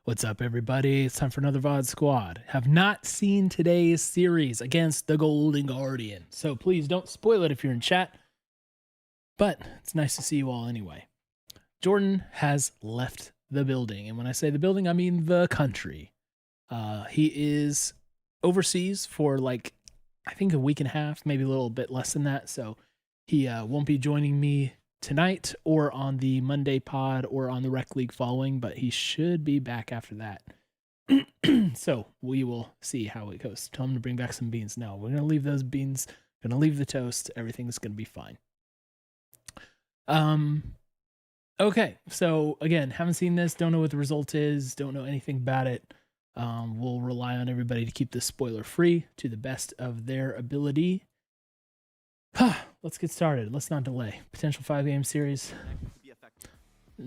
What's up, everybody? It's time for another VOD Squad. Have not seen today's series against the Golden Guardian, so please don't spoil it if you're in chat. But it's nice to see you all anyway. Jordan has left the building, and when I say the building, I mean the country. He is overseas for like, I think a week and a half, maybe a little bit less than that, so he won't be joining me tonight or on the Monday pod or on the Rec League following, but he should be back after that. So we will see how it goes. Tell him to bring back some beans. No, we're going to leave those beans, going to leave the toast. Everything's going to be fine. Okay, so again, haven't seen this, don't know what the result is, don't know anything about it. We'll rely on everybody to keep this spoiler free to the best of their ability. Let's get started. Let's not delay. Potential 5-game series.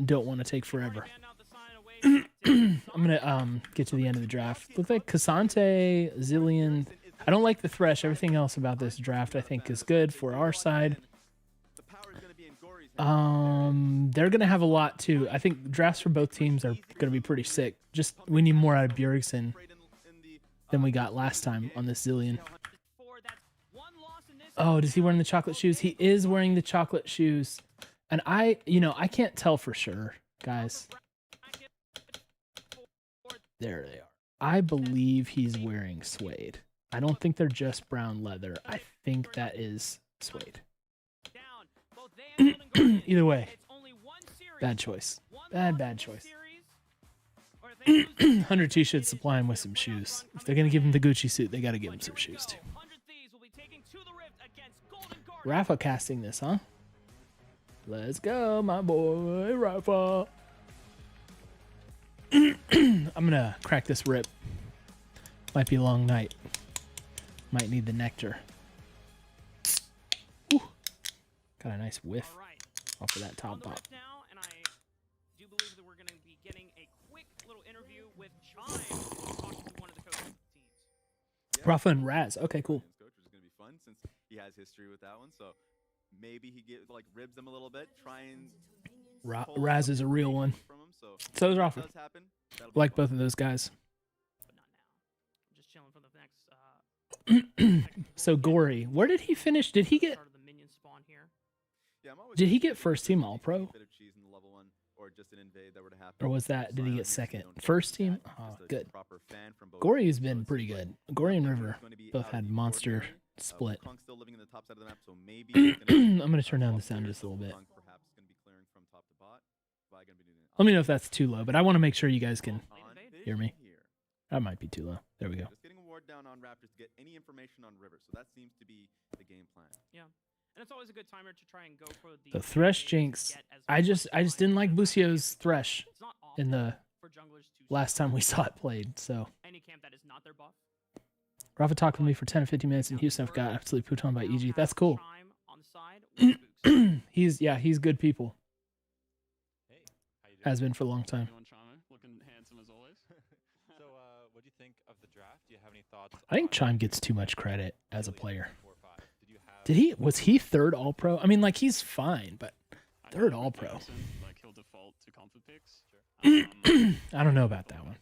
Don't want to take forever. I'm gonna get to the end of the draft. Looks like Cassante, Zillion. I don't like the Thresh. Everything else about this draft I think is good for our side. They're gonna have a lot too. I think drafts for both teams are gonna be pretty sick. Just we need more out of Bjergsen than we got last time on this Zillion. Oh, is he wearing the chocolate shoes? He is wearing the chocolate shoes. And I can't tell for sure, guys. There they are. I believe he's wearing suede. I don't think they're just brown leather. I think that is suede. Either way, bad choice. Bad choice. 100T should supply him with some shoes. If they're going to give him the Gucci suit, they got to give him some shoes too. Rafa casting this, huh? Let's go, my boy, Rafa. I'm gonna crack this rip. Might be a long night. Might need the nectar. Whew. Got a nice whiff off of that top bot. Now, and I do believe that we're going to be getting a quick little interview with Chime, talking to one of the coaches teams. Rafa and Raz. Okay, cool. Coach, which is going to be fun since he has history with that one. So maybe he ribs them a little bit, try and Raz is a real one. From him, so is Rafa. Like both of those guys. But not now. I'm just chilling for the next. So Gory, where did he finish? Did he get? Yeah, Did he get first team All Pro? Or was that? Did he get second? First team? Oh, good. Gory's been pretty good. Gory and River both had monster split. I'm gonna turn down the sound just a little bit. Let me know if that's too low, but I want to make sure you guys can hear me. That might be too low. There we go. Just getting a ward down on Raptors to get any information on River, so that seems to be the game plan. Yeah. And it's always a good timer to try and go for the Thresh Jinx. I just didn't like Busio's Thresh in the last time we saw it played. So any camp that is not their buff. Rafa talked with me for 10 or 15 minutes in Houston. I've got absolutely put on by EG. That's cool. He's good people. Has been for a long time. Looking handsome as always. So, what do you think of the draft? Do you have any thoughts? I think Chime gets too much credit as a player. Was he third All Pro? I mean, like, he's fine, but third All Pro. Like, he'll default to comfort picks. I don't know about that one.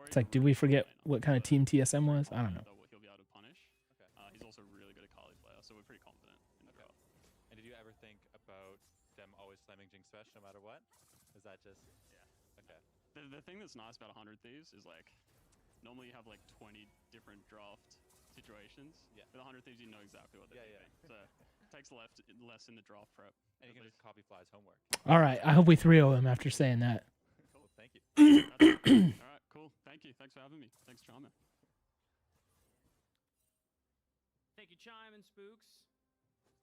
It's like, did we forget what kind of team TSM was? I don't know. He'll be able to punish. He's also really good at Kali player, so we're pretty confident in the draft. And did you ever think about them always slamming Jinx Thresh no matter what? Is that just... Yeah. Okay. The thing that's nice about 100 Thieves is, like, normally you have, like, 20 different draft situations. Yeah. With 100 Thieves, you know exactly what they're doing. So it takes less in the draft prep. And you can just copy Fly's homework. All right. I hope we 3-0 him after saying that. Cool. Thank you. All right. Cool. Thank you. Thanks for having me. Thanks, Charmer. Thank you, Chime and Spooks.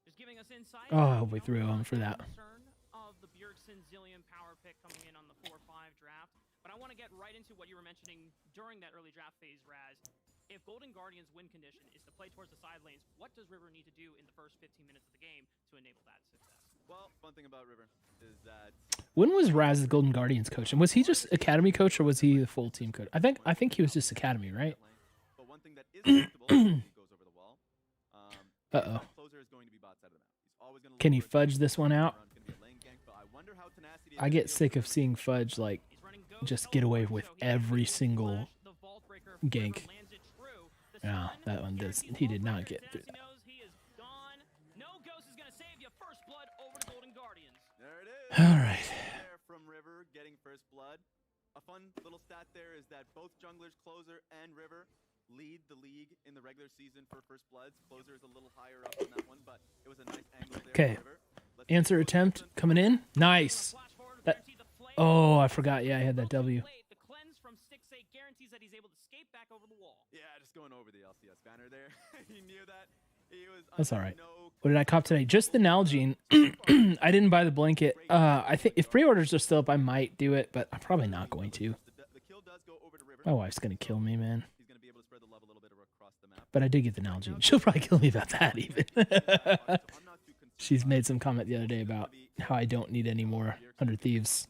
Just giving us insight. Oh, I hope we 3-0 him for that. Of the Bjergsen Zillion power pick coming in on the 4-5 draft. But I want to get right into what you were mentioning during that early draft phase, Raz. If Golden Guardian's win condition is to play towards the side lanes, what does River need to do in the first 15 minutes of the game to enable that success? Well, one thing about River is that when was Raz the Golden Guardians coach? And was he just academy coach or was he the full team coach? I think he was just academy, right? But one thing that is predictable is he goes over the wall. Uh-oh. Closer is going to be bot side of the map. He's always going to Can he fudge this one out? I get sick of seeing Fudge like just get away with every single gank. Yeah, that one does. He did not get through that. All right. There from River getting first blood. A fun little stat there is that both junglers, Closer and River, lead the league in the regular season for first bloods. Closer is a little higher up on that one, but it was a nice angle there. Okay. Answer attempt coming in. Nice. Oh, I forgot. Yeah, I had that W. Yeah, just going over the LCS banner there. He knew that. He was That's all right. What did I cop today? Just the Nalgene. I didn't buy the blanket. I think if pre-orders are still up, I might do it, but I'm probably not going to. My wife's gonna kill me, man. But I did get the Nalgene. She'll probably kill me about that even. She's made some comment the other day about how I don't need any more 100 Thieves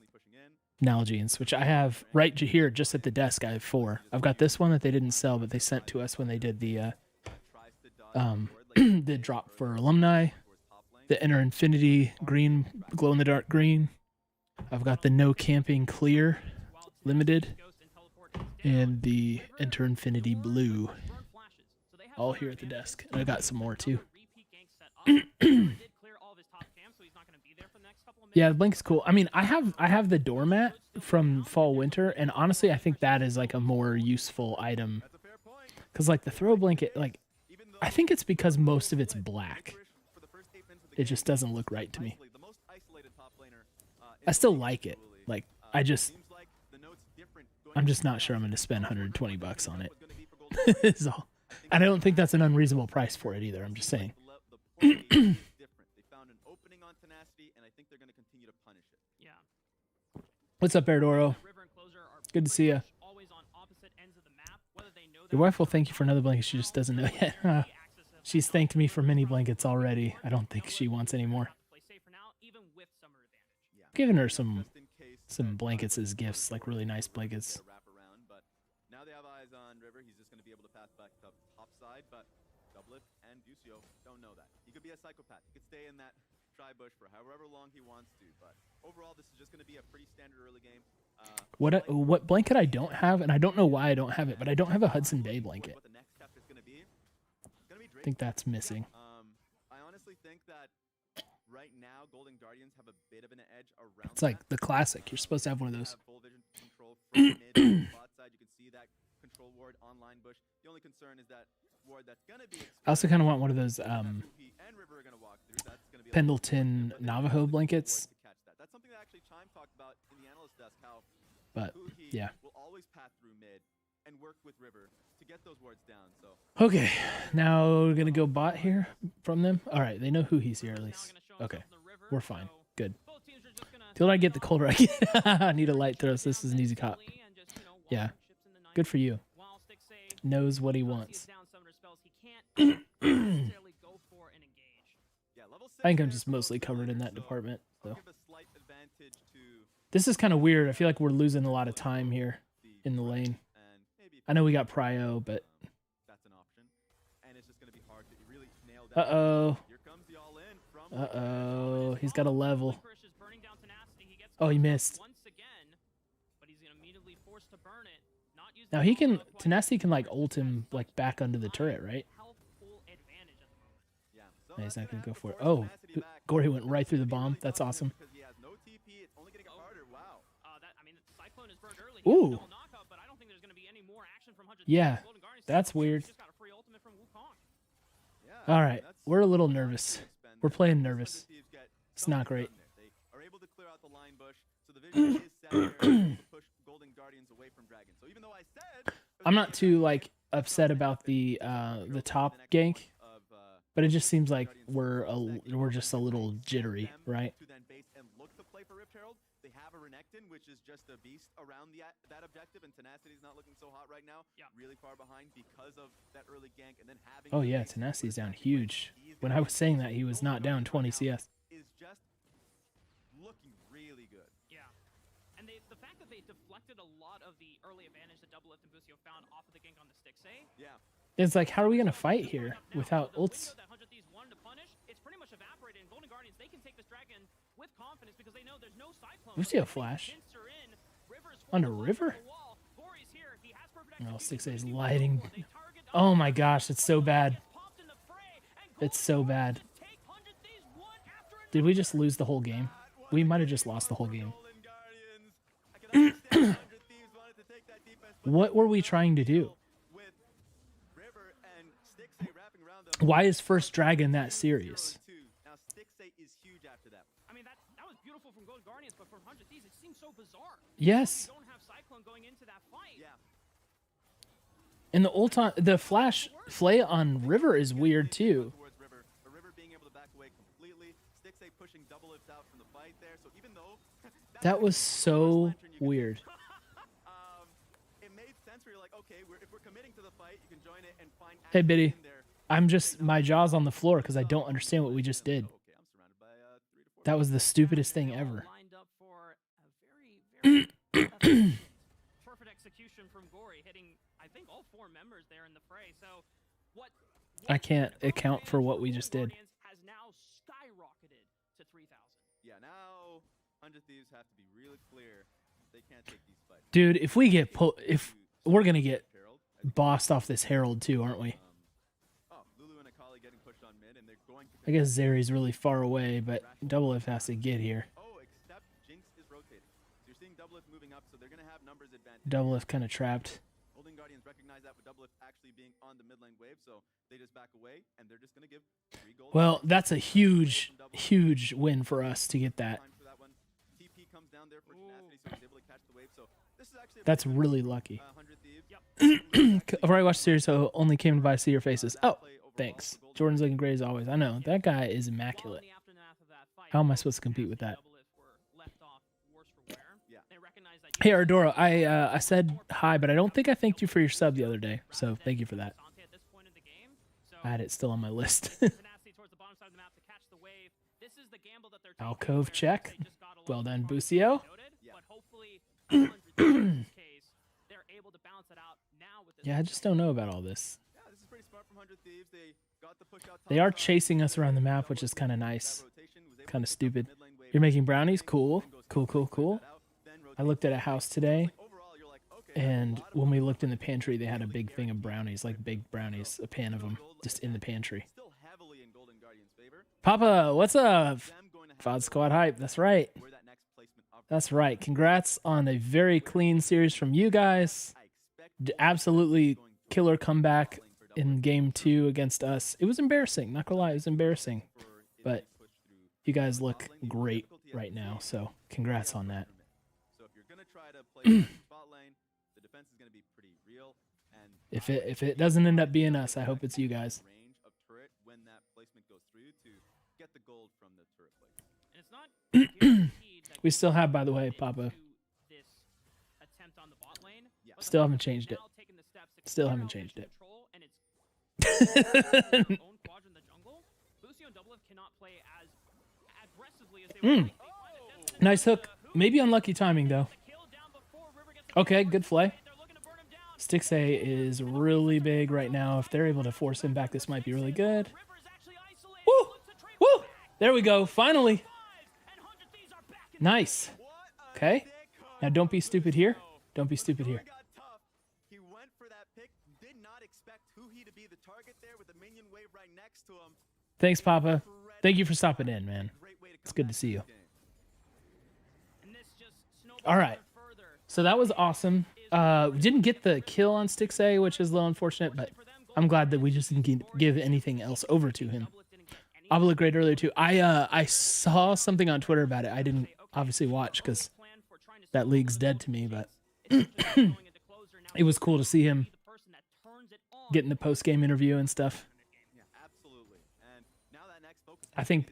Nalgenes, which I have right here just at the desk. I have 4. I've got this one that they didn't sell, but they sent to us when they did the the drop for alumni, the Enter Infinity green, glow in the dark green. I've got the No Camping Clear limited and the Enter Infinity blue, all here at the desk. And I got some more too. Yeah, the blanket's cool. I mean, I have the doormat from fall winter, and honestly, I think that is like a more useful item. Cause like the throw blanket, like I think it's because most of it's black. It just doesn't look right to me. I still like it. Like I'm just not sure I'm going to spend $120 on it. Is all. And I don't think that's an unreasonable price for it either. I'm just saying. What's up, Erdoro? Good to see you. Your wife will thank you for another blanket. She just doesn't know yet. She's thanked me for many blankets already. I don't think she wants any more. Giving her some blankets as gifts, like really nice blankets. Now they have eyes on River. He's just going to be able to pass back to top side, but Doublet and Ducio don't know that. He could be a psychopath. He could stay in that tri-bush for however long he wants to, but overall this is just going to be a pretty standard early game. What blanket I don't have, and I don't know why I don't have it, but I don't have a Hudson Bay blanket. I think that's missing. I honestly think that right now Golden Guardians have a bit of an edge around. It's like the classic. You're supposed to have one of those. Full vision control from mid bot side. You can see that control ward online bush. The only concern is that ward that's gonna be. I also kind of want one of those Pendleton Navajo blankets. That's something that actually Chime talked about in the analyst desk. How but yeah, will always path through mid and work with River to get those wards down. So okay, now we're gonna go bot here from them. All right, they know who he's here at least. Okay, we're fine. Good. Till I get the colder I get. I need a light throw, so this is an easy cop. Yeah, good for you. Knows what he wants. I think I'm just mostly covered in that department. So this is kind of weird. I feel like we're losing a lot of time here in the lane. I know we got Prio, but uh-oh. Uh-oh. He's got a level. Oh, he missed. Now he can, Tenacity can like ult him like back under the turret, right? No, he's not gonna go for it. Oh, Gory went right through the bomb. That's awesome. Ooh. Yeah, that's weird. All right, we're a little nervous. We're playing nervous. It's not great. I'm not too like upset about the top gank, but it just seems like we're just a little jittery, right? They have a Renekton, which is just a beast around that objective, and Tenacity's not looking so hot right now. Yeah. Really far behind because of that early gank, and then having. Oh yeah, Tenacity's down huge. When I was saying that, he was not down 20 CS. Is just looking really good. Yeah, and the fact that they deflected a lot of the early advantage that Doublelift and Bucio found off of the gank on the Stixay. Yeah. It's like, how are we gonna fight here without ults? It's pretty much evaporated. And Golden Guardians, they can take this dragon with confidence because they know there's no cyclone. Bucio flash. Onto River? No, 6A is lighting. Oh my gosh, it's so bad. It's so bad. Did we just lose the whole game? We might have just lost the whole game. What were we trying to do? Why is First Dragon that serious? Now Stixate is huge after that. I mean, that was beautiful from Golden Guardians, but from 100 Thieves, it seems so bizarre. Yes. You don't have Cyclone going into that fight. Yeah. And the the flash flay on River is weird too. Towards River, but River being able to back away completely. Stixate pushing double lifts out from the fight there. So even though That was so weird. it made sense where you're like, okay, if we're committing to the fight, you can join it and find. Hey, Biddy. in there. I'm just, my jaw's on the floor because I don't understand what we just did. Okay, I'm surrounded by 3 to 4. That was the stupidest thing ever. Lined up for a very perfect execution from Gory, hitting, I think, all 4 members there in the fray. So what I can't account for what we just did. has now skyrocketed to 3,000. Yeah, now 100 Thieves have to be really clear. They can't take these fights. Dude, if we get if we're gonna get bossed off this Herald too, aren't we? Lulu and Akali getting pushed on mid, and they're going to. I guess Zeri's really far away, but Double F has to get here. Oh, except Jinx is rotating. So you're seeing Double F moving up, so they're gonna have numbers advantage. Double F kind of trapped. Golden Guardians recognize that with Double F actually being on the mid lane wave, so they just back away, and they're just gonna give 3 gold. Well, that's a huge, huge win for us to get that. Time for that one. TP comes down there for tenacity, so he's able to catch the wave. So this is actually a That's pretty really good, lucky. 100 Thieves. I've already watched the series, so only came by to see your faces. Oh, thanks. Jordan's looking great as always. I know. That guy is immaculate. How am I supposed to compete with that? Hey, Ardora, I said hi, but I don't think I thanked you for your sub the other day, so thank you for that. I had it still on my list. Alcove check. Well done, Busio. Yeah, I just don't know about all this. Yeah, this is pretty smart from 100 Thieves. They got the push out They are chasing us around the map, which is kind of nice. Kind of stupid. You're making brownies? Cool. Cool, cool, cool. I looked at a house today, and when we looked in the pantry, they had a big thing of brownies, like big brownies, a pan of them, just in the pantry. Still heavily in Golden Guardians' favor. Papa, what's up? Them going to have VOD Squad hype. That's right. where that next placement of That's right. Congrats on a very clean series from you guys. I expect Absolutely killer comeback in game 2 against us. It was embarrassing. Not gonna lie, it was embarrassing. for if But they push through you guys look bot lane, great difficulty at right now, zero, so congrats on that. So if you're gonna try to play the spot lane, the defense is gonna be pretty real. And If it doesn't end up being us, I hope it's you guys. range of turret when that placement goes through to get the gold from the turret placement. And it's not guaranteed that We still have, by the way, into Papa. this attempt on the bot lane, Yeah. but the Still Bucks haven't changed it. now taken the steps to Still clear haven't out changed this it. control, and it's their own quadrant in the jungle. Busio and Doublelift cannot play as aggressively as they would like. They find a definite Nice hook. hook. Maybe unlucky timing, though. The kill down before River gets the Okay, kill. good play. They're looking to burn him down. Stixay is really big right now. If they're able to force him back, this might be really good. River's actually isolated. Woo! Looks to trade Woo! back. There we go. Finally. Fives, and 100 Thieves are back in Nice. Okay. Now don't be stupid here. Don't be stupid here. Got tough. He went for that pick. Did not expect Huhi to be the target there with the minion wave right next to him. Thanks, Papa. Thank you for stopping in, man. Great way to It's come good to back see in you. this game. And this just snowballs All right. further. So that was awesome. We didn't get the kill on Stixay, which is a little unfortunate, but I'm glad that we just didn't give anything else over to him. Doublelift didn't get any Abba looked great earlier too. I saw something on Twitter about it. I didn't obviously watch because plan for trying to that slow league's the dead gold to me, but chase. Essentially going into closer now. it was cool to see him Be the person that turns it on. getting the post-game interview and stuff. Yeah, absolutely. And now that next focus.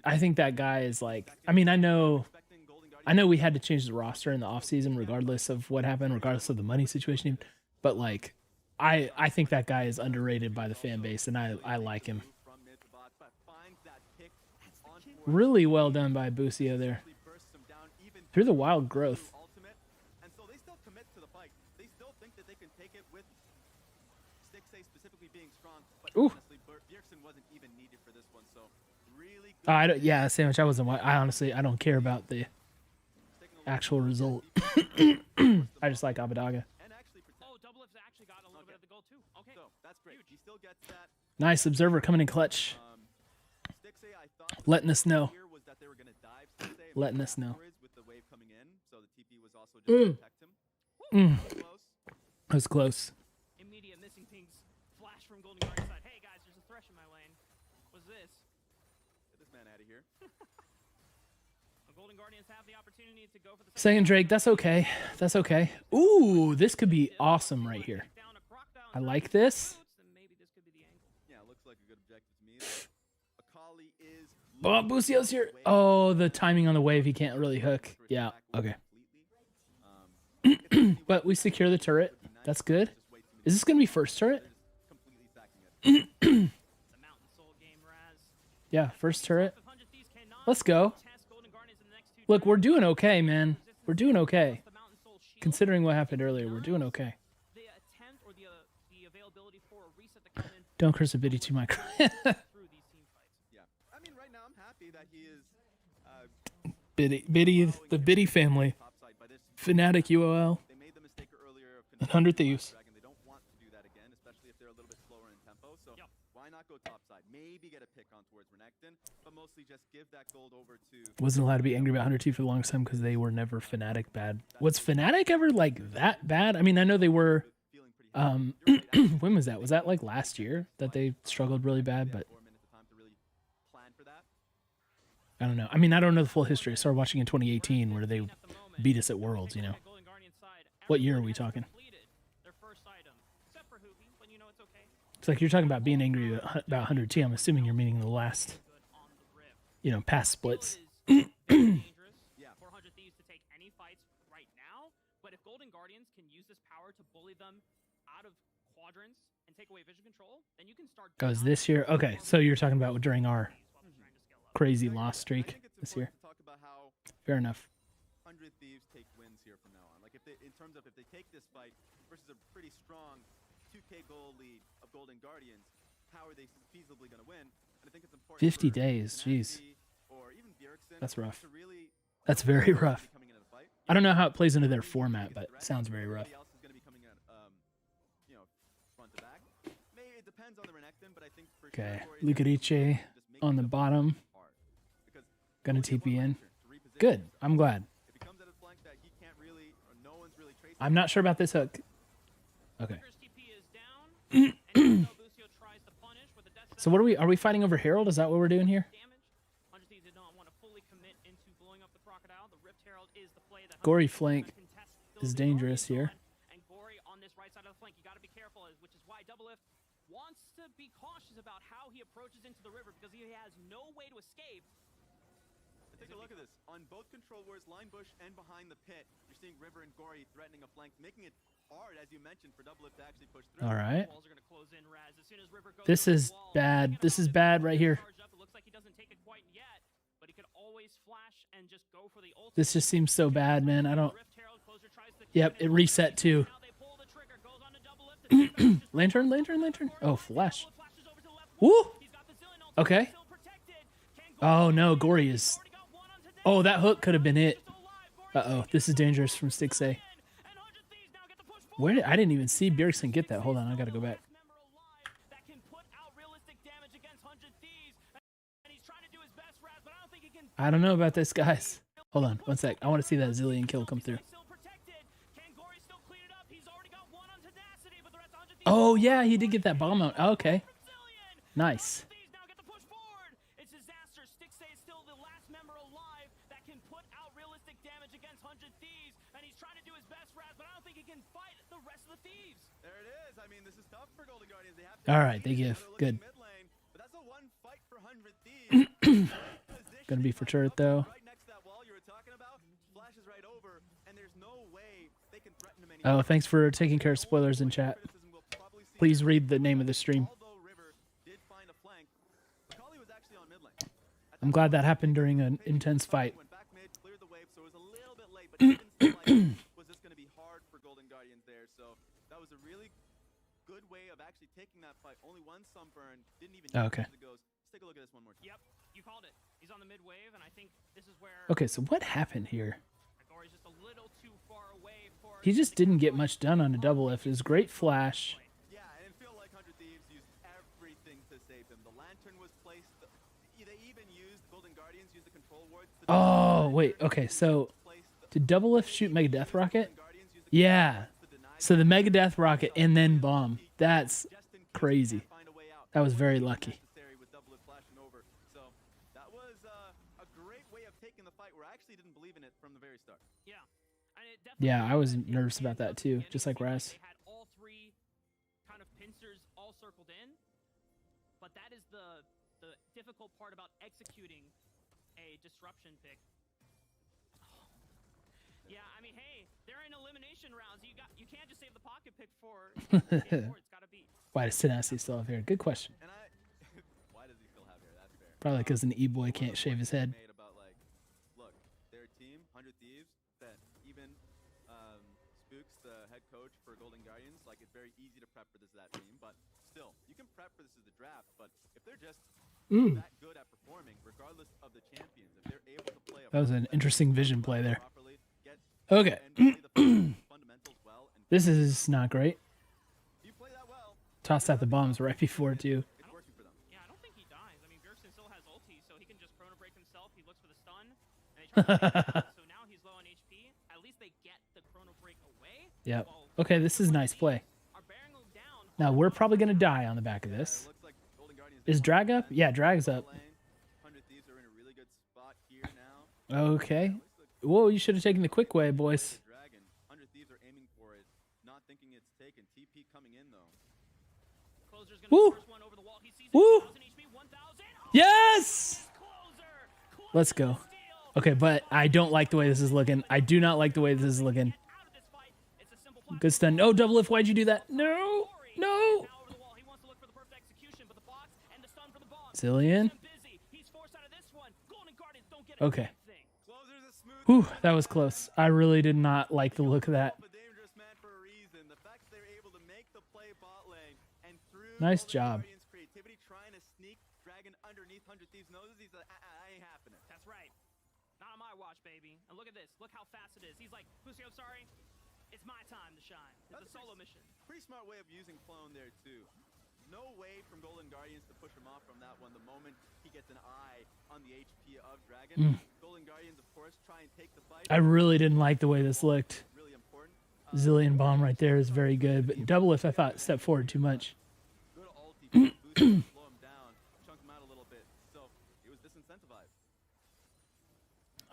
I think that guy is like, I mean, I know we had to change the roster in the offseason regardless of what happened, regardless of the money situation, but like I think that guy is underrated by the fan base, and I like him. From mid to bot, but finds that pick on board, Really well done by Busio there. bursts him down even Through the wild growth. ultimate. And so they still commit to the fight. They still think that they can take it with Stixay specifically being strong. But Ooh. honestly, Bjergsen wasn't even needed for this one. So really good. Yeah, Sandwich, I honestly, I don't care about the actual result. I just like Abadaga. And actually protect. Oh, Double F's actually got a little bit of the gold too. Okay. So that's great. He still gets that. Nice observer coming in clutch. Stixay, I thought the Letting us know. here was that they were going to dive Stixay and Letting move us know. afterwards with the wave coming in, so the TP was also just to protect him. Close. That was close. Immediate missing pings flash from Golden Guardian side. Hey guys, there's a thresh in my lane. What's this? Get this man out of here. The Golden Guardians have the opportunity to go for the Second Drake, that's okay. That's okay. Ooh, this could be awesome right here. down a crocodile. I like this. Then maybe this could be the angle. Yeah, looks like a good objective to me. Akali is. Oh, Busio's here. Oh, the timing on the wave, he can't really hook. Yeah, okay. But we secure the turret. That's good. Is this going to be first turret? Completely sacking it. The Mountain Soul game, Raz. Yeah, first turret. If 100 Thieves cannot Let's go. test Golden Guardians in the next two Look, we're doing okay, man. We're doing okay. the Mountain Soul shield, Considering what happened earlier, we're doing okay. the attempt or the availability for a reset to come in Don't curse a biddy too much. through these team fights. Yeah. I mean, right now I'm happy that he is Biddy, the Biddy family. topside by this. Fnatic UOL. They made the mistake earlier of And 100 Thieves. Dragon. They don't want to do that again, especially if they're a little bit slower in tempo. So why not go topside? Maybe get a pick on towards Renekton, but mostly just give that gold over to. Wasn't allowed to be angry about 100T for the longest time because they were never Fnatic bad. Was Fnatic ever like that bad? I mean, I know they were. Feeling pretty When was that? Was that like last year that they struggled really bad? But 4 minutes of time to really plan for that. I don't know. I mean, I don't know the full history. I started watching in 2018 where they beat us at Worlds, you know. Golden Guardian side. What year are we talking? Completed their first item, except for Hoopy, but you know it's okay. It's like you're talking about being angry about 100T. I'm assuming you're meaning the last, Good on the rip. you know, past splits. Is dangerous for 100 Thieves to take any fights right now, but if Golden Guardians can use this power to bully them out of quadrants and take away vision control, then you can start. Goes this year. Okay, so you're talking about during our while they're trying to scale up. crazy loss I streak think it's this year. important to talk about how Fair enough. 100 Thieves take wins here from now on. Like if they, in terms of if they take this fight versus a pretty strong 2K goal lead of Golden Guardians, how are they feasibly going to win? And I think it's important. 50 for days, jeez. Nancy or even Bjergsen That's rough. to really That's very rough. be coming into the fight. I don't know how it plays into their format, but it sounds very rough. Everybody else is going to be coming in, you know, front to back. Maybe it depends on the Renekton, but I think for Okay, sure, Lucarice on the bottom. hard. Because Gonna Gordy has TP one in. lantern to reposition. Good. I'm glad. If he comes at a flank that he can't really, or no one's really tracing. I'm not sure about this hook. Okay. Trigger's TP is down, and even though Busio tries to punish with a death So what are we fighting over Herald? Is that what we're doing here? damage, 100 Thieves did not want to fully commit into blowing up the crocodile. The Rift Herald is the play that Gory 100 Thieves flank gonna contest is still the dangerous Guardians here. on, and Gory on this right side of the flank. You got to be careful, which is why Double Lift wants to be cautious about how he approaches into the river because he has no way to escape. Take a look at this. On both control wards, line bush and behind the pit, you're seeing River and Gory threatening a flank, making it hard, as you mentioned, for Double Lift to actually push through. All right. Walls are going to close in, Raz. As soon as River goes This over the is wall, bad. check it This out. is If bad River right here. charged up, it looks like he doesn't take it quite yet, but he could always flash and just go for the ult. This just seems so bad, man. I don't. Rift Herald closer tries to Yep, keep it reset too. Now they pull the trigger, goes on to Double Lift, and just Lantern, lantern, lantern. Oh, flash. Double Lift flashes over to the left Woo! wall. He's got the Zillion ult, Okay. still protected. Can Gory Oh no, Gory is. already got one onto Oh, that hook could have been it. still alive. Gory Uh oh, this is dangerous from Stixay. and 100 Thieves now get the push Where did I didn't even see Bjergsen get that. Hold on, I gotta go back. member alive that can put out realistic damage against 100 Thieves, and he's trying to do his best, Raz, but I don't think he can. I don't know about this, guys. Hold on, one sec. I want to see that Zillion kill come through. Still protected. Can Gory still clean it up? He's already got one on tenacity, but the rest 100 Thieves. Oh yeah, he did get that bomb out. Okay, Brazilian. nice. Thieves now get the push forward. It's disaster. Stixay is still the last member alive that can put out realistic damage against 100 Thieves, and he's trying to do his best, Raz, but I don't think he can fight the rest of the Thieves. There it is. I mean, this is tough for Golden Guardians. They have to. All right, they Now give. they're looking Good. mid lane, but that's a one fight for 100 Thieves. Gonna be for turret though. Right next to that wall you were talking about, flashes right over, and there's no way they can threaten him anymore. Oh, thanks for taking care of spoilers in chat. Criticism we'll probably see Please here. read the name of the stream. Although River did find a flank, Akali was actually on mid lane. At I'm glad that happened during an intense fight. Went back mid, cleared the wave, so it was a little bit late, but even still, like, was this going to be hard for Golden Guardians there? So that was a really good way of actually taking that fight. Only one sunburn, didn't even Oh, use okay. the ghost. Let's take a look at this one more time. Yep, you called it. He's on the mid wave, and I think this is where Okay, so what happened here? Gory's just little too far away for. He just didn't get much done on a double lift. It was great flash. Yeah, and it felt like 100 Thieves used everything to save him. The lantern was placed. They even used Golden Guardians used the control wards. Oh, wait. Okay, so did double lift shoot Mega Death Rocket? Yeah. So the Mega Death Rocket and then bomb. That's crazy. That was very lucky. With double lift flashing over. So that was a great way of taking the fight where I actually didn't believe in it from the very start. Yeah. And it definitely Yeah, I was nervous about that too, just like Raz. They had all three kind of pincers all circled in, but that is the difficult part about executing a disruption pick. Yeah, I mean, hey, they're in elimination rounds. You can't just save the pocket pick for it's got to be. Why does Tenacity still have hair? Good question. And why does he still have hair? That's fair. Probably because an E-boy can't shave his head. Made about, like, look, their team, 100 Thieves, that even Spooks, the head coach for Golden Guardians, like, it's very easy to prep for that team, but still, you can prep for this as the draft, but if they're just that good at performing, regardless of the champions, if they're able to play That was an interesting vision play there. properly, get Okay. and play the fundamentals well, and This is not great. if you play that well, Tossed out the bombs right before too. it's working for them. Yeah, I don't think he dies. I mean, Bjergsen still has ulti, so he can just chrono break himself. He looks for the stun, and they try to take him out, so now he's low on HP. At least they get the chrono break away. Yep. While Okay, this is nice play. are bearing him down. Now we're probably gonna die on the back of It this. looks like Golden Guardians Is Drag up? Yeah, Drag's up. 100 Thieves are in a really good spot here now. Okay. Whoa, you should have taken the quick way, boys. Dragon. 100 Thieves are aiming for it, not thinking it's taken. TP coming in though. Closer's gonna Woo! be the first one over the wall. He sees Woo! 1,000 HP, 1,000. Oh, Yes! Closer! Let's go. Steal. Okay, but I don't like the way this is looking. I do not like the way this is looking. Out of this fight. It's a simple plot. Good stun. No, double lift. Why'd you do that? No. No. Now over the wall. He wants to look for the perfect execution, but the box and the stun for the bomb. Zillion. Busy. He's forced out of this one. Golden Guardians don't get a Okay. damn thing. Closer's a smooth. Whew, that was close. I really did not like the look of that. A dangerous man for a reason. The fact that they're able to make the play bot lane and through Nice Golden job. Guardians' creativity, trying to sneak Dragon underneath 100 Thieves' noses. He's like, I ain't happening. That's right. Not on my watch, baby. And look at this. Look how fast it is. He's like, Lucio, sorry. It's my time to shine. It's a That's solo mission. Pretty smart way of using Clone there too. No way from Golden Guardians to push him off from that one the moment he gets an eye on the HP of Dragon. Golden Guardians, of course, try and take the fight. I really didn't like the way this looked. Really important. Zillion bomb right there is very good, but double lift I thought stepped forward too much. Good ulti to boost him, slow him down, chunk him out a little bit. So it was disincentivized.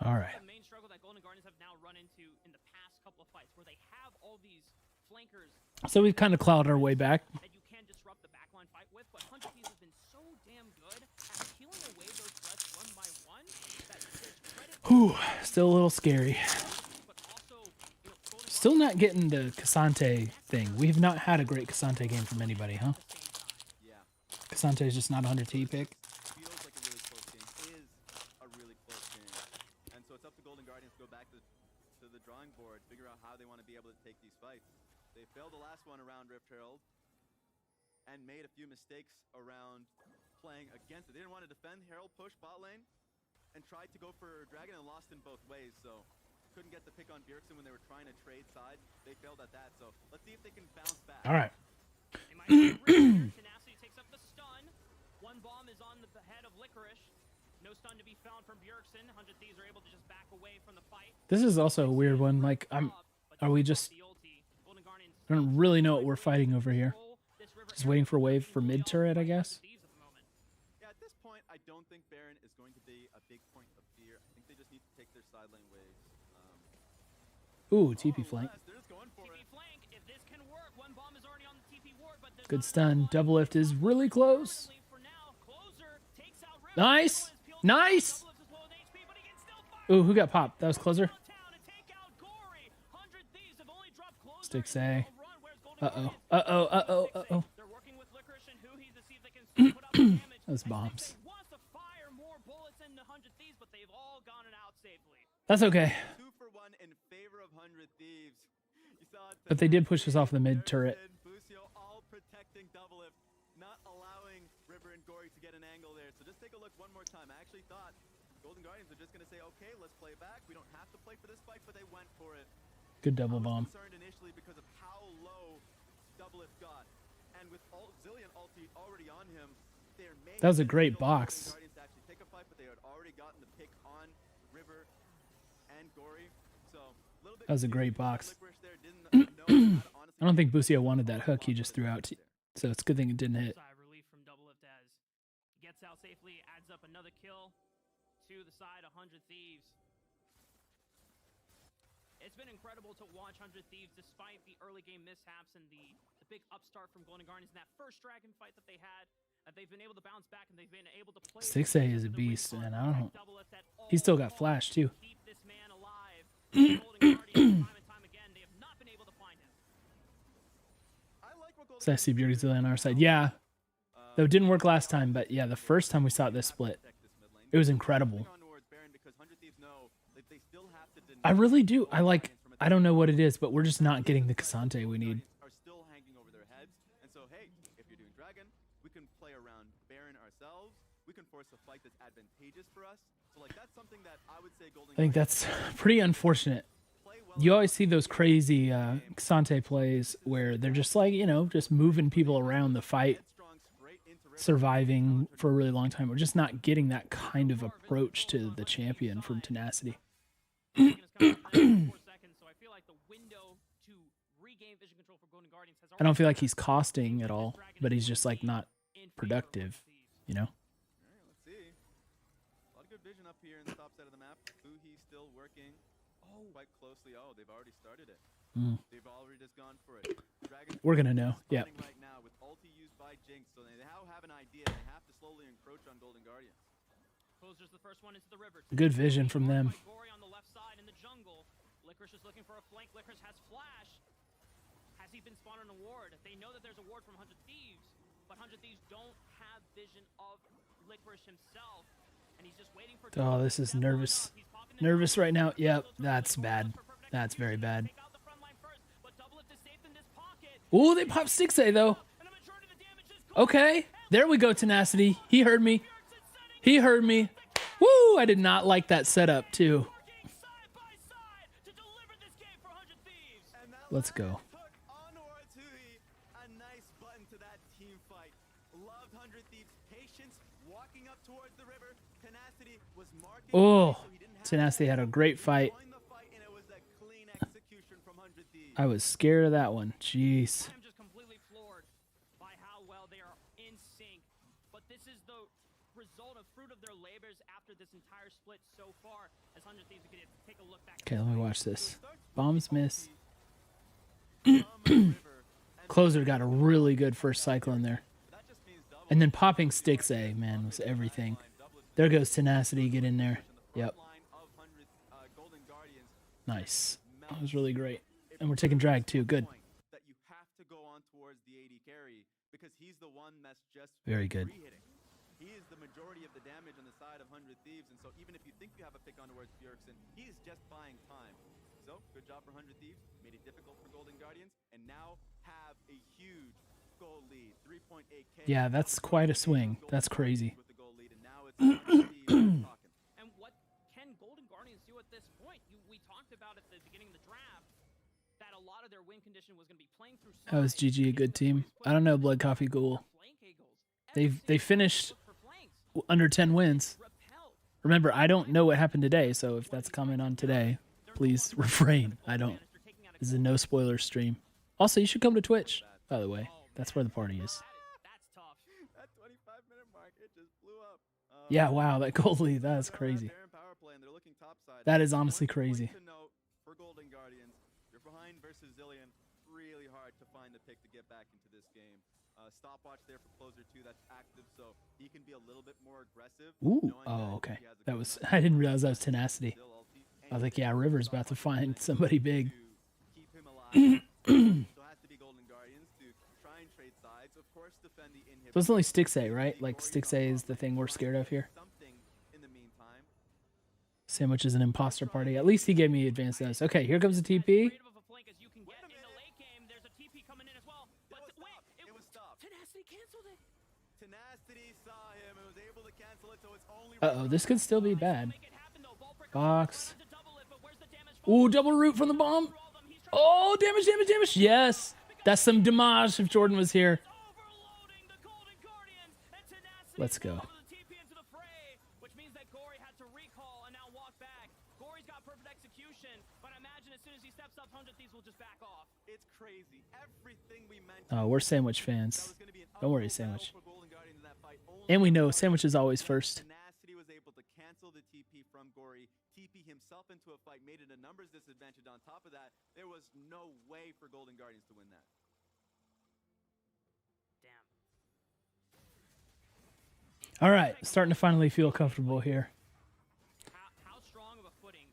All right. The main struggle that Golden Guardians have now run into in the past couple of fights, where they have all these flankers So we've kind of clawed our way back. that you can disrupt the backline fight with, but 100 Thieves have been so damn good at peeling away those threats one by one that there's credit, Whew, still a little scary. but also, you know, Golden Still not getting the Cassante thing. We've not had a great Cassante game from anybody, huh? Yeah. Cassante is just not a 100 T pick. Feels like a really close game. Is a really close game. And so it's up to Golden Guardians to go back to the drawing board, figure out how they want to be able to take these fights. They failed the last one around Rift Herald and made a few mistakes around playing against it. They didn't want to defend Herald push bot lane and tried to go for Dragon and lost in both ways. So couldn't get the pick on Bjergsen when they were trying to trade sides. They failed at that. So let's see if they can bounce back. All right. They might be ready. Tenacity takes up the stun. One bomb is on the head of Licorice. No stun to be found from Bjergsen. 100 Thieves are able to just back away from the fight. This is also a weird one. Like, are we just, I don't really know what we're fighting over here. Just waiting for a wave for mid turret, I guess. Yeah, at this point, I don't think Baron is going to be a big point of fear. I think they just need to take their side lane waves. Ooh, TP flank. They're just going for it. Good stun. Double lift is really close. Nice. Nice. Ooh, who got popped? That was closer. Sticks A. Uh-oh. Uh-oh. Uh-oh. Uh-oh. Those bombs. That's okay. 2 for 1 in favor of 100 Thieves. You saw it But they did push us off the mid turret. Busio all protecting double lift, not allowing River and Gory to get an angle there. So just take a look one more time. I actually thought Golden Guardians are just gonna say, okay, let's play back. We don't have to play for this fight, but they went for it. Good double I was bomb. concerned initially because of how low Doublelift got, and with Zillion ulti already on him, there may That was a have been great potential for box. Golden Guardians to actually take a fight, but they had already gotten the pick on River and Gory. So a little bit That was a great confusing. box. Licorice there didn't know how to honestly I don't think Busio wanted that hook he just threw out, so it's a good thing it didn't hit. Sigh of relief from Doublelift as he gets out safely, adds up another kill to the side of 100 Thieves. It's been incredible to watch 100 Thieves despite the early game mishaps and the big upstart from Golden Guardians in that first Dragon fight that they had. They've been able to bounce back and they've been able to play. 6A is a beast, and man. I don't know. He's still got flash too. Keep this man alive. Golden Guardians, time and time again, they have not been able to find him. So I see Bjergzilla on our side. Yeah. Though it didn't work last time, but yeah, the first time we saw this split, it was incredible. I really do. I don't know what it is, but we're just not getting the Cassante we need. Are still hanging over their heads, and so hey, if you're doing Dragon, we can play around Baron ourselves. We can force a fight that's advantageous for us. So like that's something that I would say Golden. I think that's pretty unfortunate. You always see those crazy Cassante plays where they're just like, you know, just moving people around the fight, surviving for a really long time. We're just not getting that kind of approach to the champion from Tenacity. I don't feel like he's costing at all, but he's just like not productive, you know? Let's see. A lot of good vision up here in the top side of the map. He's still working quite closely. Oh, they've already started it. They've already just gone for it. We're gonna know. Yeah. Right now with ulti used by Jinx, so they now have an idea. They have to slowly encroach on Golden Guardians. Closers the first one into the river. Good vision from them. Gory on the left side in the jungle. Licorice is looking for a flank. Licorice has flash. Has he been spotted an award? They know that there's a ward from 100 Thieves, but 100 Thieves don't have vision of Licorice himself, and he's just waiting for. Oh, this is nervous. Nervous right now. Yep, that's bad. That's very bad. Ooh, they popped 6A though. Okay, there we go, Tenacity. He heard me. He heard me. Woo, I did not like that setup too. Let's go. A nice button to that team fight. Loved 100 Thieves' patience walking up towards the river. Tenacity was marking. Oh, Tenacity had a great fight. I was scared of that one. Jeez. I'm just completely floored by how well they are in sync. But this is the result of fruit of their labors after this entire split so far. As 100 Thieves can take a look back. Okay, let me watch this. Bombs miss. Closer got a really good first cycle in there. And then popping sticks A, man, was everything. There goes Tenacity, get in there. Yep. Nice. That was really great. And we're taking drag too, good. That you have to go on towards the AD carry because he's the one that's just Very good. He is the majority of the damage on the side of 100 Thieves, and so even if you think you have a pick on towards Bjergsen, he is just buying time. So, good job for 100 Thieves, made it difficult for Golden Guardians, and now have a huge goal lead, 3.8k. Yeah, that's quite a swing. That's crazy. With the goal lead, and now it's 100 Thieves talking. And what can Golden Guardians do at this point? We talked about at the beginning of the draft that a lot of their win condition was going to be playing through. That was GG, a good team. I don't know, Blood Coffee Ghoul. They finished under 10 wins. Remember, I don't know what happened today, so if that's a comment on today, please refrain. I don't. This is a no spoiler stream. Also, you should come to Twitch, by the way. That's where the party is. That's tough. That 25-minute mark, it just blew up. Yeah, wow, that gold lead, that's crazy. That is honestly crazy. To note for Golden Guardians, you're behind versus Zillion. Really hard to find the pick to get back into this game. Stopwatch there for Closer 2, that's active, so he can be a little bit more aggressive. Ooh, oh, okay. That was, I didn't realize that was Tenacity. I was like, yeah, River's about to find somebody big. Keep him alive. So has to be Golden Guardians to try and trade sides. Of course, defend the inhibitor. So it's only Sticks A, right? Like, Sticks A is the thing we're scared of here. Something in the meantime. Sandwich is an imposter party. At least he gave me advance notice. Okay, here comes the TP. Tenacity saw him and was able to cancel it, so it's only Uh-oh, this could still be bad. Make it happen, though. Ballbreaker Box. runs to double it, but where's the damage from? Ooh, double root from the bomb. Oh, damage, damage, damage. Yes. That's some damage if Jordan was here. Overloading the Golden Guardians, and Tenacity Let's go. able to TP into the fray, which means that Gory had to recall and now walk back. Gory's got perfect execution, but I imagine as soon as he steps up, 100 Thieves will just back off. It's crazy. Everything we mentioned. Oh, we're Sandwich that fans. was gonna be an Don't worry, uphill battle Sandwich. for Golden Guardians in that fight. Only And we know because Sandwich is always first. Tenacity was able to cancel the TP from Gory, TP himself into a fight, made it a numbers disadvantage. On top of that, there was no way for Golden Guardians to win that. Damn. All right, starting to finally feel comfortable here. How strong of a footing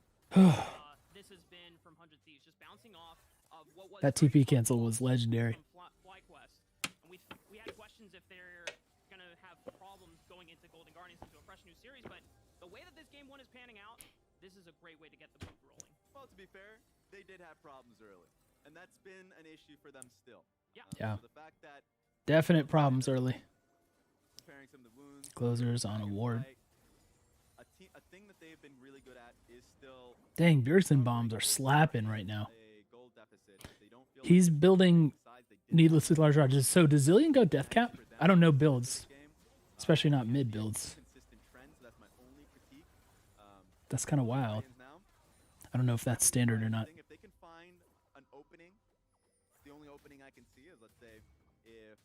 this has been from 100 Thieves, just bouncing off of what was That TP cancel was legendary. from FlyQuest. And we had questions if they're gonna have problems going into Golden Guardians into a fresh new series, but the way that this game one is panning out, this is a great way to get the boot rolling. Well, to be fair, they did have problems early, and that's been an issue for them still. Yeah. Yeah. So the fact that Definite problems early. repairing some of the wounds, Closers on a ward. a thing that they've been really good at is still Dang, Bjergsen bombs are slapping right now. a goal deficit. They don't feel He's like building size they did needlessly large rockets. So does Zillion go death cap? for them I don't know in builds, this game. especially not mid builds. Consistent trend, so that's my only critique. That's kind of wild. Guardians now, I don't know if that's standard or not. if they can find an opening, the only opening I can see is, let's say, if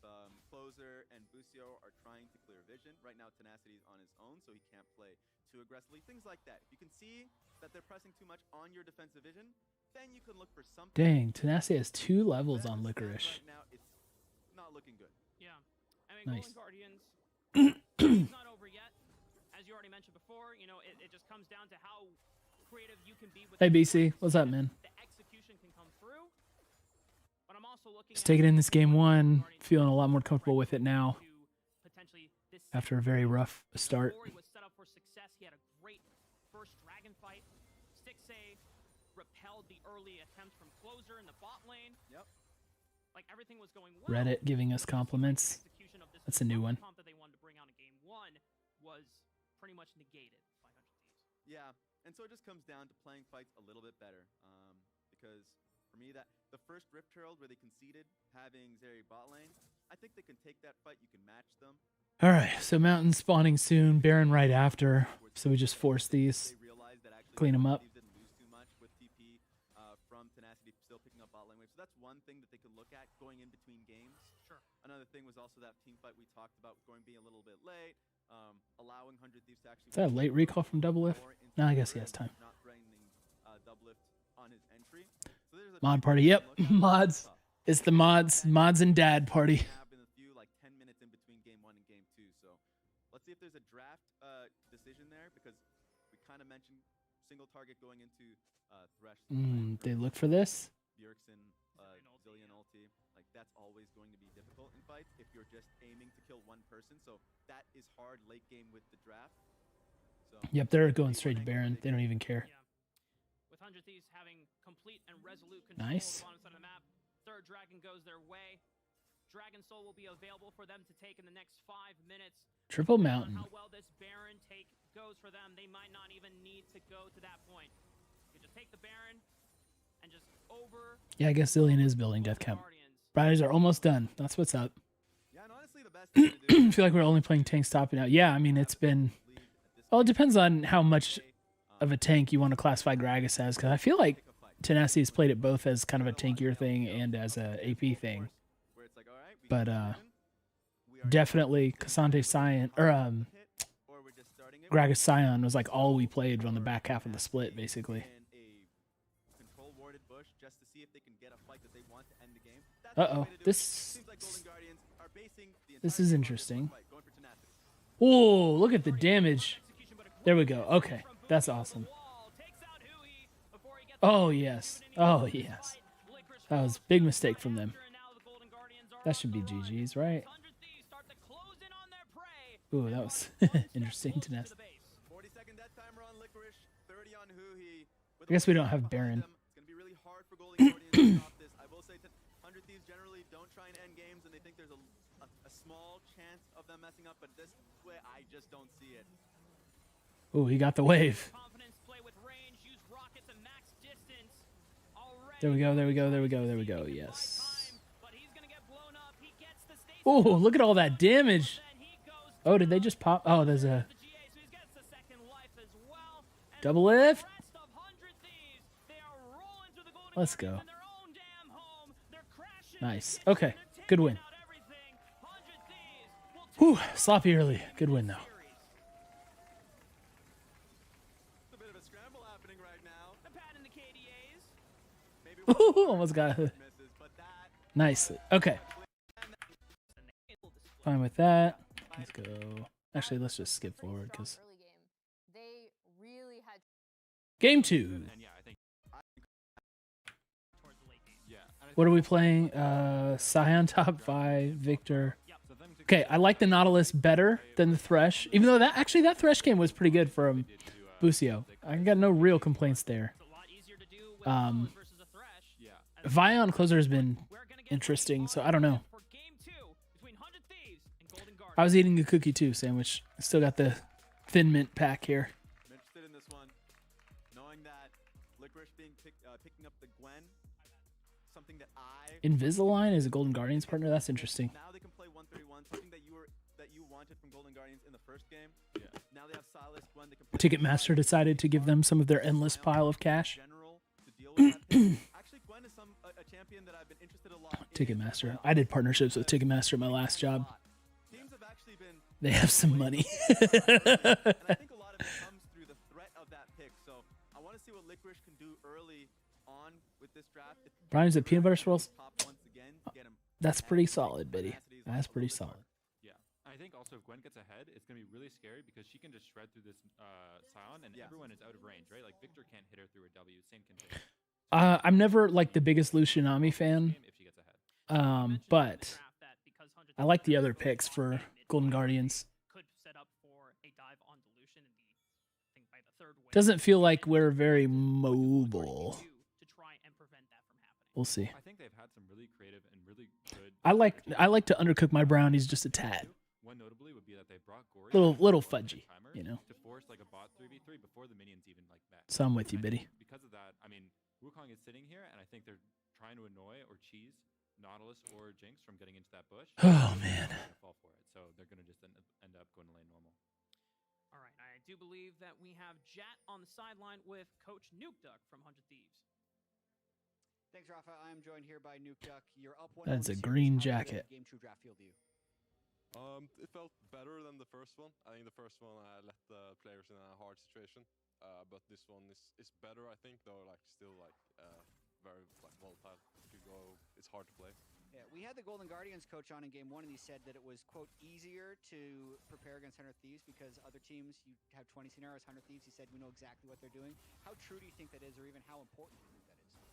Closer and Busio are trying to clear vision. Right now, Tenacity is on his own, so he can't play too aggressively. Things like that. If you can see that they're pressing too much on your defensive vision, then you can look for something. Dang, Tenacity has 2 levels But on as it stands Licorice. Right now, it's not looking good. Yeah. I mean, Nice. Golden Guardians, it's not over yet. As you already mentioned before, you know, it just comes down to how creative you can be with Hey the BC, points, what's up, and man? The execution can come through. But I'm also looking Just at taking in this game what one, Guardians feeling a lot more are comfortable with it now to potentially this after a very rough start. Gory was set up for success. He had a great first dragon fight. Stick save, repelled the early attempt from Closer in the bot lane. Yep. Like everything was going well. Reddit giving us compliments. Execution of this That's a new one. comp that they wanted to bring out in game one was pretty much negated by 100 Thieves. Yeah, and so it just comes down to playing fights a little bit better. Because for me, that the first Rift Herald where they conceded having Zeri bot lane, I think they can take that fight. You can match them. All right, so Mountain spawning soon, Baron right after. So we just force these. They realized that actually Clean 'em up. Thieves didn't lose too much with TP from Tenacity still picking up bot lane wave. So that's one thing that they could look at going in between games. Sure. Another thing was also that team fight we talked about with going being a little bit late, allowing 100 Thieves to actually. Is that a late recall from Double Lift? more into No, I the guess he river has time. and Not threatening Double Lift on his entry. So there's a Mod few party, things yep. to look at. Mods. Tough. It's the mods and dad party. Have been a few like 10 minutes in between game 1 and game 2. So let's see if there's a draft decision there, because we kind of mentioned single target going into Thresh. They look for this. Bjergsen, Zillion ulti, Zillion ulti. Like that's always going to be difficult in fights if you're just aiming to kill one person. So that is hard late game with the draft. So Yep, they're going straight to Baron. They don't even care. Yeah. With 100 Thieves having complete and resolute control Nice. of the bottom side of the map, third dragon goes their way. Dragon Soul will be available for them to take in the next 5 minutes. Triple Depending on Mountain. how well this Baron take goes for them, they might not even need to go to that point. You just take the Baron and just over. Yeah, I guess Zillion is building death cap. Guardians. Riders are almost done. That's what's up. yeah, and honestly, the best thing to do I feel like we're only playing tanks topping out. Yeah, I mean, it's been... lead at this Well, it depends on how much day, of a tank you want to classify Gragas as, because I feel like pick a fight. Tenacity has played it both as kind of a tankier thing and as a AP thing. Where it's like, all right, we But, got vision, we are Definitely Cassante Scion, or hit, or we're just starting it. Gragas Scion was like all we played on the back half of the split, basically. And a control warded bush just to see if they can get a fight that they want to end the game. That's the Uh-oh, way to do it. this- Seems like Golden Guardians are basing the this entire is game on interesting. one fight, going for tenacity. Oh, look at the damage. There we go. Okay, that's awesome. Oh, yes. Oh, yes. That was a big mistake from them. That should be GG's, right? Ooh, that was interesting to nest. 40-second death timer on Licorice, 30 on Huhi. With I guess we don't Licorice have behind Baron. them, it's gonna be really hard for Golden Guardians to stop this. I will say 100 Thieves generally don't try and end games, and they think there's a a small chance of them messing up, but this way I just don't see it. Oh, he got the wave. Confidence, play with range, use rockets and max distance. Already There we go, there we go, there we go, there we seeking go. to buy Yes. time, but he's gonna get blown up. He gets the Stasis Oh, bomb, look at all that damage. then he goes Oh, did they just pop? Oh, there's a the GA, so he gets the second life as well. And double the lift. rest of 100 Thieves, they are rolling through the Golden Let's Guardians go. in their own damn home. They're crashing Nice. the kitchen, Okay, they're good taking win. out everything. 100 Thieves will Whew, sloppy early. Good win, though. series. It's a bit of a scramble happening right now. A pat in the KDAs. Maybe Ooh, almost got it. misses, but that Nicely. Okay, fine with that. Let's go. Actually, let's just skip forward because Early game. They really had game 2. And yeah, I think Towards the late game. yeah. And I What are think we playing? Scion top 5, Victor. so them to Okay, I like the Nautilus better than the Thresh, even though that Thresh game was pretty good from did to, Busio. I got no real complaints there. It's a lot easier to do with Um, Nautilus versus a Thresh. yeah. Vion closer has been We're gonna get interesting, so on I don't know. for game 2 between 100 Thieves and Golden Guardians. I was eating a cookie too sandwich. Still got the Thin Mint pack here. I'm interested in this one, knowing that Licorice picking up the Gwen, something that Invisalign is a Golden Guardians partner. That's interesting. now they can play 131, something that you wanted from Golden Guardians in the first game. Yeah. Now they have Silas, Gwen. They can play Ticketmaster decided to give them some of their endless pile of cash. general to deal with that pick. Actually, Gwen is a champion that I've been interested a lot in. Ticketmaster. I did partnerships with Ticketmaster in my last job. Teams have actually been They have some money. and I think a lot of it comes through the threat of that pick. So I want to see what Licorice can do early on with this draft. If Brian's at Peanut Butter Swirls. top once again, get him. That's pretty solid, Biddy. That's pretty solid. Yeah. I think also if Gwen gets ahead, it's gonna be really scary because she can just shred through this Scion and Yeah. everyone is out of range, right? Like Victor can't hit her through a W. Same can Jake. I'm never like the biggest Lucianami fan, Game if she gets ahead. but I like the other picks for Golden Guardians. Could set up for a dive on Dilution and be, I think, by the third wave. Doesn't feel like we're very mobile. To try and prevent that from happening. We'll see. I think they've had some really creative and really good. I like to undercook my brownies just a tad. One notably would be that they brought Gory Little on the fudgy, timer you know. to force like a bot 3v3 before the minions even like met. So I'm with you, I Biddy. think because of that, I mean, Wukong is sitting here, and I think they're trying to annoy or cheese Nautilus or Jinx from getting into that bush. Oh, man. They're gonna fall for it, so they're gonna just end up going to lane normal. All right, I do believe that we have Jat on the sideline with Coach Nuke Duck from 100 Thieves. Thanks, Rafa. I am joined here by Nuke Duck. You're up 1-0 That's in a the series. green How did the jacket. Game 2 draft feel to you? It felt better than the first one. I think the first one I let the players in a hard situation, but this one is better. I think though, like still like very like volatile. It could go. It's hard to play. Yeah, we had the Golden Guardians coach on in Game 1, and he said that it was, quote, easier to prepare against 100 Thieves because other teams, you have 20 scenarios, 100 Thieves, he said we know exactly what they're doing. How true do you think that is, or even how important do you think that is?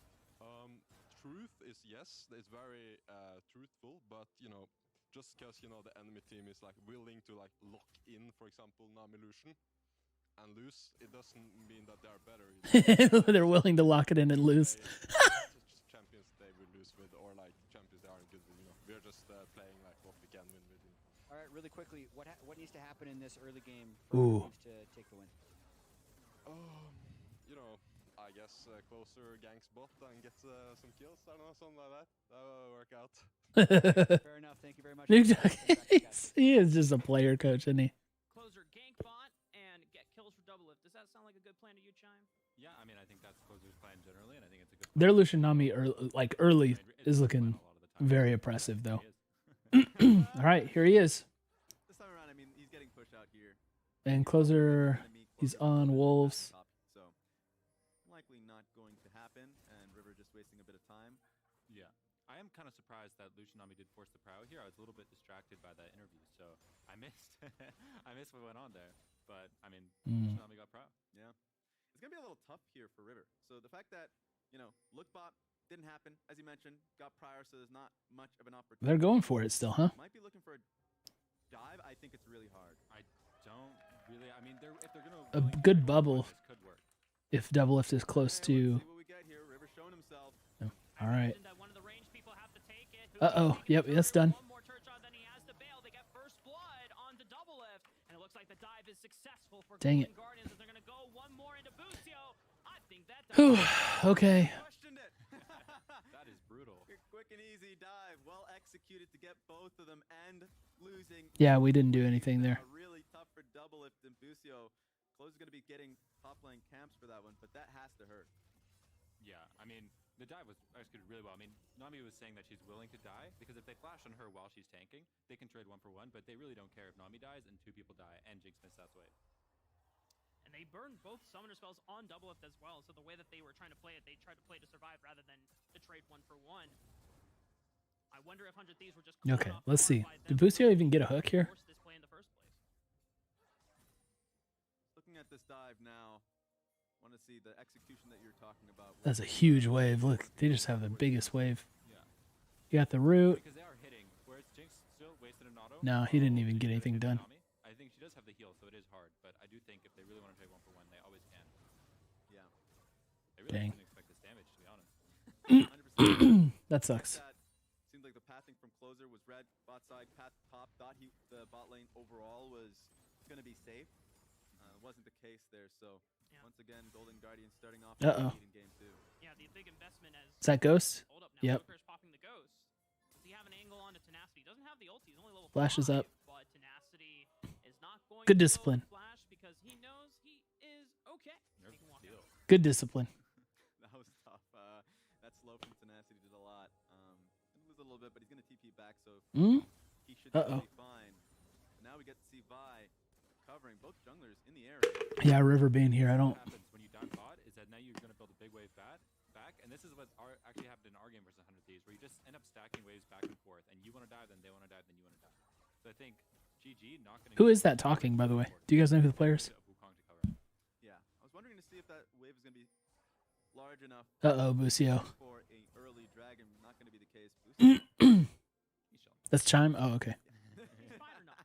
Truth is yes, it's very truthful, but you know, just because you know the enemy team is like willing to like lock in, for example, Namilution and lose, it doesn't mean that they are better. They're willing to lock it in and lose. Just champions they will lose with, or like champions they aren't good with. You know, we're just playing like what we can win with. You know. All right, really quickly, what needs to happen in this early game for Ooh. Thieves to take the win? You know, I guess closer gang spot and get some kills. I don't know, something like that. That will work out. Fair enough. Thank you very much. Nuke Duck, he is just a player coach, isn't he? Closer gank bot and get kills for double lift. Does that sound like a good plan to you, Chime? Yeah, I mean, I think that's Closer's plan generally, and I think it's a good. Their plan. Lucianami early It's is a good looking plan a lot of the time. very oppressive though. It is. All right, here he is. This time around, I mean, he's getting pushed out here. And closer, he's on Wolves. So likely not going to happen, and River just wasting a bit of time. Yeah. I am kind of surprised that Lucianami did force the prow here. I was a little bit distracted by that interview, so I missed I missed what went on there. But I mean, Lucianami got prow. Yeah, it's gonna be a little tough here for River. So the fact that look bot didn't happen, as you mentioned, got prior, so there's not much of an opportunity. They're going for it still, huh? Might be looking for a dive. I think it's really hard. I don't really. I mean, if they're gonna A willing to good go for it, bubble. this could work. If double lift is close Okay, to. let's see what we get here. River showing himself. All right. That one of the range people have to take it. Uh-oh. Yep, that's done. One more church on than he has Dang it. Golden Guardians, and they're gonna go one more into Busio. I think that Whew, okay. Questioned it. That is brutal. Your quick and easy dive, well executed to get both of them and losing. Yeah, we didn't do anything there. Really tough for double if Busio. Close is going to be getting top lane camps for that one, but that has to hurt. Yeah, I mean, the dive was executed really well. I mean, Nami was saying that she's willing to die because if they flash on her while she's tanking, they can trade 1-for-1, but they really don't care if Nami dies and 2 people die and Jinx missed that wave. And they burned both summoner spells on double lift as well. So the way that they were trying to play it, they tried to play to survive rather than to trade 1-for-1. I wonder if 100 Thieves were just Okay, let's see. Did Busio even get a hook here? This play in the first place. Looking at this dive now, want to see the execution that you're talking about. That's a huge wave. Look, they just have the biggest wave. Yeah. You got the root. Because they are hitting, whereas Jinx still wasted an auto. No, he didn't even get anything done. Nami. I think she does have the heal, so it is hard, but I do think if they really want to trade 1-for-1, they always can. Yeah. I really Dang. didn't expect this damage, to be honest. 100%. That sucks. Seemed like the pathing from closer was red. Bot side, path top. Thought the bot lane overall was going to be safe. Wasn't the case there. So Yeah. once again, Golden Guardians starting off Uh-oh. in game 2. Yeah, the big investment as Is that Ghost? hold up now. Yep. Joker's popping the ghost. Does he have an angle onto Tenacity? He doesn't have the ulti. He's only level Flashes 5, up. But Tenacity is not going Good to go discipline. Flash because he knows he is okay. Nerf He can walk steal. out. Good discipline. That was tough. That slow from Tenacity did a lot. Gonna lose a little bit, but he's going to TP back, so he should Uh-oh. be fine. Now we get to see Vi covering both junglers in the area. Yeah, River being here, I don't. What happens when you dive bot is that now you're going to build a big wave back, and this is what actually happened in our game versus 100 Thieves, where you just end up stacking waves back and forth, and you want to dive, then they want to dive, then you want to dive. So I think GG not going to. Who is that talking, by the way? Do you guys know who the player is? Yeah, I was wondering to see if that wave is going to be large enough Uh-oh, Busio. for a early dragon. Not going to be the case. Boost. That's Chime? Oh, okay. He's fine or not.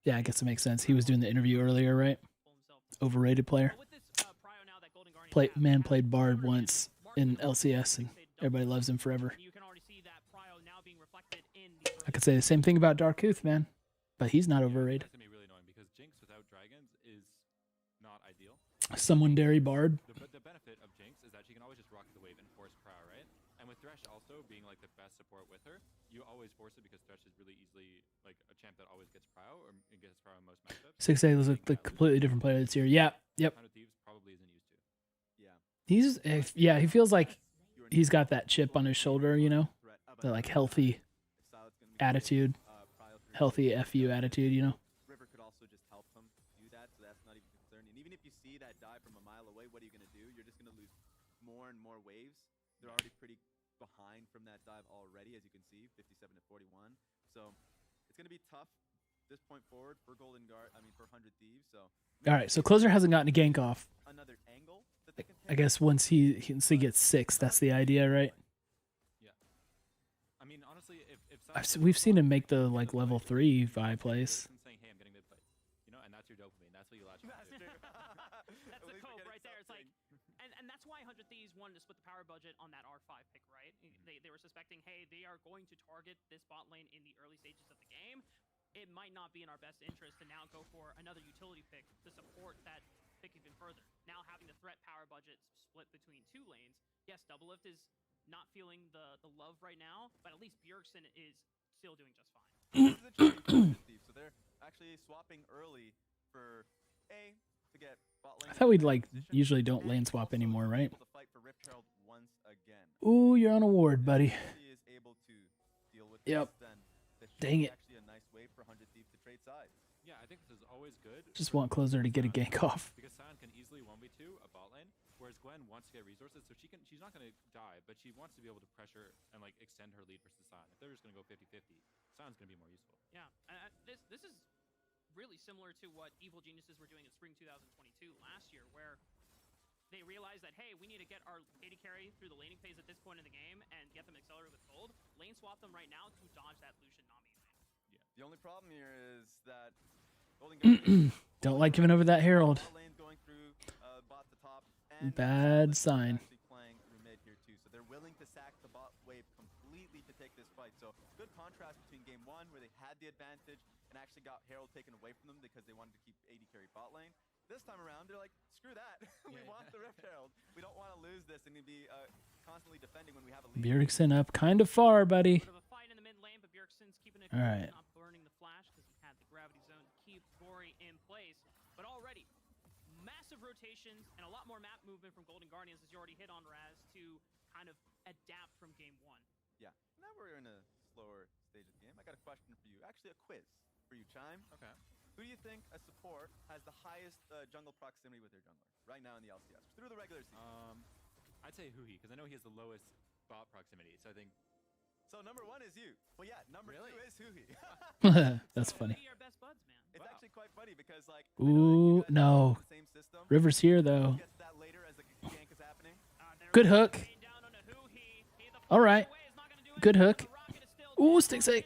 Yeah, I guess it makes sense. He was doing the interview earlier, right? Pull himself. Overrated player. But with this prio now that Golden Guardians have, Played Bard Martin once in Martin LCS, and they double everybody loves him forever. You can already see that prio now being reflected in the I could say the same thing about Darkuth, man. But he's not overrated. That's going to be really annoying because Jinx without dragons is not ideal. Someone Dairy Bard. The benefit of Jinx is that she can always just rock the wave and force Prow, right? And with Thresh also being like the best support with her, you always force it because Thresh is really easily like a champ that always gets Prow or gets Prow in most matchups. 6A was a completely different player this year. Yeah, yep. 100 Thieves probably isn't used to. Yeah. He feels like he's got that chip on his shoulder, you know? The like healthy attitude, healthy FU attitude, you know? River could also just help him do that, so that's not even a concern. And even if you see that dive from a mile away, what are you going to do? You're just going to lose more and more waves. They're already pretty behind from that dive already, as you can see, 57 to 41. So it's going to be tough this point forward for for 100 Thieves. So All right, so Closer hasn't gotten a gank off. another angle that they can I take. guess once he gets 6, that's the idea, right? Yeah. I mean, honestly, if We've seen him make the like level 3 Vi plays. saying, "Hey, I'm getting mid plate," you know, and that's your dopamine. That's what you latch on to. That's the cope right there. It's like, and that's why 100 Thieves wanted to split the power budget on that R5 pick, right? They were suspecting, hey, they are going to target this bot lane in the early stages of the game. It might not be in our best interest to now go for another utility pick to support that pick even further. Now having the threat power budget split between 2 lanes, yes, Double Lift is not feeling the love right now, but at least Bjergsen is still doing just fine. This is interesting for 100 Thieves. So they're actually swapping early for A, to get bot lane I thought we'd in like position, usually don't and lane swap also anymore, to be right? able to fight for Rift Herald once again. Ooh, you're on a ward, buddy. If he is able to deal with Yep. this, then this should Dang be it. actually a nice way for 100 Thieves to trade sides. Yeah, I think this is always good. Just for want Closer to get a gank off. Because Sion can easily 1v2 a bot lane, whereas Gwen wants to get resources, so she's not going to die, but she wants to be able to pressure and like extend her lead versus Sion. If they're just going to go 50-50, Sion's going to be more useful. Yeah, this is really similar to what Evil Geniuses were doing in Spring 2022 last year, where they realized that, hey, we need to get our AD carry through the laning phase at this point in the game and get them accelerated with gold. Lane swap them right now to dodge that Lucian Nami lane. The only problem here is that Golden Guardians Don't like giving over that Herald. bot lane going through bot to top, and Bad Silence is sign. actually playing through mid here too, so they're willing to sack the bot wave completely to take this fight. So good contrast between game 1, where they had the advantage and actually got Herald taken away from them because they wanted to keep AD carry bot lane. This time around, they're like, screw that. We want the Rift Herald. We don't want to lose this and be constantly defending when we have a lead. Bjergsen up kind of far, buddy. Bit of a fight in the mid lane, but Bjergsen's keeping it All right. not burning the flash because he had the gravity zone to keep Gory in place. But already, massive rotations and a lot more map movement from Golden Guardians, as you already hit on, Raz, to kind of adapt from game 1. Yeah. Now we're in a slower stage of the game. I got a question for you. Actually, a quiz for you, Chime. Okay. Who do you think a support has the highest jungle proximity with their jungler right now in the LCS through the regular season? I'd say Huhi, because I know he has the lowest bot proximity. So I think. So number 1 is you. Well, yeah, number 2 is Huhi. That's funny. We are best buds, man. It's actually quite funny because, like, Ooh, no. the same system. River's here, though. Gets that later as the gank is happening. Good hook. All right. Good hook. Ooh, stick safe.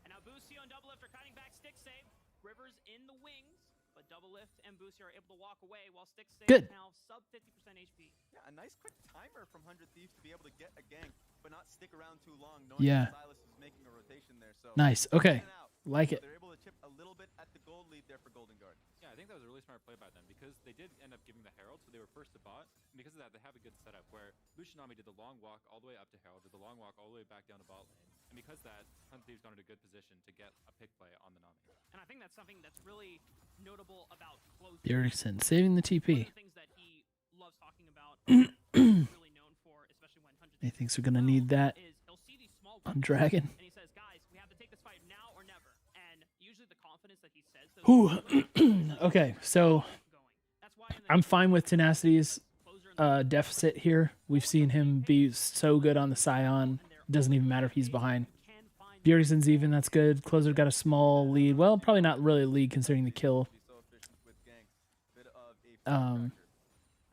And now Busio and Double Lift are cutting back stick save. Rivers in the wings, but Double Lift and Busio are able to walk away while stick save Good. is now sub 50% HP. Yeah, a nice quick timer from 100 Thieves to be able to get a gank, but not stick around too long, knowing Yeah. that Silas is making a rotation there. So Nice. Okay. in and out. Like it. They're able to chip a little bit at the gold lead there for Golden Guard. Yeah, I think that was a really smart play by them because they did end up giving the Herald, so they were first to bot. And because of that, they have a good setup where Lucianami did the long walk all the way up to Herald, did the long walk all the way back down to bot lane. And because of that, Hunt Thieves got in a good position to get a pick play on the Nami. And I think that's something that's really notable about closing. Bjergsen saving the One TP. of the things that he loves talking about, really known for, especially when 100 He thinks we're gonna need that is he'll see these small on wins, Dragon. and he says, guys, we have to take this fight now or never. And usually the confidence that he says those Whew. wins Okay, so going. That's why in the I'm fine with Tenacity's closer in the deficit here. We've seen him be so good on the Scion. Doesn't even matter if he's behind. can find Bjergsen's even, that's good. Closer got a small lead. Well, probably not really a lead considering the kill. Be so efficient with ganks. Bit of a firecracker.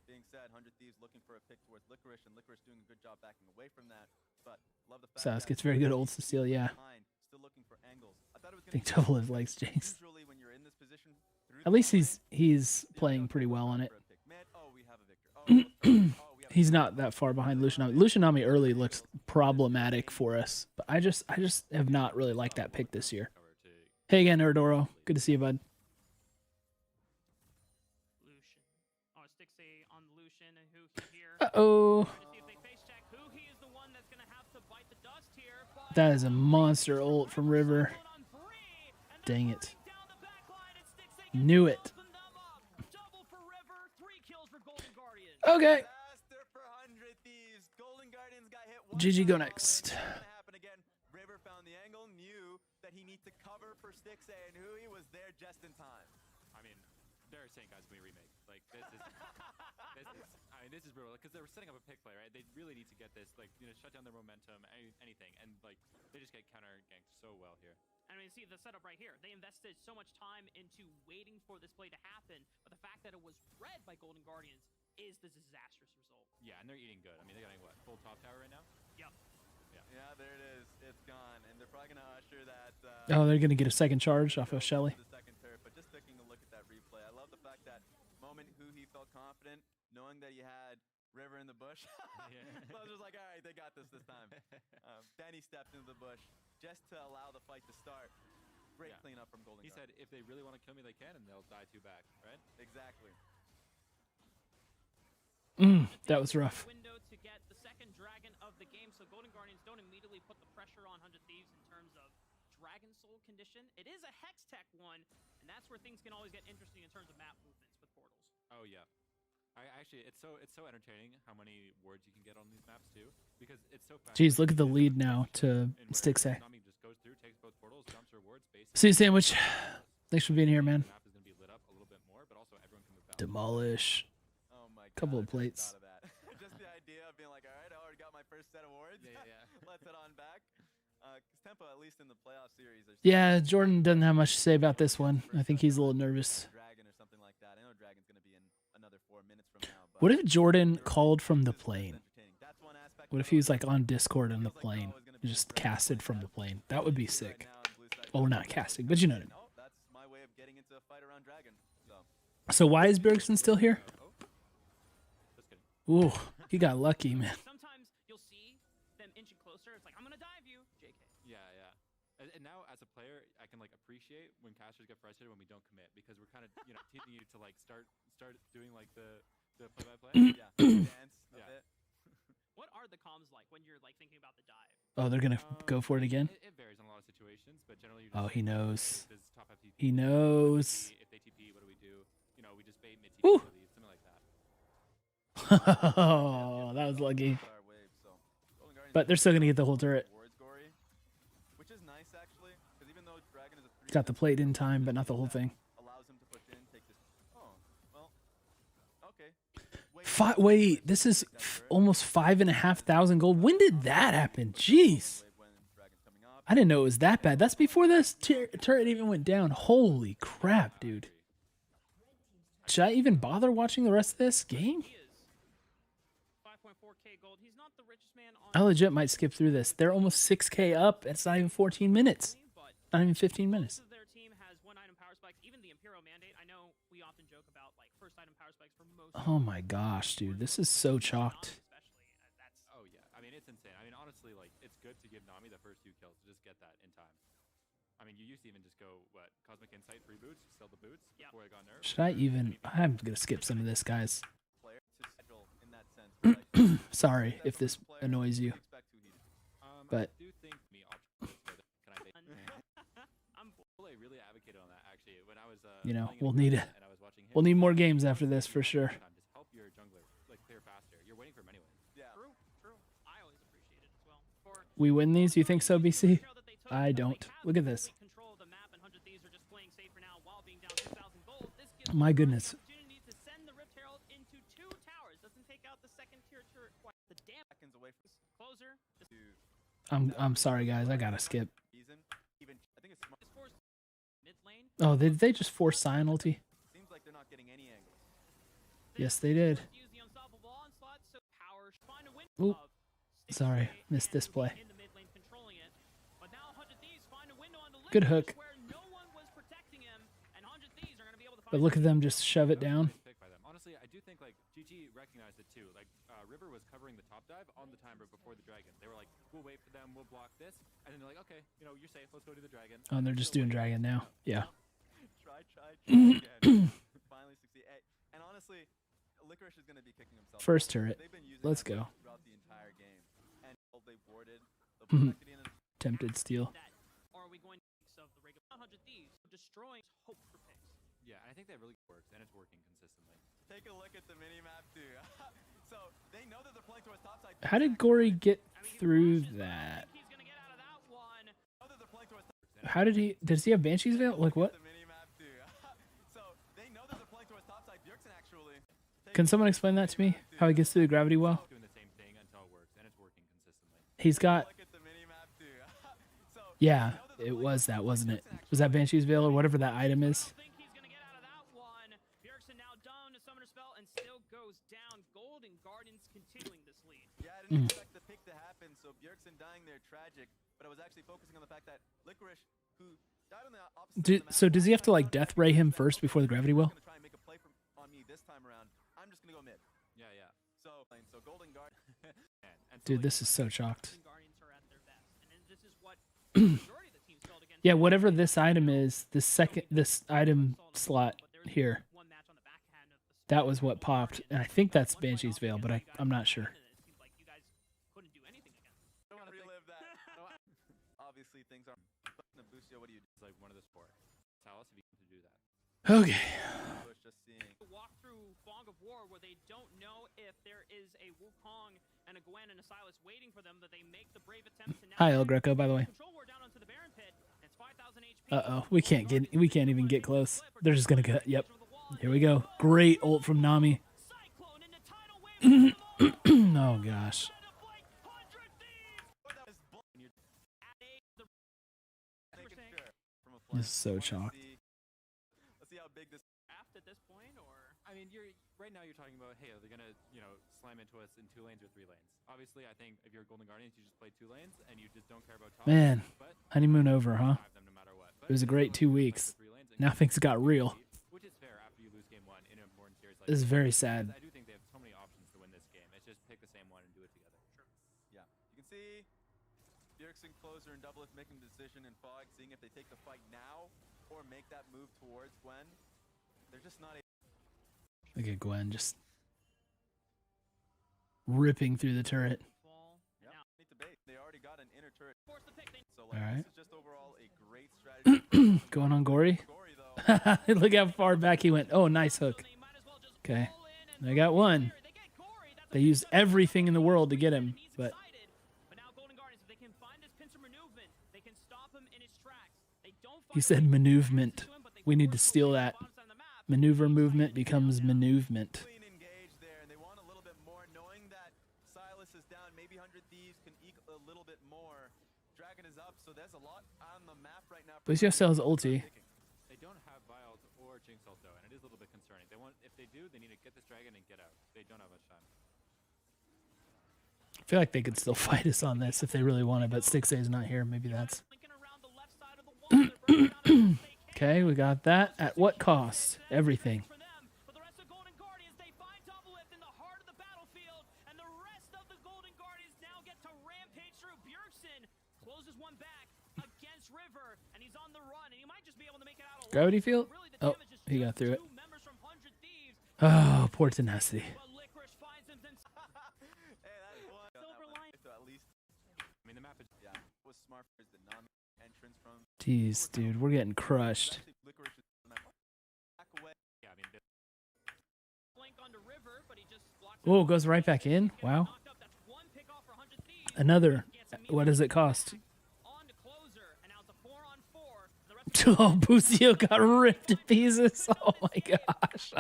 Being said, 100 Thieves looking for a pick towards Licorice, and Licorice doing a good job backing away from that. But love the fact Sas that gets very good ults to steal, yeah. behind, still looking for angles. I thought it was I think gonna Double Lift likes Jinx. usually when you're in this position through At the least bot he's lane, playing pretty well on it. for a pick. Mid, oh, we have a victor. Oh, we have a He's not that far behind Lucianami. Lucianami early looked problematic for us, but I just have not really liked that pick this year. Cover to Hey again, Erdoro. Good to see you, bud. Lucian. Oh, sticks on Lucian and who here. Uh-oh. Trying to see if they face check. Who he is the one that's gonna have to bite the dust here. But That is a monster ult from River. on Bree, and Dang now it. running down the back line, and Stixay gets Knew it. open them up. Double for River, 3 kills for Golden Guardians. Okay. disaster for 100 Thieves. Golden Guardians got hit one GG, time go already. next. It's gonna happen again. River found the angle, knew that he needs to cover for Stixay, and Hui was there just in time. I mean, they're saying, guys, can we remake? Like, this is, this is brutal. Because they were setting up a pick play, right? They really need to get this, like, shut down their momentum, anything. And, like, they just get counter ganked so well here. I mean, see the setup right here. They invested so much time into waiting for this play to happen, but the fact that it was read by Golden Guardians is the disastrous result. Yeah, and they're eating good. I mean, they're getting, what, full top tower right now? Yep. Yeah, there it is. It's gone, and they're probably gonna usher that. Oh, they're gonna get a second charge off of Shelly. The second turret, but just taking a look at that replay, I love the fact that moment he felt confident, knowing that he had River in the bush. Yeah. So I was just like, all right, they got this time. Danny stepped into the bush just to allow the fight to start. Great Yeah. cleanup from Golden He Guard. said, if they really want to kill me, they can, and they'll die 2 back, right? Exactly. That was rough. Window to get the second dragon of the game, so Golden Guardians don't immediately put the pressure on 100 Thieves in terms of Dragon Soul condition. It is a Hex Tech one, and that's where things can always get interesting in terms of map movements with portals. Oh, yeah. Actually, it's so entertaining how many words you can get on these maps, too. Because it's so fast. Jeez, look at the lead now to Stixay. Nami just goes through, takes both portals, jumps her wards, basically. See you, Sandwich. Thanks for being here, man. The map is going to be lit up a little bit more, but also everyone can move out. Demolish. Oh my god. Couple of I just plates. thought of that. Just the idea of being like, all right, I already got my first set of awards. Yeah. Let's head on back. Because Tempo, at least in the playoff series, are Yeah, Jordan doesn't have much to say about this one. I think he's a little nervous. Dragon or something like that. I know Dragon's going to be in another 4 minutes from now. But What if Jordan called from the this is plane? entertaining. That's one aspect What of if he it. was like on Discord on the Feels like they're plane, always gonna be just great casted like from that. the plane? That would be Right sick. now on blue side, Well, we're not casting, but you know what I mean. No, that's my way of getting into a fight around Dragon. So So why is Bjergsen still here? Just kidding. Ooh, he got lucky, man. Sometimes you'll see them inching closer. It's like, I'm going to dive you. you, JK. Yeah, yeah. And now as a player, I can like appreciate when casters get frustrated when we don't commit because we're kind of teaching you to like start doing like the play-by-play. Yeah, dance a Yeah. bit. What are the comms like when you're like thinking about the dive? Oh, they're gonna go for it again. It varies in a lot of situations, but generally. Oh, he knows. Does top half TP? He knows. If they TP, what do we do? We just bait mid TP, Woo! something like that. Oh, that was lucky. But our wave, so Golden Guardians But they're still gonna get the whole turret. towards Gory, which is nice actually, because even though Dragon is a 3, Got the plate in time, but not the whole thing. allows him to push in, take this. Oh, well, okay. Wait, this is almost 5,500 gold. When did that happen? Jeez. When Dragon's coming up. I didn't know it was that bad. That's before this turret even went down. Holy crap, dude. Should I even bother watching the rest of this game? He is 5.4k gold. He's not the richest man on I legit might skip through this. They're almost 6k up. It's not even 14 minutes. but Not even 15 minutes. most of their team has one item power spikes. Even the Imperial mandate. I know we often joke about like first item power spikes for most. Oh my gosh, dude. This is so chalked. Especially that's Oh yeah, I mean it's insane. I mean honestly, like it's good to give Nami the first 2 kills to just get that in time. I mean you used to even just go Cosmic Insight 3 boots, sell the boots before it got nerfed. Should I even... I'm gonna skip some of this, guys. Player to schedule in that sense. but I think Sorry that if from this a player, annoys you. expect who he is. But- I do think me option. Can I bait? I'm I really advocated on that actually when I was You know, playing in we'll the need tournament and I was watching him. We'll need more games after this for sure. Just help your jungler like clear faster. You're waiting for him anyways. Yeah. true. I always appreciate it as well. For We win these? You think so, BC? trail that they took, I they don't. have Look at this. complete control of the map, and 100 Thieves are just playing safe for now while being down 2,000 gold. This gives My them goodness. the opportunity to send the Rift Herald into 2 towers. Doesn't take out the second tier turret quite. The damn Seconds away from closer. This to I'm sorry, guys. I gotta skip. season. Even I think it's smart. is forced mid lane. Oh, did they just force Sion ulti? Seems like they're not getting any angles. Yes, they did. Use the unstoppable onslaught, so power should find a win Oop. of Sorry, 60K missed this and play. in the mid lane controlling it. But now 100 Thieves find a window on the Good Licorice hook. where no one was protecting him, and 100 Thieves are going to be able to find But look at them just shove it That was a down. nice pick by them. Honestly, I do think like GG recognized it too. Like River was covering the top dive on the timer before the dragon. They were like, we'll wait for them, we'll block this, and then they're like, okay, you're safe. Let's go to the dragon. Oh, and they're just doing dragon now. Yeah. Try again. Finally succeed. Hey, and honestly, Licorice is going to be kicking himself. First turret. They've been using Let's that go. throughout the entire game, and they boarded. They'll Mhm. protect it in a Tempted steal. that. Or are we going to mix of the regular 100 Thieves destroying hope for picks? Yeah, and I think that really works, and it's working consistently. Take a look at the mini map too. So they know that they're playing towards topside. How did Gory get I mean, he through flashes, but I don't that? think he's going to get out of that one. Know that they're playing towards How did he... Does he have Banshee's Veil? Like what? the mini map too. So they know that they're playing towards topside. Bjergsen actually. Can someone explain that to me? How he gets through the gravity well? Doing the same thing until it works, and it's working consistently. He's got... Look at the mini map too. So Yeah, it was that, wasn't it? Was that Banshee's Veil or whatever that item is? I don't think he's going to get out of that one. Bjergsen now down to Summoner Spell and still goes down. Golden Guardians continuing this lead. yeah, I didn't expect the pick to happen. So Bjergsen dying there tragic, but I was actually focusing on the fact that Licorice, who died on the opposite side of the So map, does he have to like death ray him first before the gravity well? Gonna try and make a play on me this time around. I'm just gonna go mid. Yeah, yeah. So Golden Guard. And so, Dude, like, this is so chalked. Golden Guardians are at their best. And then this is what the majority of the teams failed against. Yeah, whatever this item is, this item slot here, One match on the backhand of the that was what popped. And I think that's Banshee's Veil, but I'm not sure. It seems like you guys couldn't do anything against them. Don't relive that. Obviously things aren't. But Nabusio, what do you do? it's like one of the four. Tell us if you can do that. Okay. Bush just seeing. Walk through Fog of War where they don't know if there is a Wukong and a Gwen and a Silas waiting for them, that they make the brave attempt to now Hi, El Greco, by the way. control war down onto the Baron pit. It's 5,000 HP. Uh-oh, we can't even get close. They're just gonna cut. Yep. Here we go. Great ult from Nami. Cyclone into tidal wave. Oh gosh. Making sure from a This is so Wanna chalked. Let's see how big this. Draft at this point, or I mean, right now you're talking about, hey, are they gonna, slam into us in 2 lanes or 3 lanes? Obviously, I think if you're Golden Guardians, you just play 2 lanes and you just don't care about top. Man, But honeymoon over, huh? drive them no matter what. It was a great 2 weeks. Now things got real. Which is fair after you lose game 1 in an important series like This is very sad. I do think they have so many options to win this game. It's just pick the same one and do it together. Yeah, you can see Bjergsen close. Closer and Doublelift making the decision, and Fog seeing if they take the fight now or make that move towards Gwen. They're just not able. Look at Gwen just ripping through the turret. Yeah, need to bait. They already got an inner turret. So All right. this is just overall a great strategy. Going on Gory. Gory, though. Look how far back he went. Oh, nice hook. Okay. They got one. They used everything in the world to get him, but he said maneuvement. We need to steal that. Maneuver movement becomes maneuvement. Clean engage there, and they want a little bit more, knowing that Silas is down. Maybe 100 Thieves can eke a little bit more. Dragon is up, so there's a lot on the map right now. Lucio sells ulti. They don't have Wild or Jinx ult though, and it is a little bit concerning. They want, if they do, they need to get this dragon and get out. They don't have much time. I feel like they could still fight us on this if they really wanted, but 6A's not here. Maybe that's... Okay, we got that. At what cost? Everything. Gravity field? Oh, he got through it. Oh, poor Tenacity. I mean, the map is Was smart for the non-entrance from Jeez, dude, we're getting crushed. yeah. I mean, Oh, goes right back in. Wow. Another. What does it cost? Oh, Busio got ripped to pieces. Oh my gosh.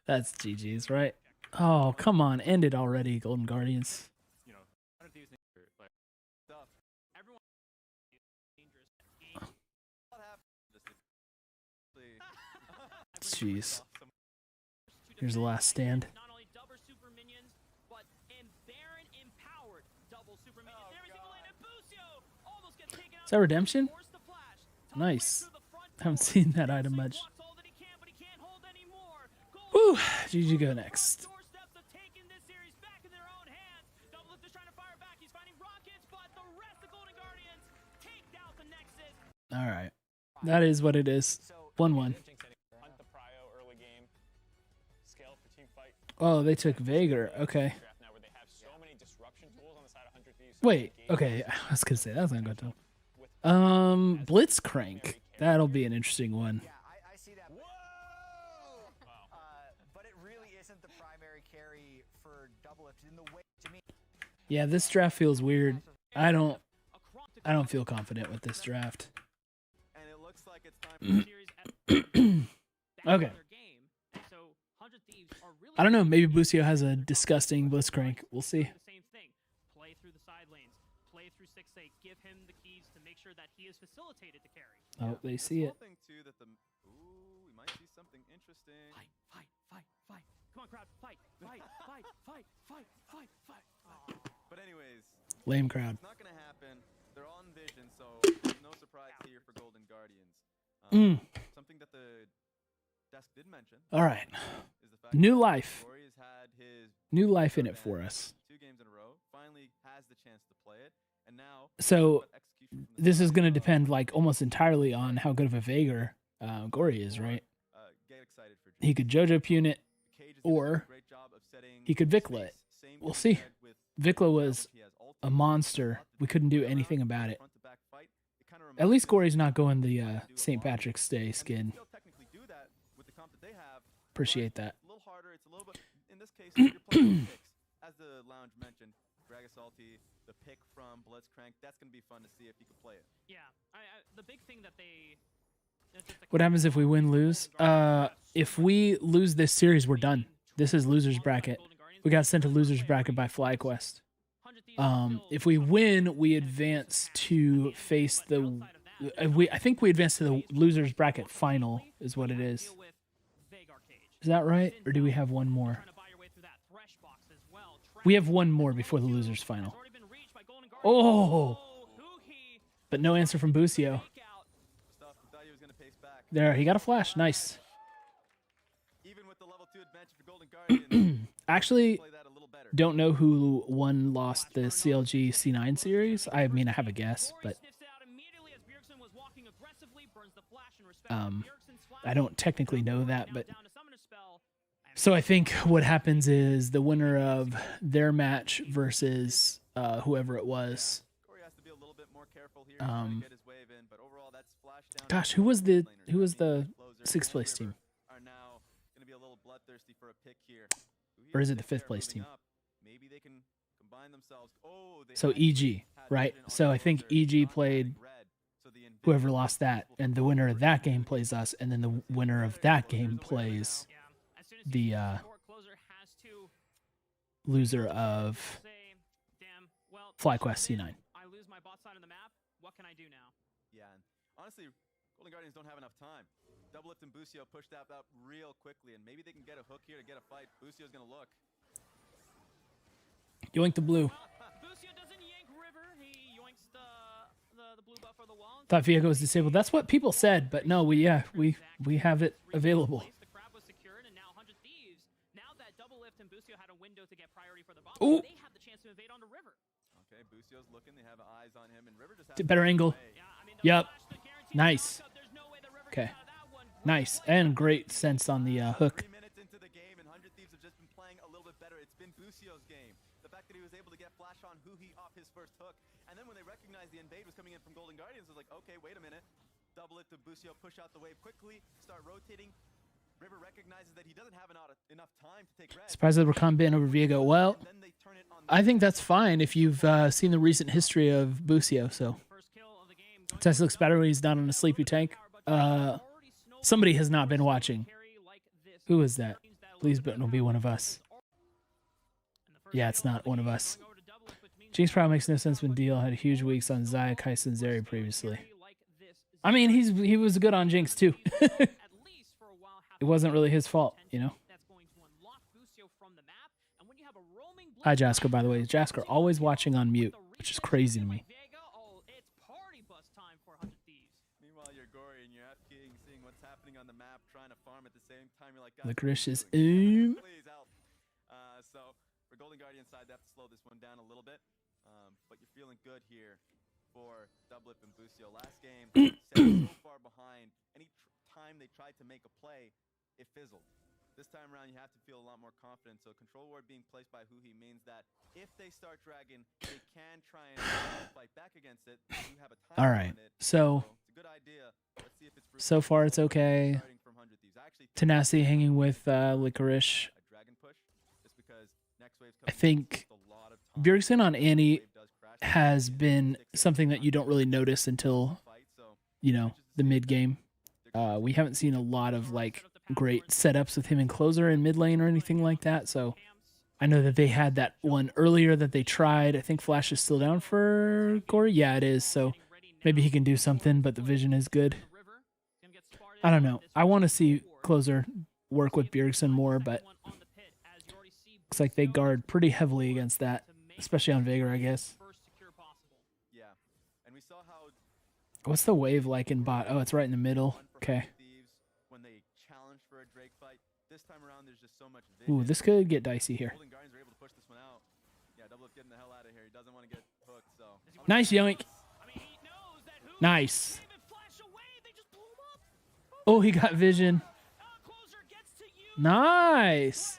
That's GG's, right? Oh, come on. End it already, Golden Guardians. you know, 100 Thieves like stuff. Everyone Jeez. Here's the last stand. Not only double super minions, but Baron empowered double super minions. Every single lane, and Busio almost gets taken out. Is that redemption? Force the flash. Nice. Through the front Haven't door. seen that item much. Blocks all that he can, but he can't hold anymore. Woo! GG go next. Doorsteps of taking this series back in their own hands. Doublelift is trying to fire back. He's finding rockets, but the rest of Golden Guardians take out the Nexus. All right. That is what it is. 1-1. Hunt the prio early game. Scale for team fight. Oh, they took Vager. Okay. Now where they have so many disruption tools on the side of 100 Thieves. Wait. Okay. I was gonna say that's not good. Blitzcrank. That'll be an interesting one. Yeah, I see that. But it really isn't the primary carry for Doublelift in the way to me. Yeah, this draft feels weird. I don't feel confident with this draft. And it looks like it's time for Okay. I don't know. Maybe Busio has a disgusting Blitzcrank. We'll see. The same thing. Play through the side lanes. Play through 6-8. Give him the keys to make sure that he is facilitated to carry. Oh, they see it. Thing too that the ooh, we might see something interesting. Fight. Come on, crowd. Fight. But anyways, Lame crowd. it's not gonna happen. They're all in vision, so there's no surprise here for Golden Guardians. Something that the desk did mention All right. is the fact New that life. Rory has had his New life in it for us. 2 games in a row. Finally has the chance to play it, and now So execution from the this is side going to of, depend like almost entirely on how good of a Vager Gory is, right? Get excited for He could JoJo Pune it, Cage is doing a or great job of setting he could Vikla it. space. Same We'll with see. Fred with Vikla was he has ult. a monster. We couldn't do anything about it. Front to back fight. It kinda At reminds least me of Gory's not going do the it St. long. Patrick's Day And they skin. still technically do that with the comp that they have. Appreciate that. A little harder. It's a little bit. In this case, you're playing picks. As the lounge mentioned, Dragasalty, the pick from Blitzcrank. That's gonna be fun to see if he can play it. Yeah. The big thing that they. What happens if we win, lose? If we lose this series, we're done. This is loser's bracket. We got sent to loser's bracket by FlyQuest. If we win, we advance to face the. I think we advance to the loser's bracket final, is what it is. Is that right, or do we have one more? We have one more before the loser's final. Oh, but no answer from Busio. Stuff. We thought he was gonna pace back. There, he got a flash. Nice. Even with the level 2 advantage for Golden Guardians, Actually, play that a little better. don't know who won lost the CLG C9 series. I mean, I have a guess, but I don't technically know that. But so I think what happens is the winner of their match versus whoever it was. Corey has to be a little bit more careful here, trying to get his wave in, but overall that's flash down. Gosh, who was the 6th place team? Are now going to be a little bloodthirsty for a pick here. Or is it the 5th place team? Maybe they can combine themselves. Oh, So EG, right? So I think EG played whoever lost that, and the winner of that game plays us, and then the winner of that game plays the loser of FlyQuest C9. I lose my bot side of the map. What can I do now? Yeah, and honestly, Golden Guardians don't have enough time. Doublelift and Busio push that up real quickly, and maybe they can get a hook here to get a fight. Busio's gonna look. Yoink the blue. Busio doesn't yank River. He yoinks the blue buff for the wall. Thought Viego was disabled. That's what people said, but no, we have it available. The crab was secured, and now 100 Thieves. Now that Doublelift and Busio had a window to get priority for the bot, Ooh. they have the chance to invade onto River. Okay, Busio's looking. They have eyes on him, and River just has Better angle. Yeah, I mean, the Yep. flash, the guaranteed Nice. knockup, there's no way that River Okay. gets out of that one. Nice. And great sense on the hook. 3 minutes into the game, and 100 Thieves have just been playing a little bit better. It's been Busio's game. The fact that he was able to get flash on Huhi off his first hook, and then when they recognized the invade was coming in from Golden Guardians, it was like, okay, wait a minute. Double it to Busio, push out the wave quickly, start rotating. River recognizes that he doesn't have enough time to take red. Surprised that we're combat over Viego. Well, And then they turn it on I think that's fine if you've seen the recent history of Busio. So First kill of the game. Tess looks better when he's not on a sleepy tank. Somebody has not been watching. Who is that? Please don't be one of us. Yeah, it's not one of us. Jinx probably makes no sense when Deal had huge weeks on Zaya, Kai'Sa, and Zeri previously. I mean, he was good on Jinx too. It wasn't really his fault, you know. Hi, Jasker, by the way. Jasker always watching on mute, which is crazy to me. Meanwhile, you're gory and you're FKing, seeing what's happening on the map, trying to farm at the same time. You're like, guys, Licorice is please help. So for Golden Guardian side, they have to slow this one down a little bit. But you're feeling good here for Doublelift and Busio. Last game, so far behind. Any time they tried to make a play, it fizzled. This time around, you have to feel a lot more confident. So control ward being placed by Huhi means that if they start dragging, they can try and fight back against it. You have a time All right, on it. so It's a good idea. Let's see if it's so far it's okay. starting from 100 Thieves. I actually think Tenacity hanging with Licorice. a dragon push, just because next wave's I coming in, think just a lot of time. Bjergsen on Annie Wave does crash. has been something that you don't really notice until, Fight, so you know, the mid game. We haven't seen a lot of like great setups with him in closer and mid lane or anything like that. So I know that they had that one earlier that they tried. I think Flash is still down for Corey. Yeah, it is. So maybe he can do something, but the vision is good. I don't know. I want to see closer work with Bjergsen more, but looks like they guard pretty heavily against that, especially on Veigar, I guess. yeah, and we saw how What's the wave like in bot? Oh, it's right in the middle. Okay. Thieves when they challenge for a Drake fight. This time around, there's just so much vision. Ooh, this could get dicey here. Golden Guardians are able to push this one out. Yeah, Doublelift getting the hell out of here. He doesn't want to get hooked, so. Nice yoink. Nice. Oh, he got vision. Nice.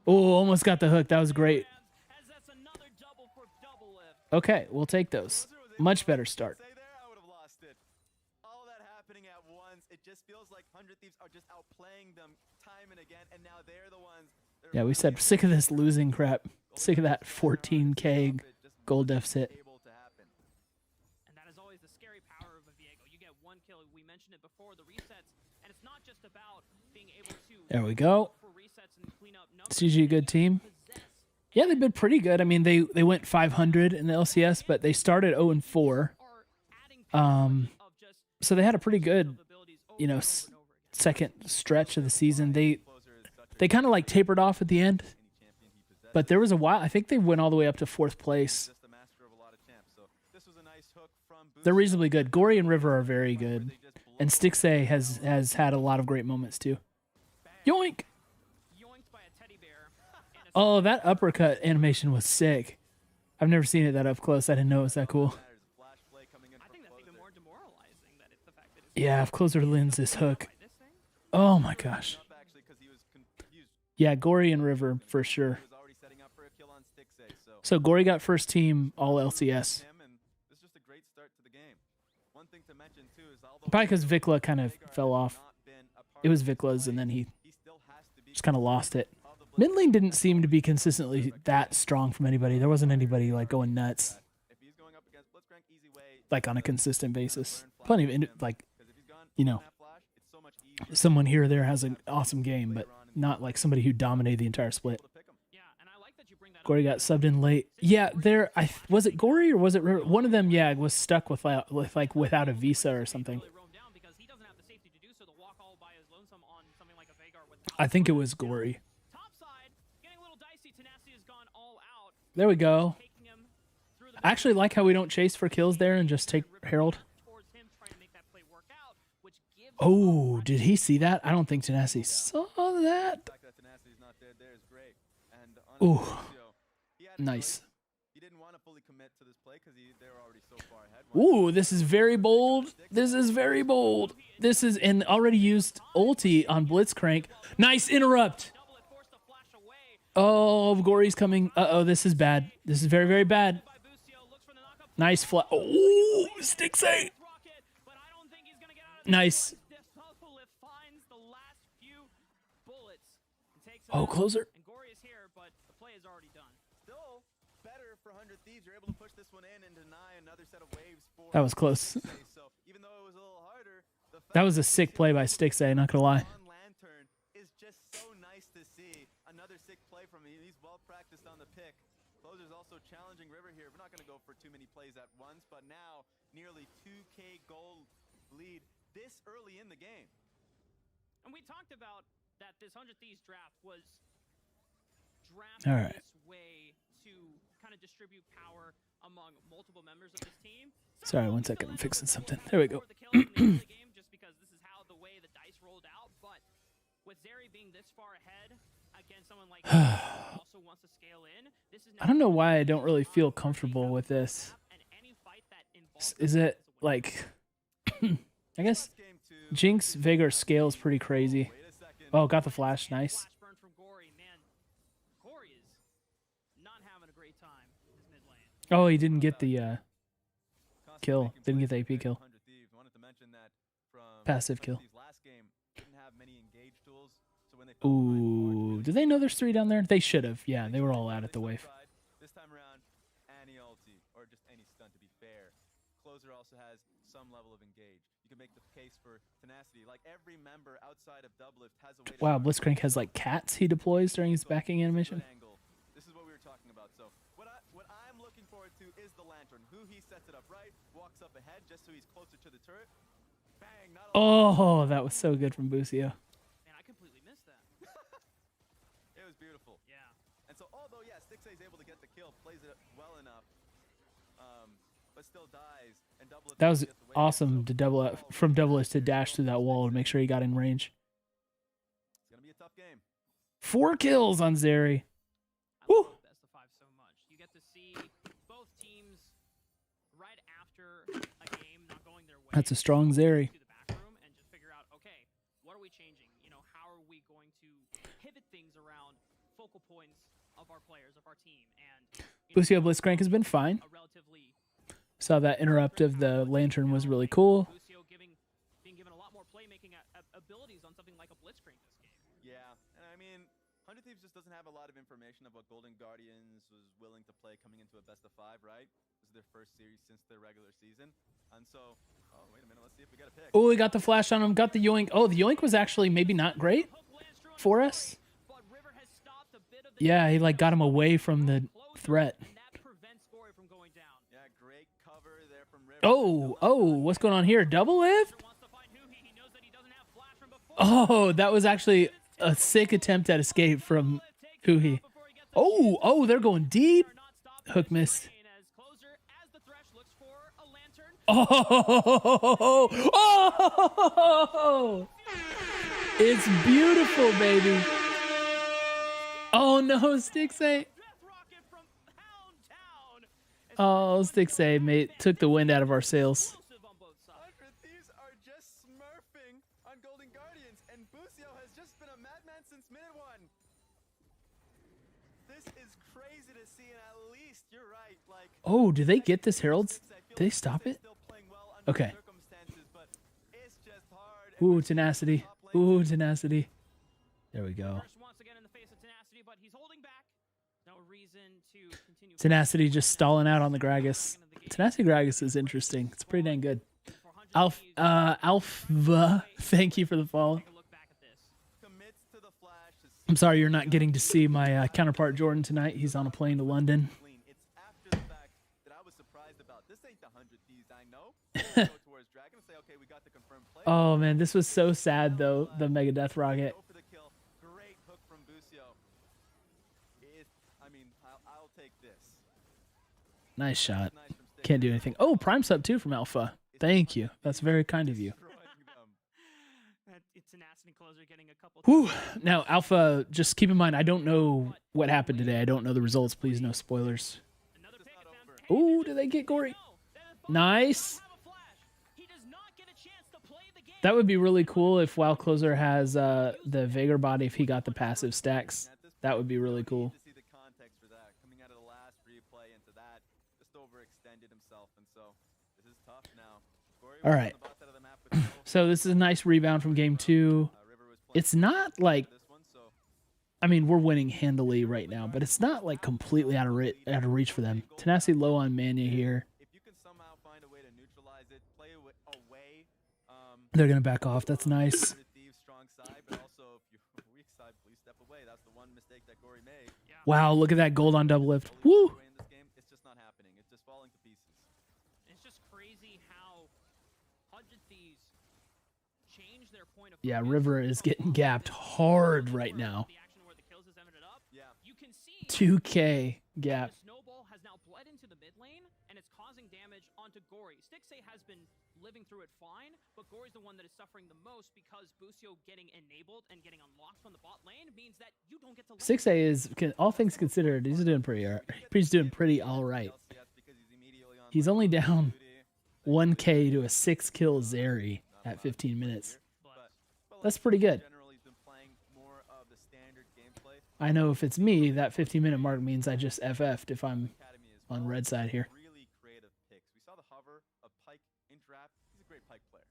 Oh, almost got the hook. That was great. Okay, we'll take those. Much better start. Say there, I would have lost it. All that happening at once, it just feels like 100 Thieves are just outplaying them time and again, and now they're the ones. That are Yeah, we really said sick of this losing crap. Sick of that 14K gold deficit. able to happen. And that is always the scary power of a Viego. You get one kill. We mentioned it before, the resets, and it's not just about being able to There we go. for resets and clean up numbers. CG, good team. Yeah, they've been pretty good. I mean, they went 500 in the LCS, but they started 0-4. So they had a pretty good, you know, second stretch of the season. They kind of like tapered off at the end, but there was a while. I think they went all the way up to 4th place. Just the master of a lot of champs. So this was a nice hook from They're Busio. reasonably good. Gory and River are very good, and Stixay has had a lot of great moments too. Yoink! Yoinked by a teddy bear. Oh, that uppercut animation was sick. I've never seen it that up close. I didn't know it was that cool. There's a flash play coming in I from think that's even Closer. more demoralizing that it's the fact that it's Yeah, if Closer lands this hook. by this thing. Oh my gosh. Up actually, 'cause he was confused. Yeah, Gory and River for sure. He was already setting up for a kill on Stixay, so So Gory got first team all LCS. him, and this is just a great start to the game. One thing to mention too is although Probably because Vikla kind of Veigar fell has off. not been a part It was of this Vikla's, play, and then he he still has to be just kind of lost it. of the Mid lane didn't seem to be consistently that strong from anybody. There wasn't anybody like going nuts, If he's going up against Blitzcrank, easy way like on a consistent basis. Plenty of like, 'cause if he's gone you on know, that flash, it's so much easier someone here or there has an awesome game, but not like somebody who dominated the entire split. to pick him. Yeah, and I like that you bring that Gory got subbed in late. Yeah, there. Was it Gory or was it River? One of them? Yeah, was stuck with like without a visa or something. really roam down because he doesn't have the safety to do so to walk all by his lonesome on something like a Veigar without I think it was Gory. top side, getting a little dicey. Tenacity has gone all out, There we go. taking him through the I actually like how we don't chase for kills there and just take Herald. towards him, trying to make that play work out, which gives Oh, did he see that? I don't think Tenacity saw that. The fact that Tenacity's not there is great. And on Ooh. Lucio, he had a Nice. choice. He didn't want to fully commit to this play because they were already so far ahead. Ooh, this is very bold. This is very bold. This is an already used ulti on Blitzcrank. Nice interrupt. double it, forced to flash away Oh, Gory's coming. Uh-oh, this is bad. This is very, very bad. by Busio, looks for the knockup Nice flat. Oh, Stixay. rocket, but I don't think he's gonna get out of Nice. this. Lift finds the last few bullets and takes him Oh, out. closer. And Gory is here, but the play is already done. Still better for 100 Thieves. You're able to push this one in and deny another set of waves for That was close. Stixay. So even though it was a little harder, the fact That was a sick play by Stixay, not gonna lie. on Lantern is just so nice to see. Another sick play from him. He's well practiced on the pick. Closer's also challenging River here. We're not going to go for too many plays at once, but now nearly 2K gold lead this early in the game. And we talked about that this 100 Thieves draft was drafted All right. this way to kind of distribute power among multiple members of this team. Sorry, Somehow one we still second. I'm ended fixing with something. Wolf There we go. for the kills in the early game, just because this is how the way the dice rolled out. But with Zeri being this far ahead against someone like who also wants to scale in, this is I don't know why I don't really feel comfortable with this. and any fight that involves Is it like, I guess Jinx Veigar scales pretty crazy. Wait a second. Oh, got the flash. Nice. Flash burn from Gory, man. Gory is not having a great time this mid lane. Oh, he didn't get the Constantly kill. making Didn't get plays the AP for kill. 100 Thieves. Wanted to mention that from Passive 100 kill. Thieves' last game, didn't have many engage tools, so when they fell behind Ooh, hard, do they know there's 3 down there? They should have. Yeah, they were all out at the wave. This time around, any ulti, or just any stun to be fair. Closer also has some level of engage. You can make the case for tenacity. Like every member outside of Doublift has a way to Wow, target Blitzcrank has like cats he deploys during his backing animation. angle. This is what we were talking about. So what I'm looking forward to is the lantern. Who he sets it up right, walks up ahead just so he's closer to the turret. Bang! Not a Oh, that was so good from Busio. Man, I completely missed that. It was beautiful. Yeah. And so although yeah, Stixay is able to get the kill, plays it well enough, but still dies. And Doublift That was gets the wave. awesome So to from Doublist to dash through that wall and make sure he got in range. it's gonna be a tough game. 4 kills on Zeri. I Woo. love best of 5 so much. You get to see both teams right after a game not going their way. That's a strong Zeri. To the back room and just figure out, okay, what are we changing? You know, how are we going to pivot things around focal points of our players, of our team? And Busio Blitzcrank has been fine. a relatively Saw that interrupt of the lantern was really cool. Busio being given a lot more playmaking abilities on something like a Blitzcrank this game. Yeah, and I mean, 100 Thieves just doesn't have a lot of information of what Golden Guardians was willing to play coming into a best of 5, right? This is their first series since their regular season, and so, oh wait a minute, let's see if we got a pick. Oh, he got the flash on him. Got the yoink. Oh, the yoink was actually maybe not great for us. But River has stopped a bit of the Yeah, he like got him away from the threat. and that prevents Gory from going down. Yeah, great cover there from River. Oh, what's going on here? Double lift? Wants to find who he knows that he doesn't have flash from before. Oh, that was actually a sick attempt at escape from Huhi. Oh, they're going deep. Hook missed. As closer as the thresh looks for a lantern. Oh, it's beautiful, baby. Oh no, Stixay. Death Rocket from Pound Town. As Oh, Stixay mate took the wind out of our sails. explosive on both sides. 100 Thieves are just smurfing on Golden Guardians, and Busio has just been a madman since minute one. This is crazy to see, and at least you're right. Like, Oh, do they get this Herald's? I feel Did they like stop Stixay's it? still playing well under the Okay. circumstances, but it's just hard. Ooh, Every team tenacity. top lane Ooh, is tenacity. There we go. First once again in the face of Tenacity, but he's holding back. No reason to continue. Tenacity just stalling out on the Gragas. Tenacity Gragas is interesting. It's pretty dang good. Alpha, thank you for the follow. Take a look back at this. commits to the flash. I'm sorry you're not getting to see my counterpart Jordan tonight. He's on a plane to London. Clean. It's after the fact that I was surprised about. This ain't the 100 Thieves I know. Go towards Dragon and say, okay, we got the confirmed play. Oh man, this was so sad though. The Mega Death Rocket. Go for the kill. Great hook from Busio. I mean, I'll take this. Nice shot. Nice from Stick. Can't do anything. Oh, Prime Sub 2 from Alpha. Thank you. That's very kind of you. Destroying them. It's Tenacity closer getting a couple. Whew. Now, Alpha, just keep in mind, I don't know what happened today. I don't know the results. Please, no spoilers. Another pick not attempt. over. Ooh, did they get gory? Nice. He does not get a chance to play the game. That would be really cool if WoW Closer has the Vigor body if he got the passive stacks. At this That point, would be you really need cool. to see the context for that. Coming out of the last replay into that, just overextended himself, and so this is tough now. Gory All was on right. the bot side of the map with no, So this is a nice rebound from game 2. River was playing It's not like, this one, so I mean, we're winning handily right now, but it's not like completely out of reach for them. Tenacity low on mana here. if you can somehow find a way to neutralize it, play away. They're gonna back off. That's nice. the Thieves' strong side, but also if you're weak side, please step away. That's the one mistake that Gory made. Wow, look at that gold on double lift. Only Woo! way in this game, it's just not happening. It's just falling to pieces. It's just crazy how 100 Thieves change their point of Yeah, focus River is from getting gapped hard right over now. the action where the kills has ended up. Yeah. You can see 2K gap. the snowball has now bled into the mid lane, and it's causing damage onto Gory. Stixay has been living through it fine, but Gory's the one that is suffering the most because Busio getting enabled and getting unlocked from the bot lane means that you don't get to lane. 6A is, all things considered, he's doing pretty all right. LCS because he's immediately on He's only down duty. 1K to a 6-kill Zeri at 15 minutes. But That's pretty good. generally, he's been playing more of the standard gameplay. I know if it's me, that 15-minute mark means I just FF'd if I'm Academy as on well. red side here. Really creative picks. We saw the hover of Pike in draft. He's a great Pike player.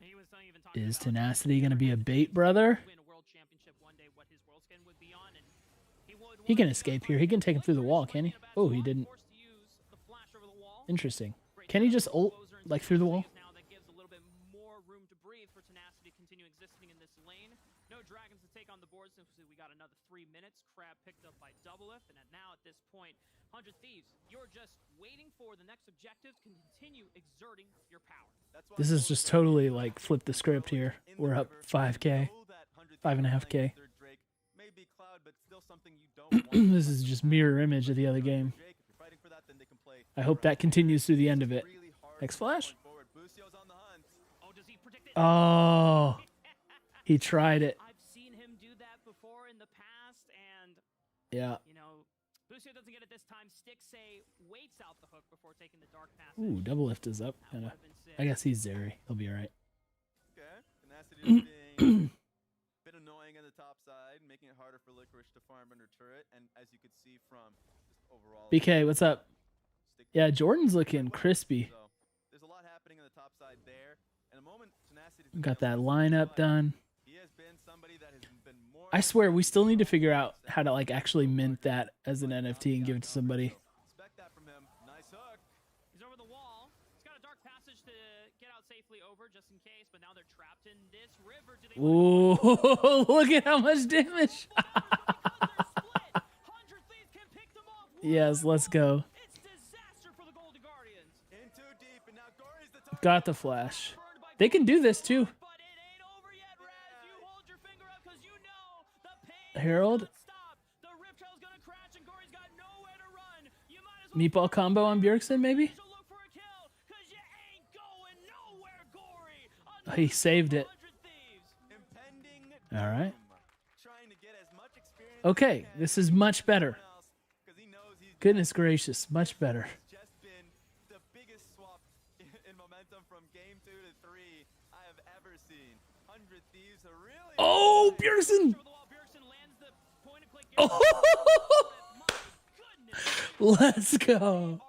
He was even talking Is about Tenacity going to be a bait, brother? win a world championship one day, what his world skin would be on, and he would He can want to escape go here. He can take him through the wall, Playing can he? in a bad Oh, he spot, didn't. forced to use the flash over the wall. Interesting. Great Can he job just from ult, Closer and like, through the wall? Now that gives a little bit more room to breathe for Tenacity to continue existing in this lane. No dragons to take on the board since we got another 3 minutes. Crab picked up by Doublelift, and now at this point, 100 Thieves, you're just waiting for the next objective to continue exerting your power. That's why This is just totally like flip the script here. We're up 5K. 5.5K. This is just mirror image of the other game. I hope that continues through the end of it. Next flash. Oh, does he predict it? Oh, he tried it. I've seen him do that before in the past, and Yeah. you know, Busio doesn't get it this time. Stixay waits out the hook before taking the dark passage. Ooh, double lift is up. That Kinda. would've been sick. I guess he's Zeri. He'll be all right. Okay. Tenacity is being a bit annoying on the top side, making it harder for Licorice to farm under turret. And as you could see from just overall, BK, what's up? stick- Yeah, Jordan's looking crispy. So there's a lot happening on the top side there. In a moment, Tenacity Got that lineup done. He has been somebody that has been more. I swear, we still need to figure out how to like actually mint that as an NFT and give it to somebody. Expect that from him. Nice hook. He's over the wall. He's got a dark passage to get out safely over just in case, but now they're trapped in this river. Do they Ooh, look at how much damage. 100 Thieves can pick them off. Yes, let's go. It's disaster for the Golden Guardians. In too deep, and now Gory's the target. Got the flash. They can do this too. But it ain't over yet, Raz. You hold your finger up because you know the pain Harold? does not stop. The Rip Trail's gonna crash and Gory's got nowhere to run. You might as well Meatball combo on Bjergsen, maybe? to look for a kill because you ain't going nowhere, Gory. Oh, he saved it. 100 Thieves. Impending All right. doom. Trying to get as much Okay, this is much better. Goodness gracious, much better. Just been the biggest swap in momentum from game 2 to 3 I have ever seen. 100 Thieves are really. Oh, Bjergsen! Oh, let's go.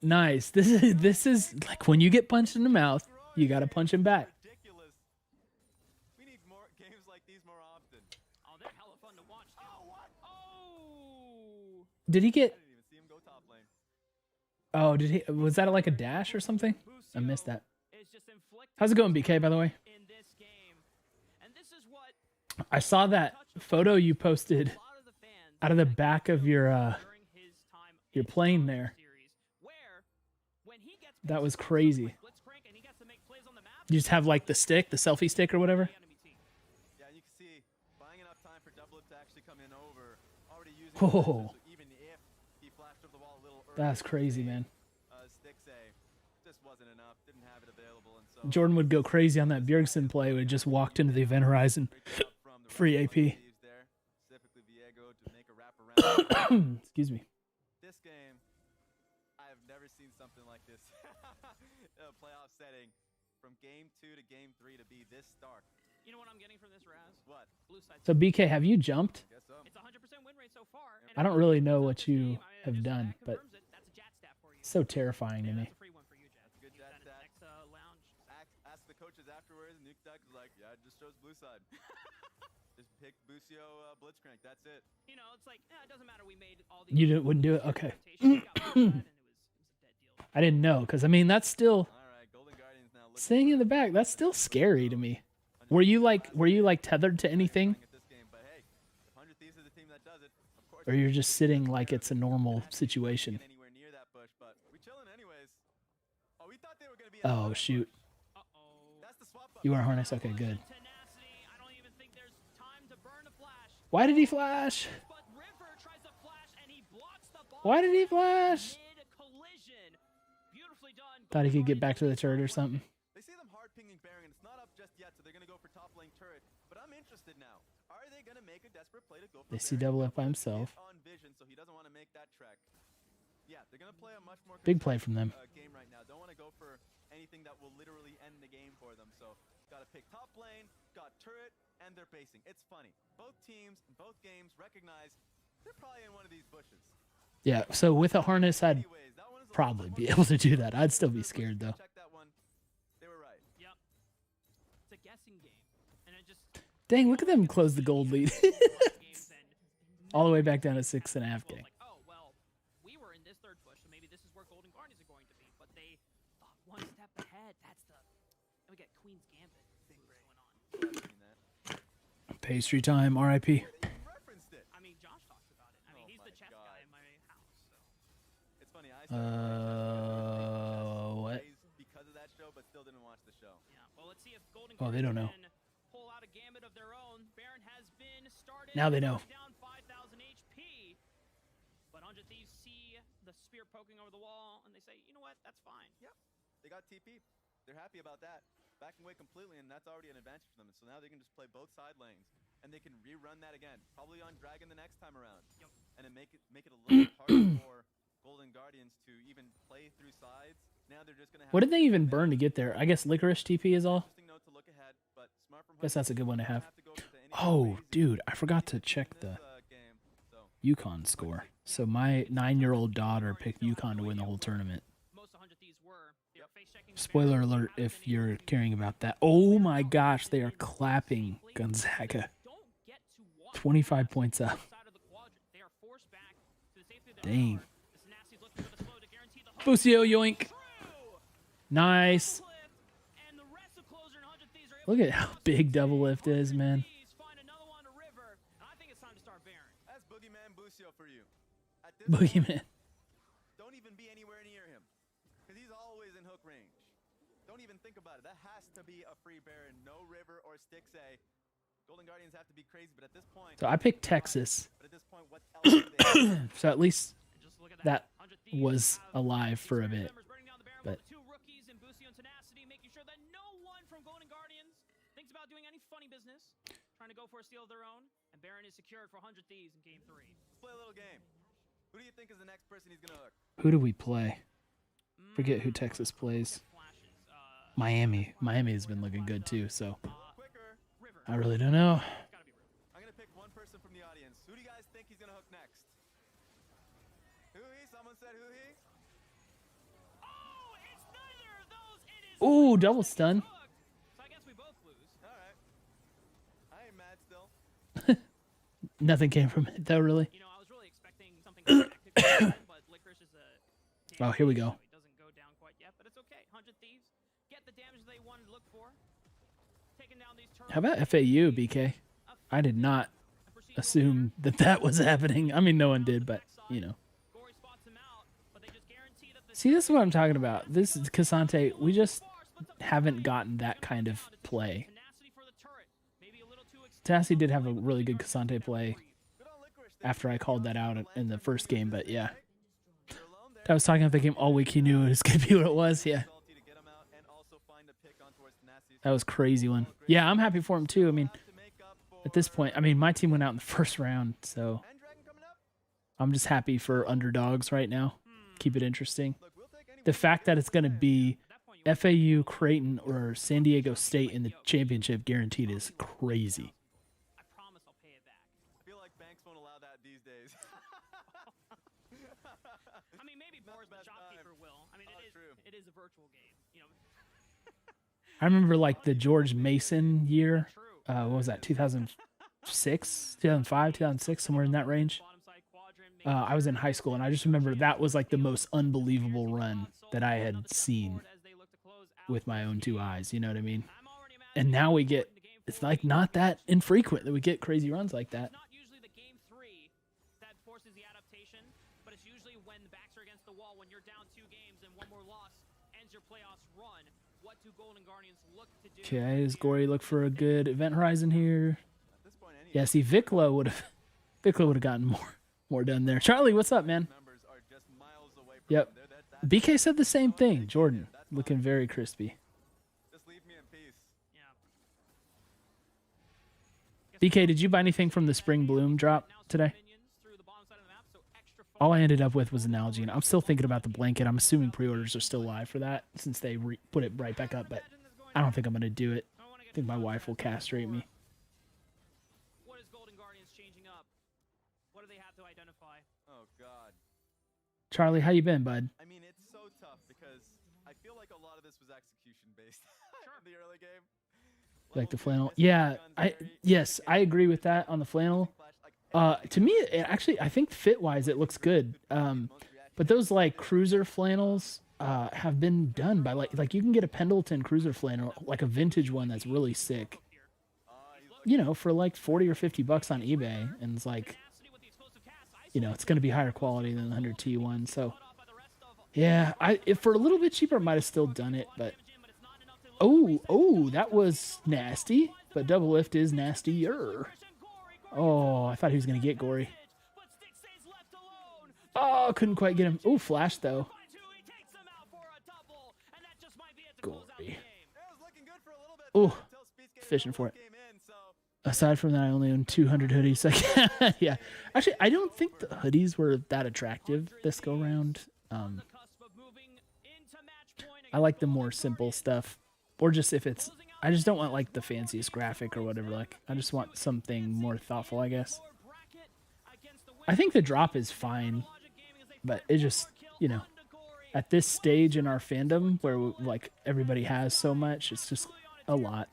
Nice. This is like when you get punched in the mouth, you gotta punch him back. Ridiculous. We need more games like these more often. Oh, they're hella fun to watch. Oh, what? Oh! Did he I get? didn't even see him go top lane. Oh, did he? Was that like a dash or something? I missed that. Is just inflicting How's it going, BK? By the way, in this game. And this is what I saw that photo you posted a lot of the fans out of the back of your during his time your in plane the there. series, where when he gets That was picks up crazy. like Blitzcrank and he gets to make plays on the map, You just have like the stick, the selfie stick or whatever. the enemy team. Yeah, and you can see buying enough time for Doublelift to actually come in over. Already using Whoa. the sensor, so even if he flashed over the wall a little early, That's crazy, man. Sticks just wasn't enough. Didn't have it available, and so Jordan would go crazy on that Bjergsen play. We just walked into the event horizon. great job from the Free rest of AP. the Thieves there, specifically Viego to make a wrap around. Excuse me. This game, I have never seen something like this. A playoff setting from game 2 to game 3 to be this stark. You know what I'm getting from this, Raz? What? Blue side. So BK, have you jumped? Guess so. It's 100% win rate so far. and I don't if really it know comes what out this you game, have just done, that but confirms it. That's a Jat stat for you. so terrifying to Yeah, me. that's a free one for you, Jat. That's a good Use Jat that in stat. the next lounge. Ask the coaches afterwards, and Nuke Duck was like, yeah, I just chose blue side. Just pick Busio Blitzcrank. That's it. You know, it's like, it doesn't matter. We made all these. Wouldn't do it? Okay. rotations, we got blue side, and it was a dead deal. I didn't know because I mean that's still All right, Golden Guardians now looking sitting in the back. That's still scary to me. Were you like tethered to anything, at this game, but hey, if 100 Thieves is the team that does it, of course. or you're just sitting like it's a normal situation? Get anywhere near that bush, but we chilling anyways. Oh, we thought they were gonna be. Oh shoot, Uh-oh. That's the swap up. you are harness. Okay, good. Tenacity. I don't even think there's time to burn a flash. Why did he flash? But River tries to flash, and he blocks the ball. Why did he flash? Mid-collision. Beautifully done. Thought he could get back to the turret or something. They see them hard pinging Baron. It's not up just yet, so they're gonna go for top lane turret. But I'm interested now. Are they gonna make a desperate play to go for They see Baron? Doublelift by himself. Hit on vision, so he doesn't want to make that trek. Yeah, they're gonna play a much more Big play from them. game right now. Don't want to go for anything that will literally end the game for them. So got to pick top lane, got turret, and they're basing. It's funny. Both teams in both games recognize they're probably in one of these bushes. Yeah. So with a harness, I'd Anyways, that one is a probably little be more able to do difficult. that. I'd still be scared though. Check that one. They were right. Yep. It's a guessing game. And it just Dang, look at them close the gold lead. games and All the way back down to 6.5K. like, oh, well, we were in this third push, so maybe this is where Golden Guardians are going to be. But they thought one step ahead. That's the. And we got Queen's Gambit thing going on. I've seen that. Pastry time, RIP. They even referenced it. I mean, Josh talks about it. I mean, Oh he's the my chess God. guy in my house. So. It's funny. I started What? because of that show, but still didn't watch the show. Yeah. Well, let's see if Golden Oh, they don't know. can pull out a gambit of their own. Baron has been started. Now they know. Down 5,000 HP. But 100 Thieves see the spear poking over the wall, and they say, you know what? That's fine. Yep. They got TP. They're happy about that. Backing away completely, and that's already an advantage for them. So now they can just play both side lanes, and they can rerun that again, probably on Dragon the next time around. Yep. And then make it a little bit harder for Golden Guardians to even play through sides. Now they're just gonna have What did they even burn to get there? I guess licorice TP is all. Interesting note to look ahead, but smart from Guess that's a good one to have. to go for the any Oh, crazy dude, I forgot to in check this, the game. So Yukon score. So my 9-year-old daughter picked Yukon to win the whole tournament. Most 100 Thieves were. They were face-checking the Spoiler Baron. alert Haven't if been you're able to caring about that. Oh my gosh, they are clapping Gonzaga. Don't get to walk 25 points up. outside of the quadrant. They are forced back to the safety of their Dang. tower. This Nasty's looking for the slow to guarantee the hook. Busio yoink. True. Nice. And the rest of Closer and 100 Thieves are able Look to at how cross big the Double stage. Lift is, 100 man. Thieves find another one to River. And I think it's time to start Baron. that's Boogeyman Busio for you. At this Boogeyman. don't even be anywhere near him, because he's always in hook range. Don't even think about it. That has to be a free Baron. No River or Styx A. Golden Guardians have to be crazy, but at this point, So I picked Texas. but at this point, what else do they have? So at least And just look at that 100 Thieves was have alive for a these bit. members burning down the Baron But with the two rookies in Busio and Tenacity, making sure that no one from Golden Guardians thinks about doing go for a steal of their own, and Baron is secured for 100 Thieves in game 3. Let's play a little game. Who do you think is the next person he's gonna hook? Who do we play? Forget who Texas plays. Flashes. Miami. Miami has been looking good too, so Quicker. River. I really don't know. It's gotta be River. I'm gonna pick one person from the audience. Who do you guys think he's gonna hook next? Hoo-hee? Someone said hoo-hee? Oh, it's neither of those. It is Ooh, double stun. hooked. So I guess we both lose. All right. I ain't mad still. Nothing came from it though, really. You know, I was really expecting something tactical, but Licorice is a. Oh, here we go. So he doesn't go down quite yet, but it's okay. 100 Thieves get the damage they wanted to look for. Taking down these turrets. How about FAU, BK? I did not assume that that was happening. I mean, no one did, but you know. Gory spots him out, but they just guarantee that the See, this is what I'm talking about. This is Cassante. We just haven't gotten that kind of play. tenacity for the turret. Maybe a little too Tassie did have a really good Cassante play after I called that out in the first game, but yeah. I was talking about the game all week. He knew it was going to be what it was, yeah. Salty to get him out and also find a pick on towards Tenacity. That was a crazy one. Yeah, I'm happy for him too. I mean, To make up for at this point, I mean, my team went out in the first round, so and Dragon coming up. I'm just happy for underdogs right now. Keep it interesting. Look, we'll take any The fact that it's going to be FAU, Creighton, or San Diego State in the championship guaranteed is crazy. I promise I'll pay it back. I feel like banks won't allow that these days. I mean, maybe Not Boris, the the best shopkeeper, time. will. I mean, Oh, true. it is a virtual game. You know, I remember like the George Mason year. true. What was that? 2006, 2005, 2006, somewhere in that range. Bottom side quadrant. I was in high school, and I just remember that was like the most unbelievable run that I had seen with my own two eyes. You know what I mean? And now we get, it's like not that infrequent that we get crazy runs like that. It's not usually the game 3 that forces the adaptation, but it's usually when the backs are against the wall, when you're down 2 games and one more loss ends your playoffs run. What do Golden Guardians look to do? Okay, does Gory look for a good event horizon here? At this point, any Yeah, see, Vikla would have gotten more done there. Charlie, what's up, man? members are just miles away from Yep. him. That's BK said the same thing. Jordan, looking very crispy. just leave me in peace. Yeah. BK, did you buy anything from the Spring Bloom drop today? Minions through the bottom side of the map, so extra All I ended up with was an algae, and I'm still thinking about the blanket. I'm assuming pre-orders are still live for that since they put it right back up, but I don't think I'm going to do it. I think my wife will castrate me. What is Golden Guardians changing up? What do they have to identify? Oh God. Charlie, how you been, bud? I mean, it's so tough because I feel like a lot of this was execution based in the early game. Like the Level 2 flannel? missing Yeah, guns, very yes, I indicative. agree with that on the flannel. Flash, like, To me, actually, I think fit-wise, it looks good. But those like cruiser flannels have been done by like you can get a Pendleton cruiser flannel, like a vintage one that's really sick. You know, for like 40 or 50 bucks on eBay, and it's like, you know, it's going to be higher quality than the 100T one. So, yeah, if for a little bit cheaper, I might have still done it. But oh, that was nasty. But double lift is nastier. Oh, I thought he was going to get Gory. Oh, couldn't quite get him. Oh, flash though. Gory. it was looking good for a little bit Oh, until Speed's getting fishing that for it. came in, so Aside from that, I only own 200 hoodies. Like, yeah, actually, I don't think the hoodies were that attractive this go round. I like the more simple stuff, or just if it's, I just don't want like the fanciest graphic or whatever. Like, I just want something more thoughtful, I guess. I think the drop is fine, but it just, you know, at this stage in our fandom where like everybody has so much, it's just a lot.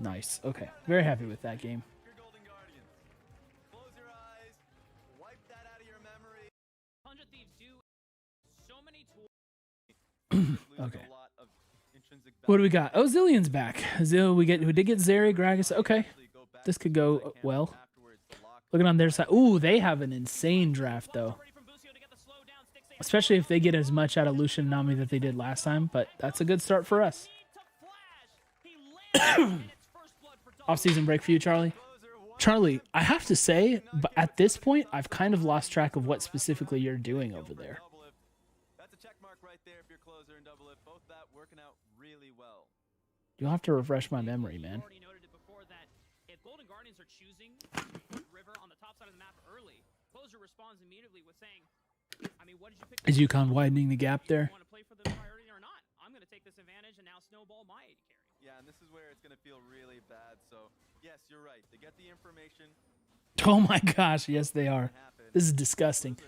Nice. Okay. Very happy with that game. your Golden Guardians. Close your eyes, wipe that out of your memory. 100 Thieves do so many tools. Okay. A lot of intrinsic What do we got? Oh, Zillion's back. We did get Zeri, Gragas. Okay. This could go well. Looking on their side. Ooh, they have an insane draft, though. Especially if they get as much out of Lucian and Nami that they did last time. But that's a good start for us. Off-season break for you, Charlie. Charlie, I have to say, but at this point, I've kind of lost track of what specifically you're doing over there. That's a check mark right there if you're closer and double lift. Both that working out really well. You'll have to refresh my memory, man. Already noted it put River on the top side of the map early. Closer responds immediately with saying, I mean, what did you pick? Is UConn widening the gap Do you there? want to play for the priority or not? I'm going to take this advantage and now snowball my AD carry. Yeah, and this is where it's going to feel really bad. So, yes, you're right. They get the information. Oh my gosh, yes they are. This is disgusting.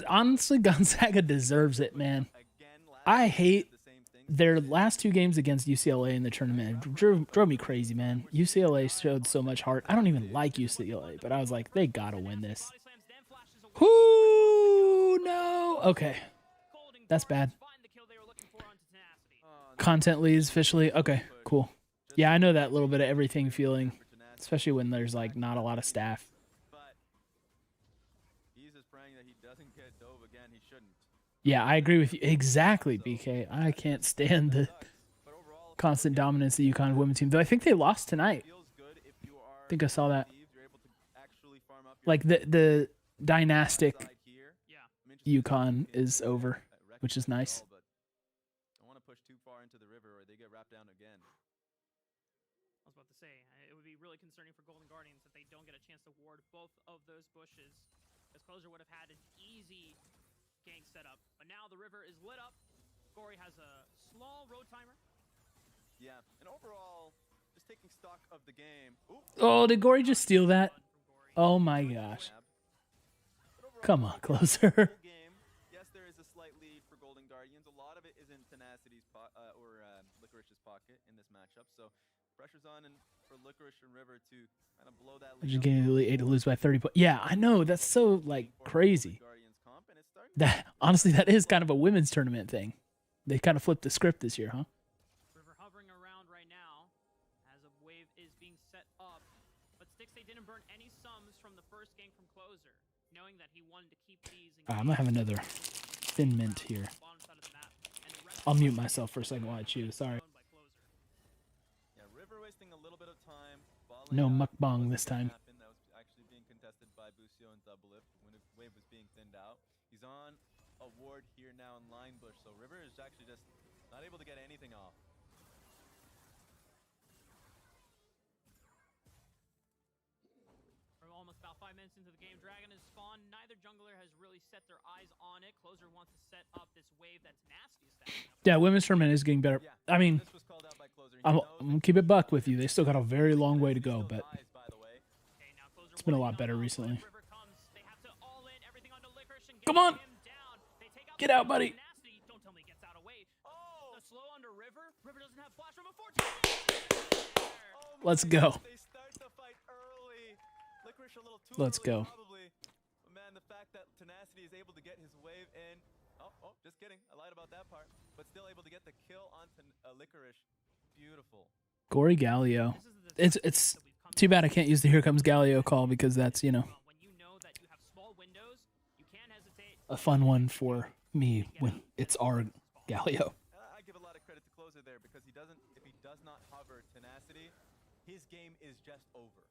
Honestly, Gonzaga deserves it, man. I hate their last 2 games against UCLA in the tournament. It drove me crazy, man. UCLA showed so much heart. I don't even like UCLA, but I was like, they gotta win this. Whoo, no. Okay, that's bad. Content leads officially. Okay, cool. Yeah, I know that little bit of everything feeling, especially when there's like not a lot of staff. But he's just praying that he doesn't get dove again. He shouldn't. Yeah, I agree with you. Exactly, BK. I can't stand the constant dominance of the UConn women's team. Though I think they lost tonight. I think I saw that. Like the dynastic UConn is over, which is nice. Don't want to push too far into the river or they get wrapped down again. I was about to say, it would be really concerning for Golden Guardians if they don't get a chance to ward both of those bushes, as Closer would have had an easy gank setup. But now the river is lit up. Gory has a small road timer. Yeah, and overall, just taking stock of the game. Ooh. Oh, did Gory just steal that? Oh my gosh. Come on, Closer. Yes, there is a slight lead for Golden Guardians. A lot of it is in Tenacity's Licorice's pocket in this matchup. So pressure's on and for Licorice and River to kind of blow that lead. Just getting the lead to lose by 30 points. Yeah, I know. That's so like crazy. That honestly, that is kind of a women's tournament thing. They kind of flipped the script this year, huh? River hovering around right now as a wave is being set up. But Sticks, they didn't burn any sums from the first game from Closer, knowing that he wanted to keep these. I'm gonna have another thin mint here. I'll mute myself for a second while I chew. Sorry. Yeah, River wasting a little bit of time. No mukbang this time. That was actually being contested by Busio and Double Lift when the wave was being thinned out. He's on a ward here now in Line Bush, so River is actually just not able to get anything off. We're almost about 5 minutes into the game. Dragon has spawned. Neither jungler has really set their eyes on it. Closer wants to set up this wave that's nasty. Yeah, women's tournament is getting better. I mean, I'm gonna keep it buck with you. They still got a very long way to go, but it's been a lot better recently. Come on, get out, buddy. Don't tell me he gets out away. Oh, the slow under River. River doesn't have flash from a 14. Let's go. They start the fight early. Licorice a little too Let's early, go. probably. But man, the fact that Tenacity is able to get his wave in. Oh, just kidding. I lied about that part. But still able to get the kill on Licorice. Beautiful. Gory Galio. It's too bad I can't use the Here Comes Galio call because that's, you know, a fun one for me when it's our Galio. I give a lot of credit to Closer there because if he does not hover Tenacity, his game is just over.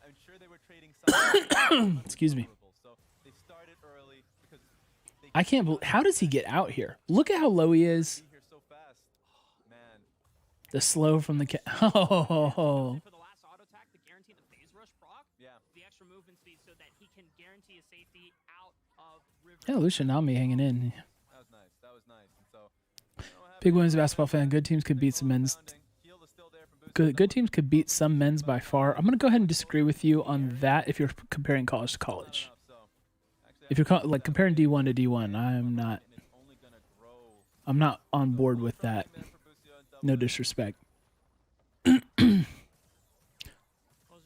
I'm sure they were trading something. Excuse me. So they started early because I can't believe, how does he get out here? Look at how low he is. so fast. Man. The slow from the oh. For the last auto attack to guarantee the phase rush proc. Yeah. The extra movement speed so that he can guarantee his safety out of River. Yeah, Lucian Nami hanging in. That was nice. That was nice. And so, Big women's basketball fan. Good teams could beat some men's. Good teams could beat some men's by far. I'm gonna go ahead and disagree with you on that. If you're comparing college to college, if you're like comparing D1 to D1, I'm not on board with that. No disrespect. The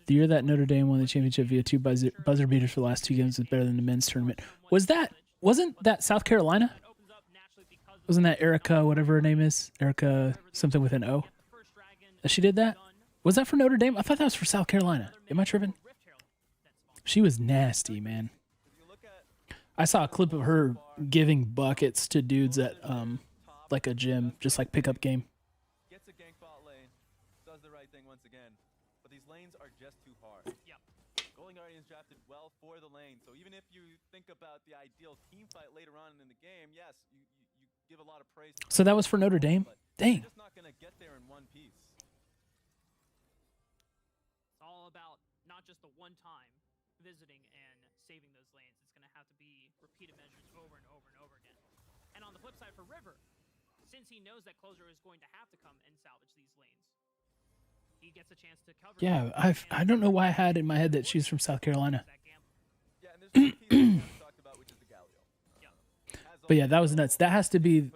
year that Notre Dame won the championship via 2 buzzer beaters for the last 2 games is better than the men's tournament. Wasn't that South Carolina? Wasn't that Erica, whatever her name is? Erica something with an O? She did that? Was that for Notre Dame? I thought that was for South Carolina. Am I tripping? She was nasty, man. I saw a clip of her giving buckets to dudes at like a gym, just like pickup game. Gets a gank bot lane, does the right thing once again. But these lanes are just too hard. Yep. Golden Guardians drafted well for the lane. So even if you think about the ideal team fight later on in the game, yes, you give a lot of praise. So that was for Notre Dame? Dang. You're just not going to get there in one piece. It's all about not just the one time, visiting and saving those lanes. It's going to have to be repeated measures over and over and over again. And on the flip side for River, since he knows that Closer is going to have to come and salvage these lanes, he gets a chance to cover. Yeah, I don't know why I had in my head that she's from South Carolina. Yeah, and there's one piece we haven't talked about, which is the Galio. But yeah, that was nuts. That has to be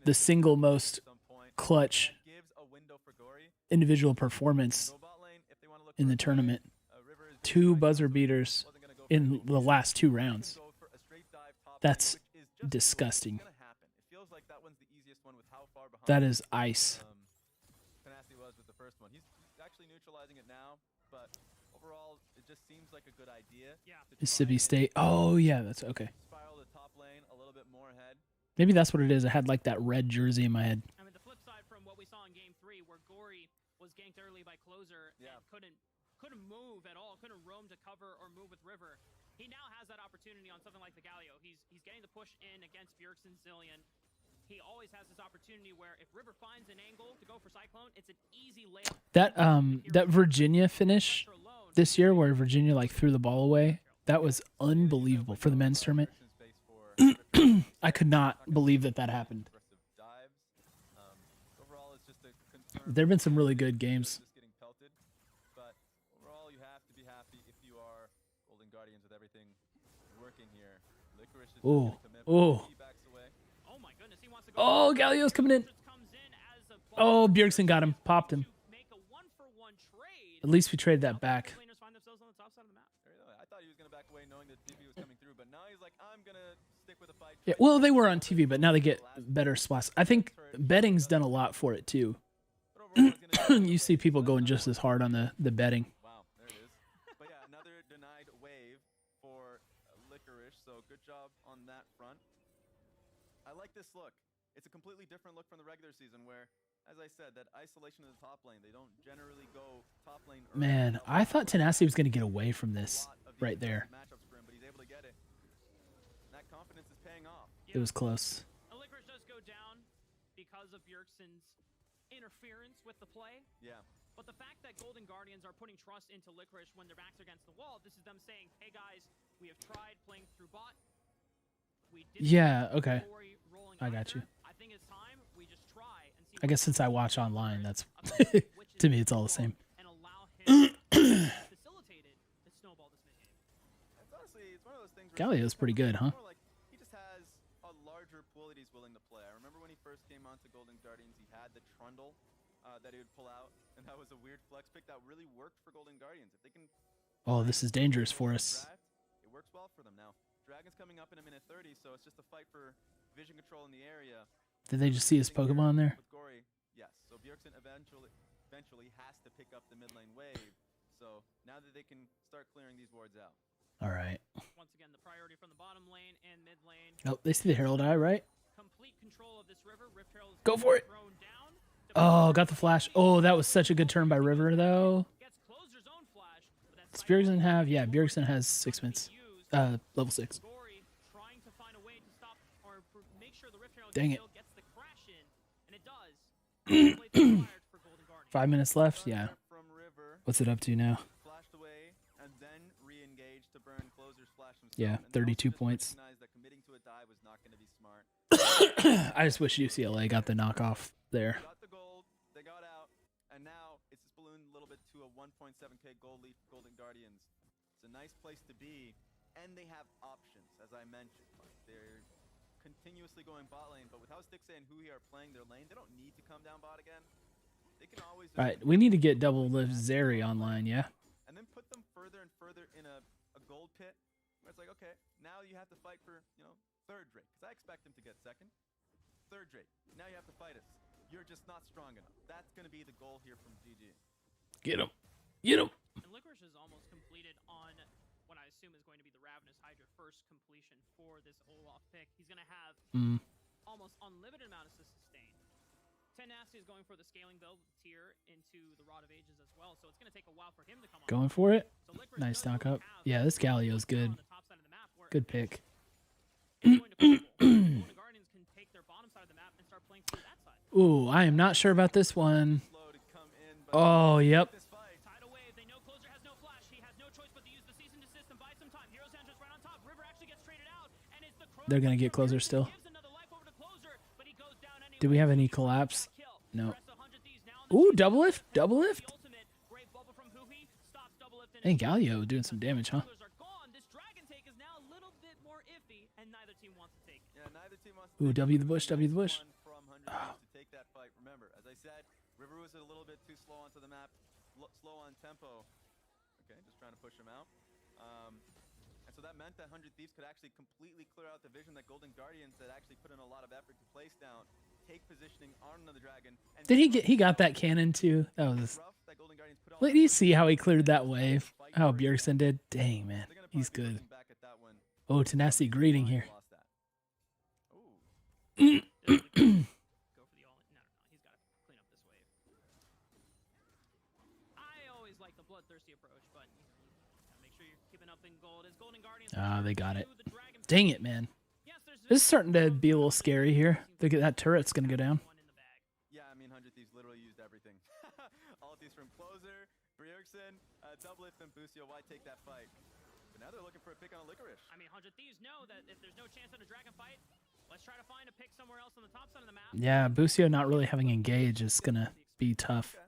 the single most clutch individual performance in the tournament. 2 buzzer beaters in the last 2 rounds. That's disgusting. That is ice. Tenacity was with the first one. He's actually neutralizing it now, but overall, it just seems like a good idea. Mississippi State. Oh yeah, that's okay. Spiral the top lane a little bit more ahead. Maybe that's what it is. I had like that red jersey in my head. I mean, the flip side from what we saw in Game 3, where Gory was ganked early by Closer and couldn't move at all, couldn't roam to cover or move with River. He now has that opportunity on something like the Galio. He's getting the push in against Bjergsen Zillion. He always has this opportunity where if River finds an angle to go for Cyclone, it's an easy layup. That Virginia finish this year, where Virginia like threw the ball away, that was unbelievable for the men's tournament. I could not believe that happened. There have been some really good games. But overall, you have to be happy if you are Golden Guardians with everything working here. Licorice is Oh, commit. oh. He backs away. Oh my goodness, he wants to go. Oh, Galio's coming in. Oh, Bjergsen got him, popped him. At least we traded that back. I thought he was gonna back away knowing that DP was coming through, but now he's like, I'm gonna stick with the fight. Yeah, well, they were on TV, but now they get better spots. I think betting's done a lot for it too. You see people going just as hard on the betting. Wow, there it is. But yeah, another denied wave for Licorice, so good job on that front. I like this look. It's a completely different look from the regular season where, as I said, that isolation of the top lane, they don't generally go top lane early. Man, I thought Tenacity was going to get away from this right there. Matchups for him, but he's able to get it. And that confidence is paying off. It was close. Licorice does go down because of Bjergsen's interference with the play. Yeah. But the fact that Golden Guardians are putting trust into Licorice when their backs are against the wall, this is them saying, hey guys, we have tried playing through bot. We didn't Okay. I got you. I think it's time we just try and see. I guess since I watch online, that's to me it's all the same. And allow him to facilitate it to snowball this mid game. It's honestly, it's one of those things. Galio's pretty good, huh? More like he just has a larger pool that he's willing to play. I remember when he first came onto Golden Guardians, he had the Trundle that he would pull out, and that was a weird flex pick that really worked for Golden Guardians. If they can. Oh, this is dangerous for us. It works well for them now. Dragon's coming up in a minute 30, so it's just a fight for vision control in the area. Did they just see his Pokemon there? With Gory, yes. So Bjergsen eventually has to pick up the mid lane wave. So now that they can start clearing these wards out. All right. Once again, the priority from the bottom lane and mid lane. Oh, they see the Herald Eye, right? Complete control of this river. Rift Herald is Go for it. thrown down. Oh, got the flash. Oh, that was such a good turn by River, though. Gets Closer's own flash, but that's Does Bjergsen have? Yeah, Bjergsen has 6 minutes. Level 6. Gory trying to find a way to stop or make sure the Rift Herald Dang it. gets the crash in, and it does. 5 minutes left. Yeah. From River, What's it up to now? flashed away and then re-engaged to burn Closer's flash himself. Yeah, And they 32 also just points. recognized that committing to a dive was not going to be smart. I just wish UCLA got the knockoff there. Got the gold, they got out, and now it's just ballooned a little bit to a 1.7k gold lead for Golden Guardians. It's a nice place to be, and they have options, as I mentioned. Like, they're continuously going bot lane, but with how Stixxay and Hui are playing their lane, they don't need to come down bot again. They can always just All right, we need to get Double Lift Zeri online, yeah? and then put them further and further in a gold pit, where it's like, okay, now you have to fight for, third Drake, because I expect him to get second. Third Drake, now you have to fight us. You're just not strong enough. That's going to be the goal here from GG. Get him. Get him. And Licorice is almost completed on what I assume is going to be the Ravenous Hydra first completion for this Olaf pick. He's going to have almost unlimited amount of sustain. Tenacity is going for the scaling build tier into the Rod of Ages as well, so it's going to take a while for him to come on. Going for it. So Licorice Nice does knock up. have Yeah, this Galio's good. on the top side of the map where Good pick. it's going to crumble. Golden Guardians can take their bottom side of the map and start playing through that side. Ooh, I am not sure about this one. Slow to come in, but Oh, yep. this fight. Tidal wave, they know Closer has no flash. He has no choice but to use the cease and desist they're gonna get closer still. Gives another life over to Closer, but he goes down anyway. Do we have any collapse? Kill. No. Rest of 100 Thieves now on the Ooh, team. double lift, double The lift. ultimate. Great bubble from Huhi. Stops double lift in Hey, his Galio doing some damage, huh? Closers are gone. This dragon take is now a little bit more iffy, and neither team wants to take it. Yeah, neither team wants Ooh, to W the bush, W the bush. One from 100 Thieves to take that fight. Remember, as I said, River was a little bit too slow onto the map, slow on tempo. Okay, just trying to push him out. And so that meant that 100 Thieves could actually completely clear out the vision that Golden Guardians had actually put in a lot of effort to place down, take positioning on the dragon. And Did he got that cannon too? That was. rough that Golden Guardians put on. Let me see how he cleared that wave. How Bjergsen did. Dang, man, They're gonna he's probably be good. looking back at that one. Oh, Tenacity greeting here. Lost that. Ooh. Go for the all. No, he's got to clean up this wave. I always like the bloodthirsty approach, but you gotta make sure you're keeping up in gold. As Golden Guardians. Ah, they got it. the Dragon Dang it, man. Yes, there's This is starting to be a little scary here. Look at that turret's gonna go down. one in the bag. Yeah, I mean, 100 Thieves literally used everything. All these from Closer, Bjergsen, double lift, and Busio. Why take that fight? But now they're looking for a pick on a Licorice. I mean, 100 Thieves know that if there's no chance at a dragon fight, let's try to find a pick somewhere else on the top side of the map. Yeah, Busio not really having engage is gonna be tough. Okay.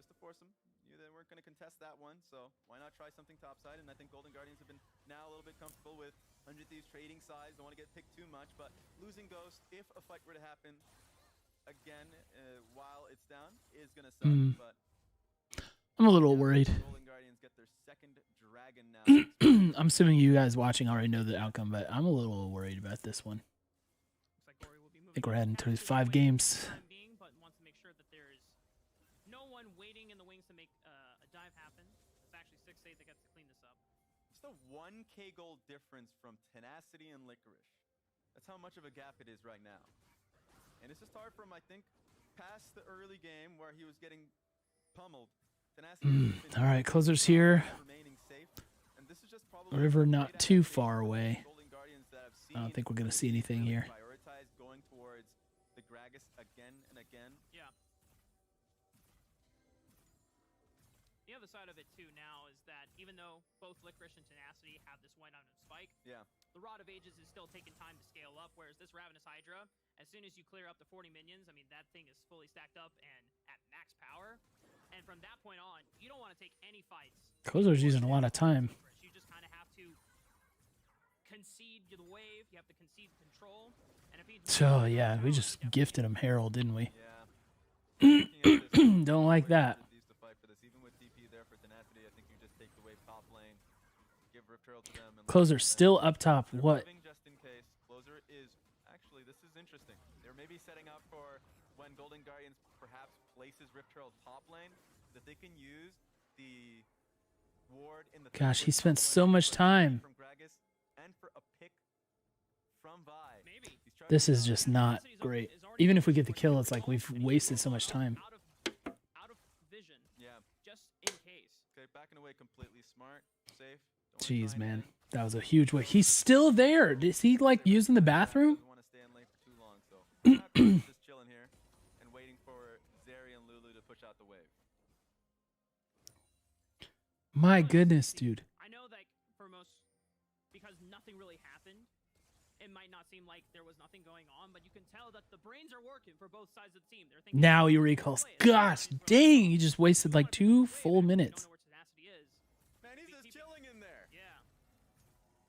Just to force them. Knew they weren't going to contest that one, so why not try something topside? And I think Golden Guardians have been now a little bit comfortable with 100 Thieves trading sides. Don't want to get picked too much, but losing Ghost, if a fight were to happen again while it's down, is going to suck. But I'm a little worried. Golden Guardians get their second dragon now. I'm assuming you guys watching already know the outcome, but I'm a little worried about this one. Looks like Gory will be moving I think we're heading to past 5 the games. for the time being, but wants to make sure that there is no one waiting in the wings to make a dive happen. It's actually 6-8 that gets to clean this up. Just a 1k gold difference from Tenacity and Licorice. That's how much of a gap it is right now. And it's just hard for him, I think, past the early game where he was getting pummeled. Tenacity has been All right, closers here. remaining safe. And this is just probably River a not great too adaptation far for away. Golden Guardians that have I don't seen think we're gonna see anything really here. prioritize going towards the Gragas again and again. Yeah. The other side of it too now is that even though both Licorice and Tenacity have this white item spike, Yeah. the Rod of Ages is still taking time to scale up, whereas this Ravenous Hydra, as soon as you clear up the 40 minions, I mean, that thing is fully stacked up and at max power. And from that point on, you don't want to take any fights. Closer's using a lot of time. You just kind of have to concede the wave, you have to concede control. And if he's So yeah, we just gifted him Herald, didn't we? Yeah. Don't like that. These to fight for this. Even with DP there for Tenacity, I think you just take the wave top lane, give Rip Trail to them. And Closer's still up top. They're What? moving just in case. Closer is actually, this is interesting. They're maybe setting up for when Golden Guardians perhaps places Rip Trail top lane, that they can use the ward in the Gosh, he third spent lane so much for time. from Gragas and for a pick from Vi. maybe. He's trying This to is just not great. Even if we get the kill, it's like we've wasted so much time. Out of vision, Yeah. just in case. Okay, backing away completely smart, safe. Don't wanna Jeez, try man, anything. that was a huge way. He's still there. Is he like using the bathroom? Doesn't want to stay in lane for too long, so just chilling here and waiting for Zeri and Lulu to push out the wave. My goodness, dude. I know that for most, because nothing really happened, it might not seem like there was nothing going on, but you can tell that the brains are working for both sides of the team. They're thinking, Now he recalls. Gosh, dang, he just wasted like 2 full minutes. Don't know where Tenacity is. Man, he's just chilling in there. Yeah.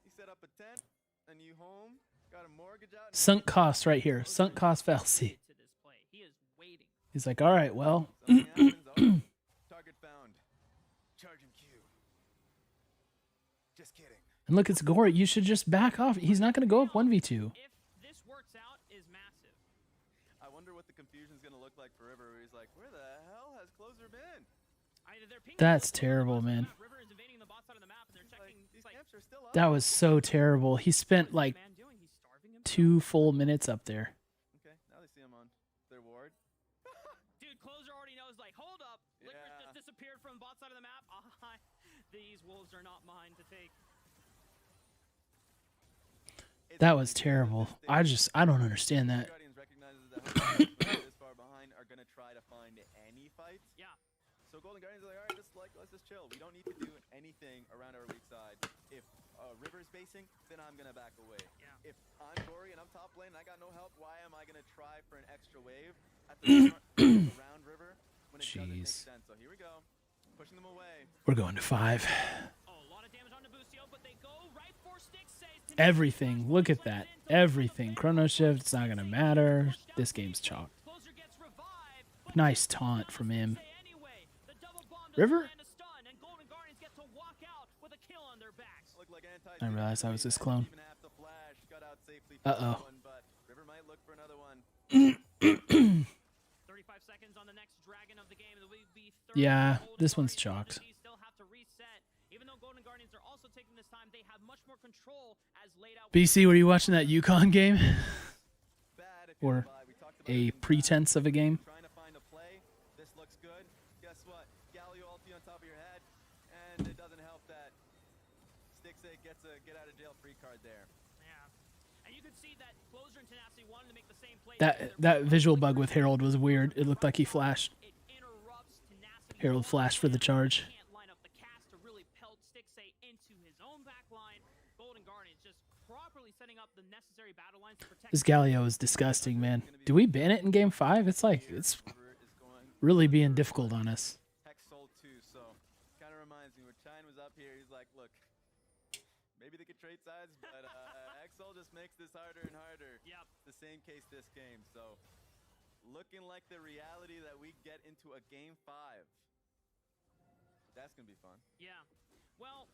He set up a tent, a new home, got a mortgage out. Sunk cost right here. Sunk cost fallacy. To this play, he is waiting. He's like, all right, well, Something happens. Oh, target found. Charging Q. Just kidding. and look, it's Gory. You should just back off. He's not going to go up 1v2. If this works out, is massive. I wonder what the confusion's gonna look like for River. Where he's like, where the hell has Closer been? Either they're pinging That's both terrible, sides of the man. map, River is invading the bot side of the map, and they're checking. These It's like, camps are still up. That was so terrible. He spent like man doing? He's starving him. 2 full minutes up there. Okay, now they see him on their ward. Dude, Closer already knows. Like, hold up. Licorice Yeah. just disappeared from bot side of the map. These wolves are not mine to take. That was terrible. I don't understand that. Guardians recognizes that 100 players this far behind are gonna try to find any fights. Yeah. So Golden Guardians are like, all right, let's just chill. We don't need to do anything around our weak side. If River's facing, then I'm gonna back away. Yeah. If I'm Gory and I'm top lane and I got no help, why am I gonna try for an extra wave at the start around river when it doesn't make Jeez. sense? So here we go, pushing them away. We're going to 5. Oh, a lot of damage on Nabusio, but they go right for Stixay. Everything. Look at that. Everything. Chrono Shift. It's not gonna matter. This game's chalk. Closer gets revived, but Nice taunt from him. anyway, the double bomb doesn't River? land a stun, and Golden Guardians get to walk out with a kill on their backs. Look like I didn't realize I was this clone. Even have to flash, got out safely for Uh-oh. that one, but River might look for another one. 35 seconds on the next dragon of the game. It will be 30 Yeah, Golden this one's Guardians. chalked. These still have to reset. Even though Golden Guardians are also taking this time, they have much more control as laid out. BC, were you watching that Yukon game? Bad if Or you're by. We talked about a it in pretense of a game? Trying to find a play. This looks good. Guess what? Galio ulti on top of your head, and it doesn't help that Stixay gets a get out of jail free card there. Yeah. And you could see that Closer and Tenacity wanted to make the same play. That visual bug with Herald was weird. It looked like he flashed. It interrupts Tenacity. Herald flashed for the charge. Can't line up the cast to really pelt Stixay into his own back line. Golden Guardians just properly setting up the necessary battle lines to protect. This Galio is disgusting, man. Do we ban it in game 5? It's like, it's River is going really being difficult on us. Hex sold too, so kind of reminds me when Chine was up here. He's like, look, maybe they could trade sides, but Exol just makes this harder and harder. Yep. The same case this game, so looking like the reality that we get into a game 5. That's gonna be fun. Yeah. Well,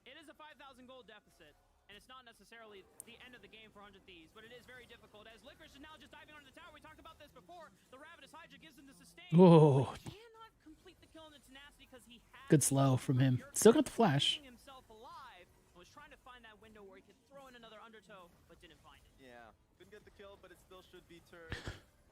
it is a 5,000 gold deficit, and it's not necessarily the end of the game for 100 Thieves, but it is very difficult as Licorice is now just diving onto the tower. We talked about this before. The Ravenous Hydra gives him the sustain. Whoa. But cannot complete the kill on the Tenacity because he has Good slow from him. Still got the flash. keeping himself alive and was trying to find that window where he could throw in another undertow, but didn't find it. Yeah, couldn't get the kill, but it still should be turned.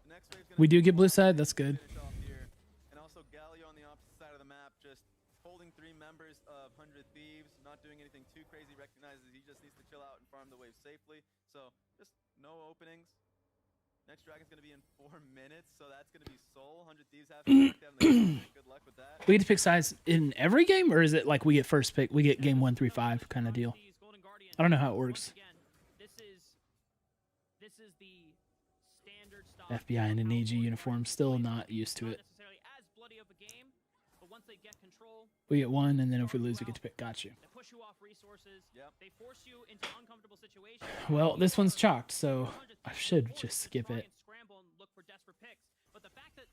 The next wave's gonna We do be get blue side. That's good. finish off here. And also Galio on the opposite side of the map, just holding 3 members of 100 Thieves, not doing anything too crazy, recognizes he just needs to chill out and farm the wave safely. So just no openings. Next dragon's gonna be in 4 minutes, so that's gonna be Soul. 100 Thieves have to work down the good luck with that. We get to pick sides in every game, or is it like we get first pick? We get game 1 through 5 kind of deal. I don't know how it works. Once again, this is the standard style. FBI in an AG uniform, still not used to Not it. necessarily as bloody of a game, but once they get control, We get 1, and then if we lose, we get to pick. Got you. they push you off resources. Yep. They force you into uncomfortable situations. Well, this one's chalked, so I should just skip it. Scramble and look for desperate picks. But the fact that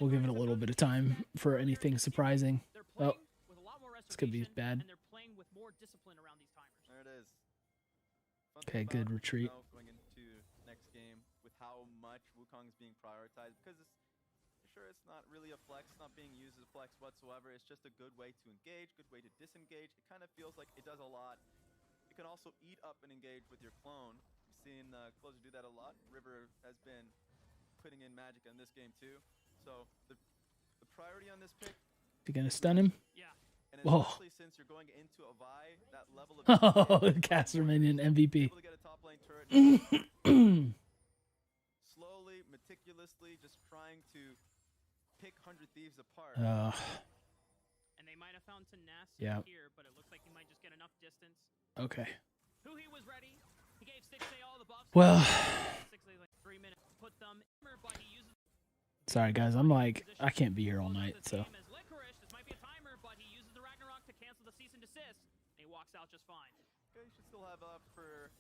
We'll give it a little bit of time for anything surprising. they're Oh, playing with a lot more this could be reservation, bad. and they're playing with more discipline around these timers. There it is. Fun Okay, thing good about, retreat. Going into next game with how much Wukong is being prioritized, because it's sure it's not really a flex, not being used as a flex whatsoever. It's just a good way to engage, good way to disengage. It kind of feels like it does a lot. You can also eat up and engage with your clone. You've seen Closer do that a lot. River has been putting in magic in this game too. So the priority on this pick, You gonna stun him? Yeah. and Whoa. especially since you're going into a Vi, that level of Oh, Caster Minion MVP. able to get a top lane turret. Slowly, meticulously, just trying to pick 100 Thieves apart. And they might have found Tenacity Yeah. here, but it looks like he might just get enough distance. Okay. Who he was ready. He gave Stixay all the buffs. Well, Stixay like 3 minutes. Put them, but he uses sorry guys, I'm like, I can't be here all night, the so. same as Licorice. This might be a timer, but he uses the Ragnarok to cancel the cease and desist. And he walks out just fine. Okay, you should still have up for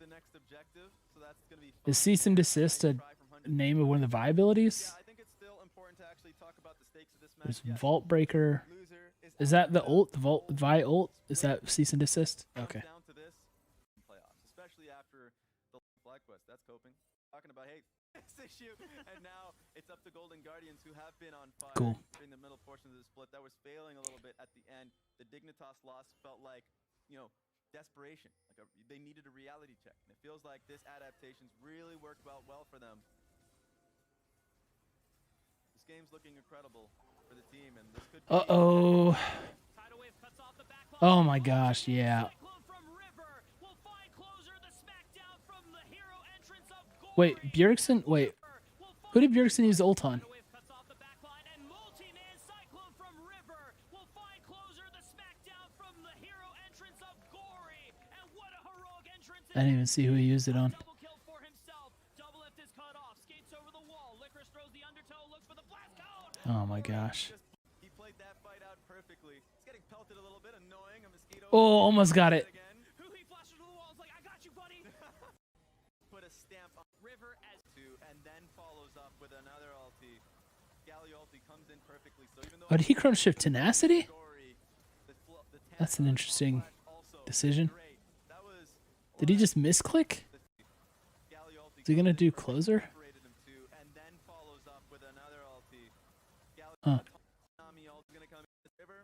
the next objective, so that's going to be Is fine. cease and desist a Nice try from 100 name of one of the Vi abilities? Yeah, I think it's still important to actually talk about the stakes of this match. There's Yes, Vault Breaker. loser Is out that the of ult? The Vault Vi ult? Is that cease and desist? Comes Okay. down to this playoffs, especially after the Flag Quest. That's coping. Talking about hey, this issue, and now it's up to Golden Guardians who have been on fire Cool. during the middle portion of the split. That was failing a little bit at the end. The Dignitas loss felt like, desperation. Like they needed a reality check, and it feels like this adaptation's really worked well for them. This game's looking incredible for the team, and this could be Uh-oh. Tidal wave cuts off the back line. Oh my gosh, yeah. Cyclone from River will find Closer. The smackdown from the hero entrance of Wait, Gory. Bjergsen? Wait. Who did Bjergsen use ult on? Tidal wave cuts off the back line, and multi-man Cyclone from River will find Closer. The smackdown from the hero entrance of Gory. I didn't even see who he used it on. Double kill for himself. Double lift is cut off. Skates over the wall. Licorice throws the undertow. Looks for the blast cone. Oh my gosh. He played that fight out perfectly. He's getting pelted a little bit, annoying. A mosquito. Oh, almost got it. Again. Who he flashes to the wall. It's like, I got you, buddy. Put a stamp on River as two, and then follows up with another ulti. Galley ulti comes in perfectly. So even though Oh, did he crunch shift tenacity? Gory, the That's an interesting also decision. great. That was Did he just misclick? Galley ulti Is he gonna comes in do perfectly, closer? separated him too, and then follows up with another ulti. Galley Huh. Nami ulti gonna come in this river.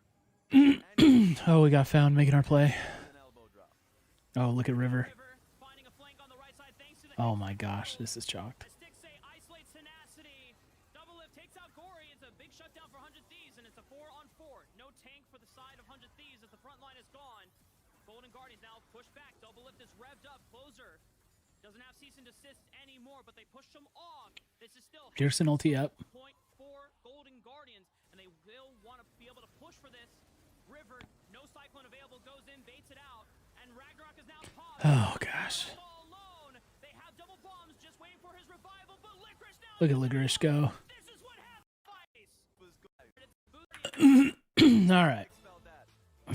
And Oh, we got found making our play. an elbow drop. Oh, look at River. River finding a flank on the right side thanks to the Oh my gosh, this is chalked. The sticks say isolates tenacity. Double lift takes out Gory. It's a big shutdown for 100 Thieves, and it's a 4-on-4. No tank for the side of 100 Thieves as the front line is gone. Golden Guardians now push back. Double lift is revved up. Closer doesn't have cease and desist anymore, but they pushed him off. This is still Pearson ulti up. point for Golden Guardians, and they will want to be able to push for this. River, no cyclone available, goes in, baits it out, and Ragnarok is now paused. Oh gosh. All alone. They have double bombs, just waiting for his revival, but Licorice now. Look at Licorice go. This is what happens. Was good. All right. Expelled that.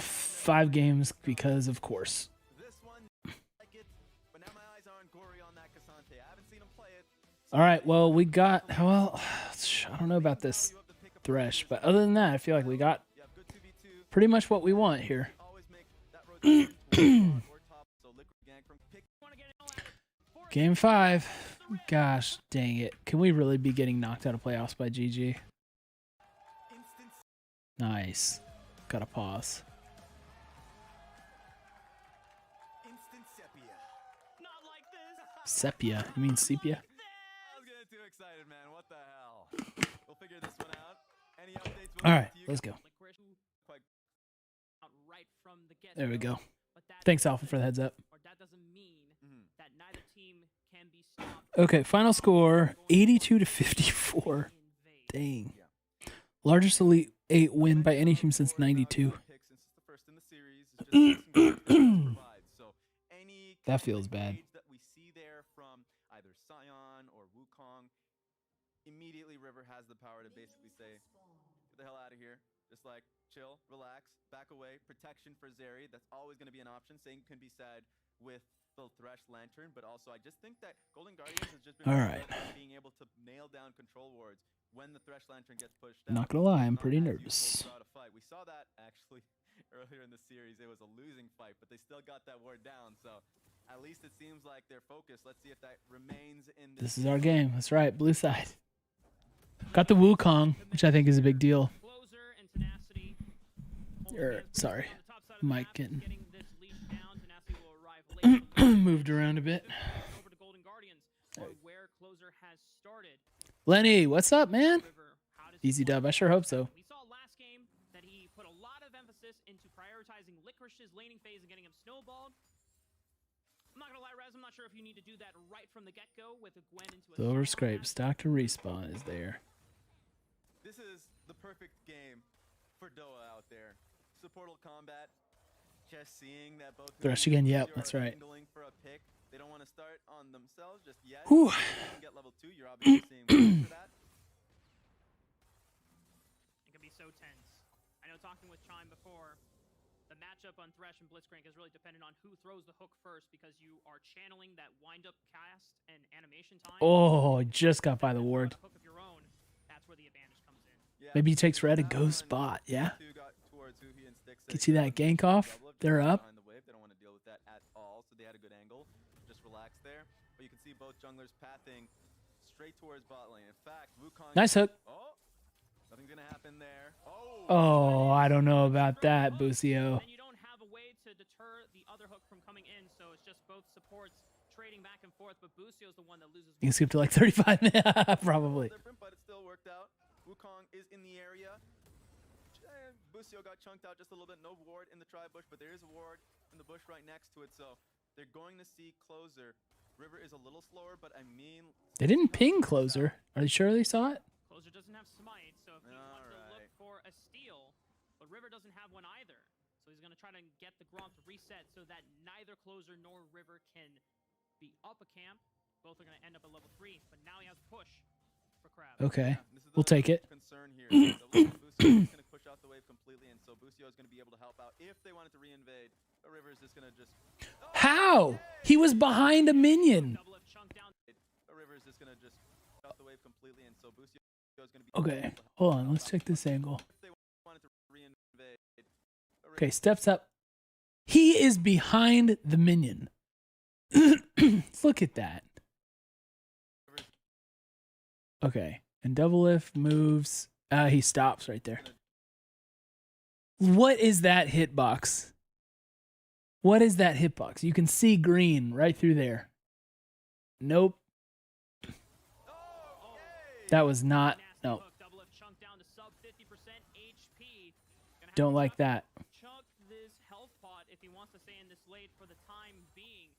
5 games because of course. This one, like it, but now my eyes are on Gory on that Cassante. I haven't seen him play it. All right. Well, we got. Well, I don't know about this Thresh, but other than that, I feel like we got You have good 2v2. pretty much what we want here. Always make that rotation towards bot or top, so Liquid Gang from pick. Game 5. Gosh, dang it. Can we really be getting knocked out of playoffs by GG? Instant Nice. Gotta pause. sepia. Not like this. Sepia. You mean sepia? I was getting too excited, man. What the hell? We'll figure this one out. Any updates? All right, let's go. Licorice Quite out right from the get. There we go. But that Thanks, Alpha, for the heads up. Or that doesn't mean Mhm. that neither team can be stopped. Okay, final score 82 to 54. Invade. Dang. Yeah. Largest Elite 8 win by any team since 92. Pick since it's the first in the series. It's just missing what it provides. So any That feels bad. gauge that we see there from either Sion or Wukong, immediately River has the power to basically say, get the hell out of here. Just like chill, relax, back away, protection for Zeri. That's always going to be an option. Same can be said with the Thresh Lantern, but also I just think that Golden Guardians has just been All really right. good at being able to nail down control wards when the Thresh Lantern gets pushed Not out. gonna lie, I'm Not pretty as nervous. useful throughout a fight. We saw that actually earlier in the series. It was a losing fight, but they still got that ward down. So at least it seems like they're focused. Let's see if that remains in This is our game. That's right. Blue side. Got the Wukong, which I think is a big deal. Closer and tenacity. Sorry. On the top side of the Mic map, getting getting this leash down. Tenacity will arrive late. moved around a bit. Over to Golden Guardians, or where Closer has started. Lenny, what's up, man? River, how does he Easy want dub. to I sure hope so. We saw last game that he put a lot of emphasis into prioritizing Licorice's laning phase and getting him snowballed. I'm not gonna lie, Raz, I'm not sure if you need to do that right from the get-go with a Gwen into a Silver snowball Scrape. Stock to respawn is there. This is the perfect game for Doa out there. Supportal combat. Just seeing that both Thresh Hootie and again, yep, Lucio that's are right. angling for a pick. They don't want to start on themselves just yet. Whew. If they can get level 2, you're obviously seeing for that. It can be so tense. I know talking with Chime before, the matchup on Thresh and Blitzcrank is really dependent on who throws the hook first because you are channeling that wind-up cast and animation time. Oh, just got by the ward. Hook of your own, that's where the advantage comes in. Yeah, Maybe he takes red and that goes one, spot, yeah? two got towards Hootie and Styx. Can see that gank off? They're up. Behind the wave. They don't want to deal with that at all, so they had a good angle. Just relax there. But you can see both junglers pathing straight towards bot lane. In fact, Wukong. Nice hook. Oh, nothing's gonna happen there. Oh, I don't know about that, Busio. And you don't have a way to deter the other hook from coming in, so it's just both supports trading back and forth, but Busio's the one that loses. You can skip to like 35 probably. Different, but it still worked out. Wukong is in the area. Busio got chunked out just a little bit. No ward in the tri-bush, but there is a ward in the bush right next to it, so they're going to see Closer. River is a little slower, but I mean... They didn't ping Closer. Are you sure they saw it? Closer doesn't have smite, so if he wants to look for a steal, but River doesn't have one either. So he's going to try to get the Gromp to reset so that neither Closer nor River can be up a camp. Both are going to end up at level 3, but now he has to push for Crab. Okay. Yeah, this is We'll the take it. concern here. Busio is going to push out the wave completely, and so Busio is going to be able to help out if they wanted to reinvade. But River is just going to just... How? He was behind a minion. Double F chunk down. But River is just going to just push out the wave completely, and so Busio is going to be... Okay. Hold on. Let's check this angle. If they wanted to reinvade... Okay. Steps up. He is behind the minion. Look at that. Okay. And Double F moves. He stops right there. What is that hitbox? What is that hitbox? You can see green right through there. Nope. That was not. No. Double F chunk down to sub 50% HP. Gonna have Don't to like that. chunk this health pot if he wants to stay in this late for the time being.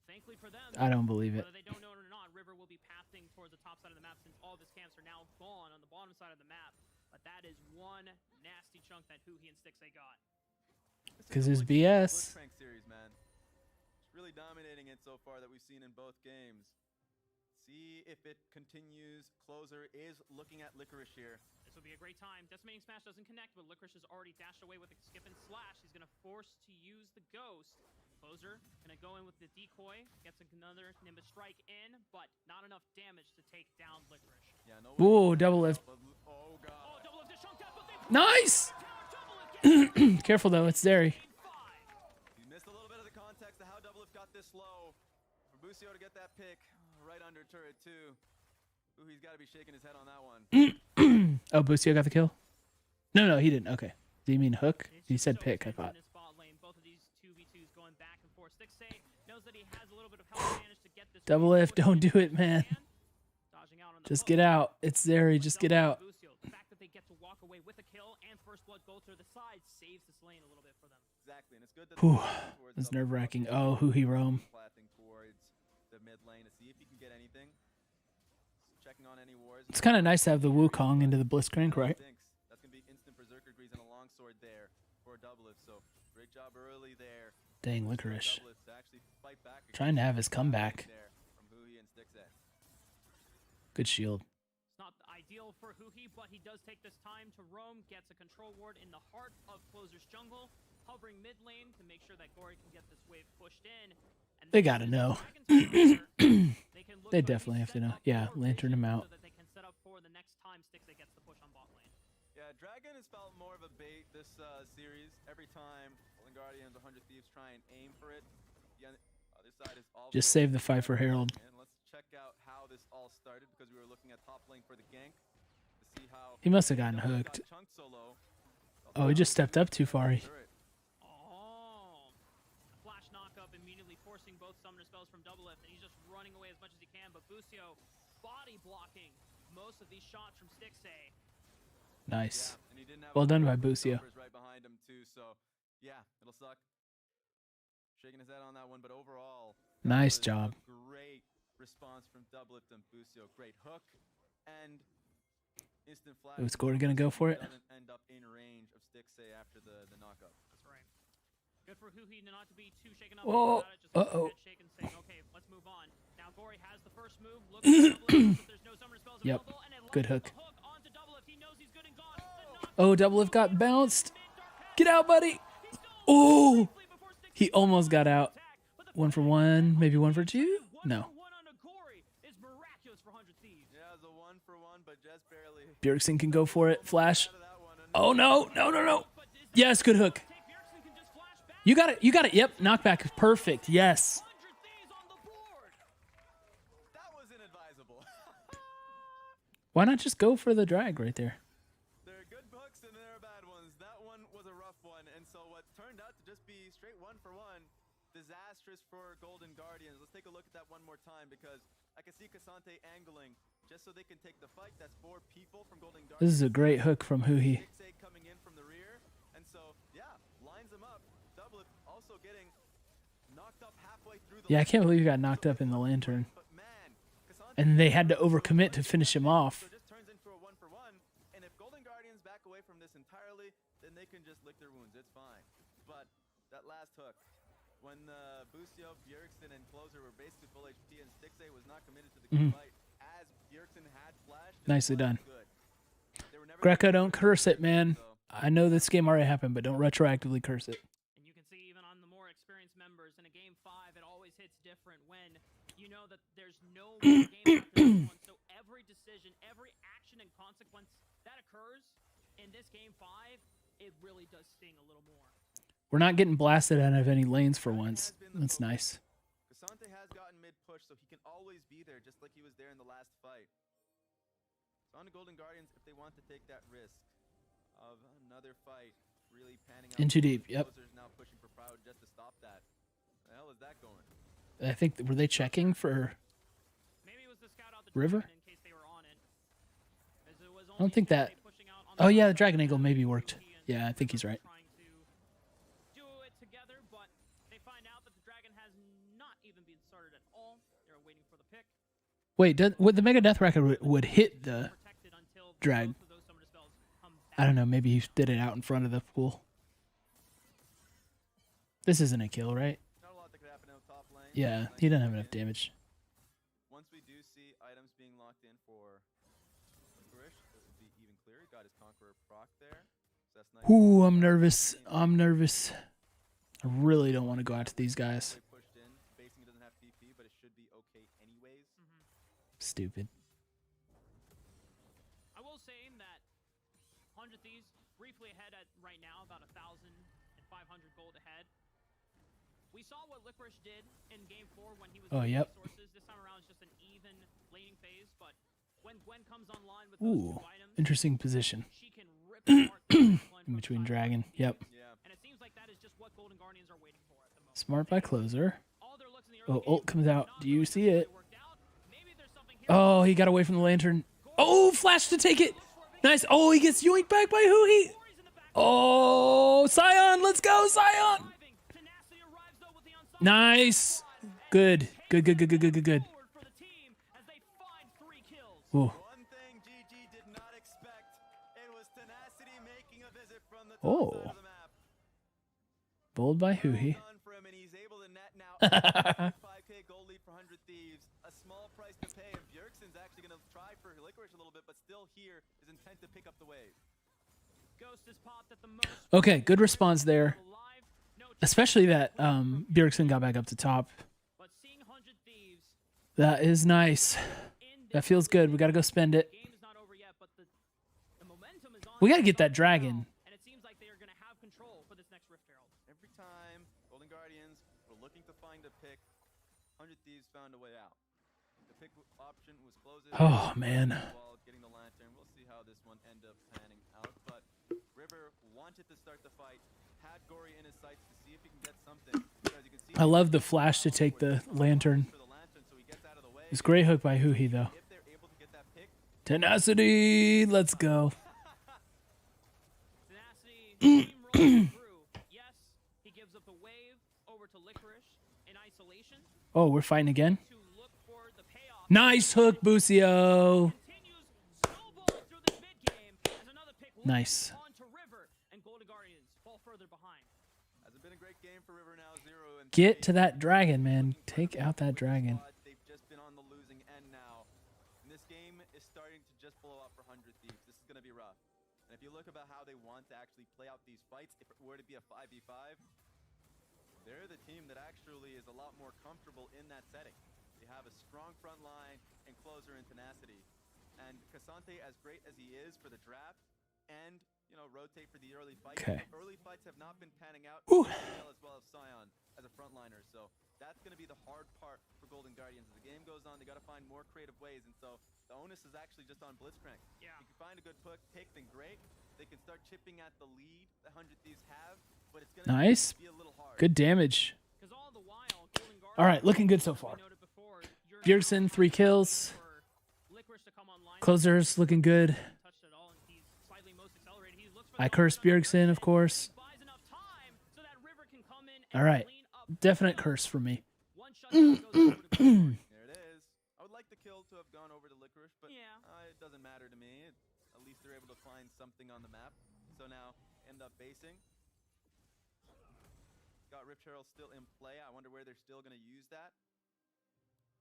Thankfully for them, I don't believe it. whether they don't know it or not, River will be pathing towards the top side of the map since all of his camps are now gone on the bottom side of the map. But that is one nasty chunk that Huhi and Stixay got. Because it's BS. Blitzcrank series, man. It's really dominating it so far that we've seen in both games. See if it continues. Closer is looking at Licorice here. This will be a great time. Decimating Smash doesn't connect, but Licorice has already dashed away with a skip and slash. He's going to force to use the Ghost. Closer going to go in with the decoy. Gets another Nimbus Strike in, but not enough damage to take down Licorice. Yeah, no Ooh, Double F. Oh, God. Oh, Double F just chunked out, but they Nice. Careful though. It's Zeri. You missed a little bit of the context of how Double F got this low. For Busio to get that pick right under turret 2. Ooh, he's got to be shaking his head on that one. Oh, Busio got the kill? No, he didn't. Okay. Do you mean hook? He said pick, I tense in thought. this bot lane. Both of these 2v2s going back and forth. Stixay knows that he has a little bit of health advantage to get this. Double wave F, pushed don't in do if it, he man. can. Dodging out on the Just hook. get out. It's Zeri. Just get out. Busio, the fact that they get to walk away with a kill and first blood gold to the side saves this lane a little bit for them. Exactly, and it's good that Whew. they're towards That's Double F. nerve-wracking. Oh, Huhi roam. Plating towards the mid lane to see if he can get anything. Checking on any wars. It's kind of nice to have the Wukong into the Blitzcrank, right? That's going to be instant Berserker Grease and a longsword there for Double F. So great job early there. Dang, Licorice. Double F to actually fight back Trying to have his against comeback. there from Huhi and Stixay. Good shield. It's not ideal for Huhi, but he does take this time to roam, gets a control ward in the heart of Closer's jungle, hovering mid lane to make sure that Gory can get this wave pushed in. And They then gotta with know. Dragon's Fire, they can look They to definitely have to set know. up Yeah, more lantern him vision out. So that they can set up for the next time Stixay gets the push on bot lane. Yeah, Dragon has felt more of a bait this series. Every time Golden Guardians or 100 Thieves try and aim for it, the other side is also... Just save the fight for Herald. And let's check out how this all started because we were looking at top lane for the gank to see how... He must have gotten Double F hooked. got chunked so low. Oh, he just stepped up too far. Oh, flash knockup immediately forcing both summoner spells from Double F, and he's just running away as much as he can. But Busio body blocking most of these shots from Stixay. Nice. Yeah, and he didn't have Well a done by couple of Busio. jumpers right behind him too, so yeah, it'll suck. Shaking his head on that one, but overall, that Nice was job. a great response from Double F and Busio. Great hook and instant flash. Was Gordon gonna go for it? Doesn't end up in range of Stixay after the knockup. That's right. Good for Huhi not to be too shaken up Whoa. about it. Just Uh-oh. head shake and saying, okay, let's move on. Now Gory has the first move. Look at Double F, but there's no summoner spells Yep. available, and it Good lines hook. the hook onto Double F. He knows he's good and gone. The knock Oh, Double F got bounced. Get out, buddy. Oh, he almost got out. 1 for 1, maybe 1 for 2? No. One on a Gory is miraculous for 100 Thieves. Yeah, it was a 1 for 1, but just barely Bjergsen can go for it. Flash. out of that one. Oh, no. Yes, good hook. Bjergsen can just flash back. You got it. You got it. Yep. Knockback. Perfect. Yes. 100 Thieves on the board. That was inadvisable. Why not just go for the drag right there? There are good hooks and there are bad ones. That one was a rough one, and so what turned out to just be straight 1 for 1, disastrous for Golden Guardians. Let's take a look at that one more time because I can see Cassante angling just so they can take the fight. That's 4 people from Golden Guardians. This is a great hook from Huhi. Stixay coming in from the rear, and so yeah, lines him up. Double F also getting knocked up halfway through the Yeah, I can't believe he got knocked up in the lantern. But man, Cassante And they had to overcommit to finish him off. so it just turns into a 1 for 1. And if Golden Guardians back away from this entirely, then then they can just lick their wounds. It's fine. But that last hook, when Busio, Bjergsen, and Closer were basically full HP and Stixay was not committed to the good fight, as Bjergsen had flashed. Nicely done. Good. They were never Greco, gonna don't curse it, man. so I know this game already happened, but don't retroactively curse it. And you can see even on the more experienced members in a game 5, it always hits different when you know that there's no more game after this one. So every decision, every action and consequence that occurs in this game 5, it really does sting a little more. We're not getting blasted out of any lanes for once. That's nice. Cassante has gotten mid-push, so he can always be there, just like he was there in the last fight. So on the Golden Guardians, if they want to take that risk of another fight really panning out. In too deep, yep. Closer's now pushing for Proud just to stop that. The hell is that going? I think, were they checking for Maybe it was to scout out the River? dragon in case they were on it. As it was I don't think that... only pushing out on Oh yeah, the Dragon Eagle maybe worked. Yeah, I think he's right. trying to do it together, but they find out that the dragon has not even been started at all. They're waiting for the pick. Wait, would the Mega Death Racket would hit the Protected until drag? both of those summoner spells come back. I don't know. Maybe he did it out in front of the pool. This isn't a kill, right? Not a lot that could happen out top lane. Yeah, he doesn't have enough damage. Once we do see items being locked in for Licorice, it will be even clearer. Got his Conqueror proc there. So that's nice. Ooh, I'm nervous. I'm nervous. I really don't want to go out to these guys. They pushed in. Basing doesn't have TP, but it should be okay anyways. Stupid. I will say that 100 Thieves briefly ahead at right now, about 1,500 gold ahead. We saw what Licorice did in game 4 when he was Oh, getting yep. resources. This time around, it's just an even laning phase, but when Gwen comes online with those Ooh, two items, interesting position. she can rip apart the backline In from between side Dragon. to Yep. side. Yeah. And it seems like that is just what Golden Guardians are waiting for at the moment. Smart by Closer. All their looks in the early Oh, ult game, comes out. not Do you really see it? necessarily worked out. Maybe there's something here. Oh, he got away from the lantern. Oh, flash to take it. Nice. Oh, he gets yoinked back by Huhi. Oh, Scion. Let's go, Scion. Tenacity arrives though with the ensemble. Nice. Good. Good, good, good, good, good, good, good. Forward for the team as they find 3 kills. Ooh. One thing GG did not expect, it was Tenacity making a visit from the top Oh. side of the map. Bold by Well Huhi. done for him, and he's able to net now a 5k gold lead for 100 Thieves. A small price to pay, and Bjergsen's actually going to try for Licorice a little bit, but still here is intent to pick up the wave. Ghost is popped at the most. Okay, good response there. Alive. No Especially that Bjergsen got back up to top. but seeing 100 Thieves That is nice. in That feels good. We got to go spend it. game is not over yet, but the momentum is on. We got to their get that side dragon. now, and it seems like they are going to have control for this next Rift Herald. Every time Golden Guardians were looking to find a pick, 100 Thieves found a way out. The pick option was closed. Oh, man. While getting the lantern, we'll see how this one ended up panning out. But River wanted to start the fight, had Gory in his sights to see if he can get something. Because you can see I love the flash to take the lantern. for the lantern, so he gets out of the way. It's great hook by Huhi, though. If they're able to get that pick, Tenacity. Let's go. Tenacity steamrolling through. Yes, he gives up the wave over to Licorice in isolation Oh, we're fighting again. to look for the payoff. Nice hook, Busio. Continues snowballing through this mid game as another pick Nice. lands onto River, and Golden Guardians fall further behind. has it been a great game for River now? 0 and Get 3. to that dragon, man. Take out that dragon. They've just been on the losing end now. And this game is starting to just blow up for 100 Thieves. This is going to be rough. And if you look about how they want to actually play out these fights, if it were to be a 5v5, they're the team that actually is a lot more comfortable in that setting. They have a strong front line and Closer and Tenacity. And Cassante, as great as he is for the draft, and rotate for the early fights. Okay. The early fights have not been panning out Whew. as well as Scion as a frontliner. So that's going to be the hard part for Golden Guardians. As the game goes on, they got to find more creative ways. And so the onus is actually just on Blitzcrank. Yeah. If you can find a good pick, then great. They can start chipping at the lead that 100 Thieves have, but it's going to Nice. be a little hard. Good damage. Because all the while, Golden Guardians, All right, looking good so as we far. noted before, you're Bjergsen, 3 kills. for Licorice to come online. Closer's looking good. Touched it all, and he's slightly most accelerated. He looks for I the curse Bjergsen, of course. buys enough time so that River can come in and All right. clean up. Definite curse for me. One shot goes over to Golden. There it is. I would like the kill to have gone over to Licorice, but Yeah. it doesn't matter to me. At least they're able to find something on the map. So now, in end up facing. Got Rift Herald still in play. I wonder where they're still going to use that.